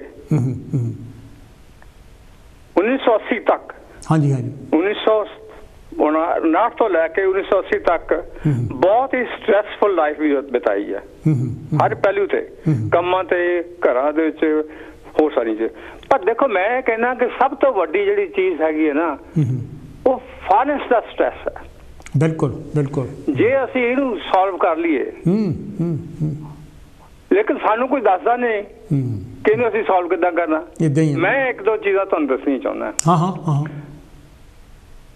1980 ਤੱਕ, ਹਾਂਜੀ ਹਾਂਜੀ, 1959 ਤੋਂ ਲੈ ਕੇ 1980 ਤੱਕ ਬਹੁਤ ਹੀ ਸਟ੍ਰੈਸਫੁਲ ਲਾਈਫ ਵੀ ਬਿਤਾਈ ਹੈ, ਹਰ ਪਹਿਲੂ ਤੇ, ਕੰਮਾਂ ਤੇ, ਘਰਾਂ ਦੇ ਵਿੱਚ, ਹੋਰ ਸਾਰੀ ਚੀਜ਼। ਪਰ ਦੇਖੋ ਮੈਂ ਕਹਿੰਦਾ ਕਿ ਸਭ ਤੋਂ ਵੱਡੀ ਜਿਹੜੀ ਚੀਜ਼ ਹੈਗੀ ਹੈ ਨਾ, ਉਹ ਫਾਈਨੈਂਸ ਦਾ ਸਟ੍ਰੈਸ ਹੈ। ਬਿਲਕੁਲ ਬਿਲਕੁਲ। ਜੇ ਅਸੀਂ ਇਹਨੂੰ ਸੋਲਵ ਕਰ ਲਈਏ, ਲੇਕਿਨ ਸਾਨੂੰ ਕੋਈ ਦੱਸਦਾ ਨਹੀਂ ਕਿ ਇਹਨੂੰ ਅਸੀਂ ਸੋਲਵ ਕਿੱਦਾਂ ਕਰਨਾ। ਮੈਂ 1-2 ਚੀਜ਼ਾਂ ਤੁਹਾਨੂੰ ਦੱਸਣੀ ਚਾਹੁੰਦਾ।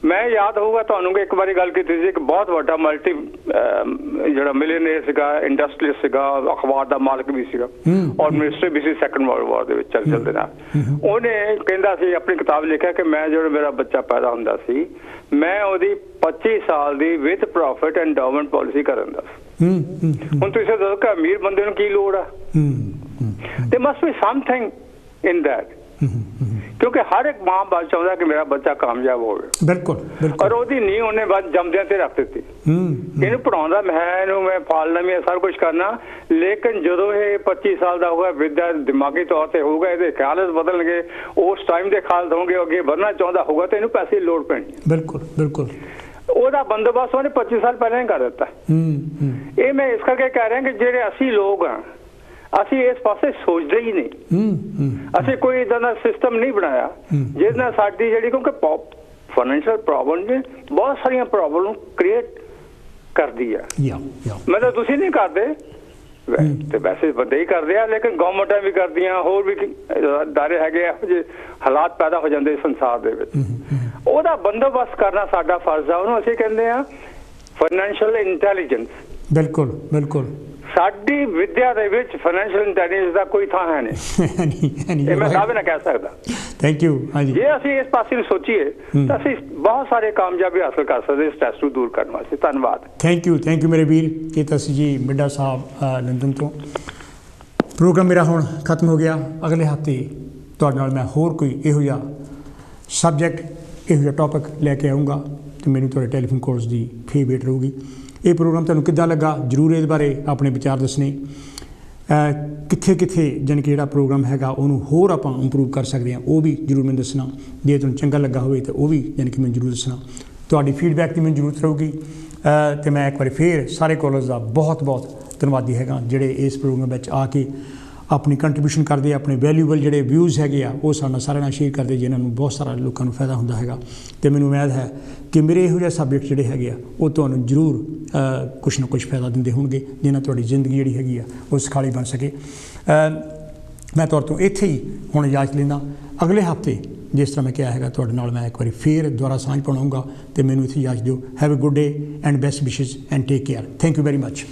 ਮੈਂ ਯਾਦ ਹੋਊਗਾ ਤੁਹਾਨੂੰ ਕਿ ਇੱਕ ਵਾਰੀ ਗੱਲ ਕੀਤੀ ਸੀ, ਇੱਕ ਬਹੁਤ ਵੱਡਾ ਮਲਟੀ ਜਿਹੜਾ ਮਿਲੀਅਨੇਅਰ ਸੀਗਾ, ਇੰਡਸਟਰੀਅਲਿਸਟ ਸੀਗਾ, ਅਖਬਾਰ ਦਾ ਮਾਲਕ ਵੀ ਸੀਗਾ ਔਰ ਮਿਨਿਸਟਰ ਵੀ ਸੀ ਸੈਕੰਡ ਵਰਲਡ ਵਾਰ ਦੇ ਵਿੱਚ ਚੱਲਦੇ ਨਾਲ। ਉਹਨੇ ਕਹਿੰਦਾ ਸੀ, ਆਪਣੀ ਕਿਤਾਬ ਲਿਖਿਆ ਕਿ ਮੈਂ ਜਿਹੜਾ ਮੇਰਾ ਬੱਚਾ ਪੈਦਾ ਹੁੰਦਾ ਸੀ, ਮੈਂ ਉਹਦੀ 25 ਸਾਲ ਦੀ ਵਿਦ ਪ੍ਰੋਫਿਟ ਐਂਡਾਊਮੈਂਟ ਪਾਲਿਸੀ ਕਰਨ ਦਾ। ਹੁਣ ਤੁਸੀਂ ਦੱਸੋ ਕਿ ਅਮੀਰ ਬੰਦੇ ਨੂੰ ਕੀ ਲੋੜ ਆ? there must be something in that, ਕਿਉਂਕਿ ਹਰ ਇੱਕ ਮਾਂ ਬਾਪ ਚਾਹੁੰਦਾ ਕਿ ਮੇਰਾ ਬੱਚਾ ਕਾਮਯਾਬ ਹੋਵੇ। ਬਿਲਕੁਲ ਬਿਲਕੁਲ। ਔਰ ਉਹਦੀ ਨੀਂਹ ਉਹਨੇ ਬਸ ਜੰਮਦਿਆਂ ਤੇ ਰੱਖ ਦਿੱਤੀ। ਇਹਨੂੰ ਪੜਾਉਂਦਾ ਮੈਂ, ਇਹਨੂੰ ਮੈਂ ਪਾਲਣਾ ਵੀ, ਸਾਰਾ ਕੁਛ ਕਰਨਾ, ਲੇਕਿਨ ਜਦੋਂ ਇਹ 25 ਸਾਲ ਦਾ ਹੋਊਗਾ, ਵਿਦਿਆ ਦਿਮਾਗੀ ਤੌਰ ਤੇ ਹੋਊਗਾ, ਇਹਦੇ ਖਿਆਲ ਬਦਲਣਗੇ, ਉਸ ਟਾਈਮ ਦੇ ਖਿਆਲ ਹੋਣਗੇ, ਅੱਗੇ ਵਧਣਾ ਚਾਹੁੰਦਾ ਹੋਊਗਾ ਤੇ ਇਹਨੂੰ ਪੈਸੇ ਦੀ ਲੋੜ ਪੈਣੀ। ਬਿਲਕੁਲ ਬਿਲਕੁਲ। ਉਹਦਾ ਬੰਦੋਬਸਤ ਉਹਨੇ 25 ਸਾਲ ਪਹਿਲਾਂ ਹੀ ਕਰ ਦਿੱਤਾ। ਇਹ ਮੈਂ ਇਸ ਕਰਕੇ ਕਹਿ ਰਿਹਾ ਕਿ ਜਿਹੜੇ ਅਸੀਂ ਲੋਕ ਆ, ਅਸੀਂ ਇਸ ਪਾਸੇ ਸੋਚਦੇ ਹੀ ਨਹੀਂ। ਅਸੀਂ ਕੋਈ ਇੱਦਾਂ ਦਾ ਸਿਸਟਮ ਨਹੀਂ ਬਣਾਇਆ ਜਿਸ ਨਾਲ ਸਾਡੀ ਜਿਹੜੀ, ਕਿਉਂਕਿ ਫਾਈਨੈਂਸ਼ੀਅਲ ਪ੍ਰੋਬਲਮ ਨੇ ਬਹੁਤ ਸਾਰੀਆਂ ਪ੍ਰੋਬਲਮ ਕ੍ਰੀਏਟ ਕਰਦੀ ਆ। ਮਤਲਬ ਤੁਸੀਂ ਨਹੀਂ ਕਰਦੇ ਤੇ ਵੈਸੇ ਬੰਦੇ ਹੀ ਕਰਦੇ ਆ, ਲੇਕਿਨ ਗੌਰਮੈਂਟਾਂ ਵੀ ਕਰਦੀਆਂ, ਹੋਰ ਵੀ ਅਦਾਰੇ ਹੈਗੇ ਇਹੋ ਜਿਹੇ ਹਾਲਾਤ ਪੈਦਾ ਹੋ ਜਾਂਦੇ ਸੰਸਾਰ ਦੇ ਵਿੱਚ। ਉਹਦਾ ਬੰਦੋਬਸਤ ਕਰਨਾ ਸਾਡਾ ਫਰਜ਼ ਆ। ਉਹਨੂੰ ਅਸੀਂ ਕਹਿੰਦੇ ਆ ਫਾਈਨੈਂਸ਼ੀਅਲ ਇੰਟੈਲੀਜੈਂਸ। ਬਿਲਕੁਲ ਬਿਲਕੁਲ। ਸਾਡੀ ਵਿਦਿਆ ਦੇ ਵਿੱਚ ਫਾਈਨੈਂਸ਼ੀਅਲ ਇੰਟੈਲੀਜੈਂਸ ਦਾ ਕੋਈ ਥਾਂ ਹੈ ਨਹੀਂ, ਇਹ ਮੈਂ ਦਾਅਵੇ ਨਾਲ ਕਹਿ ਸਕਦਾ। Thank you. ਹਾਂਜੀ, ਜੇ ਅਸੀਂ ਇਸ ਪਾਸੇ ਨੂੰ ਸੋਚੀਏ ਤਾਂ ਅਸੀਂ ਬਹੁਤ ਸਾਰੇ ਕਾਮਯਾਬੀ ਹਾਸਲ ਕਰ ਸਕਦੇ ਸਟ੍ਰੈਸ ਨੂੰ ਦੂਰ ਕਰਨ ਵਾਸਤੇ। ਧੰਨਵਾਦ। ਥੈਂਕ ਯੂ ਮੇਰੇ ਵੀਰ। ਇਹ ਤਾਂ ਸੀ ਜੀ ਮਿੱਡਾ ਸਾਹਿਬ ਲੰਡਨ ਤੋਂ। ਪ੍ਰੋਗਰਾਮ ਮੇਰਾ ਹੁਣ ਖਤਮ ਹੋ ਗਿਆ। ਅਗਲੇ ਹਫ਼ਤੇ ਤੁਹਾਡੇ ਨਾਲ ਮੈਂ ਹੋਰ ਕੋਈ ਇਹੋ ਜਿਹਾ ਸਬਜੈਕਟ, ਇਹੋ ਜਿਹਾ ਟੌਪਿਕ ਲੈ ਕੇ ਆਊਂਗਾ ਅਤੇ ਮੈਨੂੰ ਤੁਹਾਡੇ ਟੈਲੀਫੋਨ ਕਾਲਸ ਦੀ ਫੇਰ ਵੇਟ ਰਹੂਗੀ। ਇਹ ਪ੍ਰੋਗਰਾਮ ਤੁਹਾਨੂੰ ਕਿੱਦਾਂ ਲੱਗਾ ਜ਼ਰੂਰ ਇਹਦੇ ਬਾਰੇ ਆਪਣੇ ਵਿਚਾਰ ਦੱਸਣੇ। ਕਿੱਥੇ ਜਾਣੀ ਕਿ ਜਿਹੜਾ ਪ੍ਰੋਗਰਾਮ ਹੈਗਾ ਉਹਨੂੰ ਹੋਰ ਆਪਾਂ ਇੰਪਰੂਵ ਕਰ ਸਕਦੇ ਹਾਂ, ਉਹ ਵੀ ਜ਼ਰੂਰ ਮੈਨੂੰ ਦੱਸਣਾ। ਜੇ ਤੁਹਾਨੂੰ ਚੰਗਾ ਲੱਗਾ ਹੋਵੇ ਤਾਂ ਉਹ ਵੀ ਜਾਣੀ ਕਿ ਮੈਨੂੰ ਜ਼ਰੂਰ ਦੱਸਣਾ। ਤੁਹਾਡੀ ਫੀਡਬੈਕ ਦੀ ਮੈਨੂੰ ਜ਼ਰੂਰਤ ਰਹੂਗੀ। ਅਤੇ ਮੈਂ ਇੱਕ ਵਾਰੀ ਫੇਰ ਸਾਰੇ ਕਾਲਰਸ ਦਾ ਬਹੁਤ ਧੰਨਵਾਦੀ ਹੈਗਾ ਜਿਹੜੇ ਇਸ ਪ੍ਰੋਗਰਾਮ ਵਿੱਚ ਆ ਕੇ ਆਪਣੀ ਕੰਟਰੀਬਿਊਸ਼ਨ ਕਰਦੇ, ਆਪਣੇ ਵੈਲਿਊਬਲ ਜਿਹੜੇ ਵਿਊਜ਼ ਹੈਗੇ ਆ ਉਹ ਸਾਡੇ ਨਾਲ ਸਾਰਿਆਂ ਨਾਲ ਸ਼ੇਅਰ ਕਰਦੇ, ਜਿਨ੍ਹਾਂ ਨੂੰ ਬਹੁਤ ਸਾਰਾ ਲੋਕਾਂ ਨੂੰ ਫਾਇਦਾ ਹੁੰਦਾ ਹੈਗਾ। ਅਤੇ ਮੈਨੂੰ ਉਮੀਦ ਹੈ ਕਿ ਮੇਰੇ ਇਹੋ ਜਿਹੇ ਸਬਜੈਕਟ ਜਿਹੜੇ ਹੈਗੇ ਆ ਉਹ ਤੁਹਾਨੂੰ ਜ਼ਰੂਰ ਕੁਛ ਨਾ ਕੁਛ ਫਾਇਦਾ ਦਿੰਦੇ ਹੋਣਗੇ, ਜਿਨ੍ਹਾਂ ਤੁਹਾਡੀ ਜ਼ਿੰਦਗੀ ਜਿਹੜੀ ਹੈਗੀ ਆ ਉਹ ਸੁਖਾਲੀ ਬਣ ਸਕੇ। ਮੈਂ ਤੁਹਾਡੇ ਤੋਂ ਇੱਥੇ ਹੀ ਹੁਣ ਇਜਾਜ਼ਤ ਲੈਂਦਾ। ਅਗਲੇ ਹਫ਼ਤੇ ਜਿਸ ਤਰ੍ਹਾਂ ਮੈਂ ਕਿਹਾ ਹੈਗਾ ਤੁਹਾਡੇ ਨਾਲ ਮੈਂ ਇੱਕ ਵਾਰੀ ਫੇਰ ਦੁਬਾਰਾ ਸਾਂਝ ਪਾਉਣਾ ਅਤੇ ਮੈਨੂੰ ਇੱਥੇ ਇਜਾਜ਼ਤ ਦਿਓ। Have a good day and best wishes and take care. Thank you very much.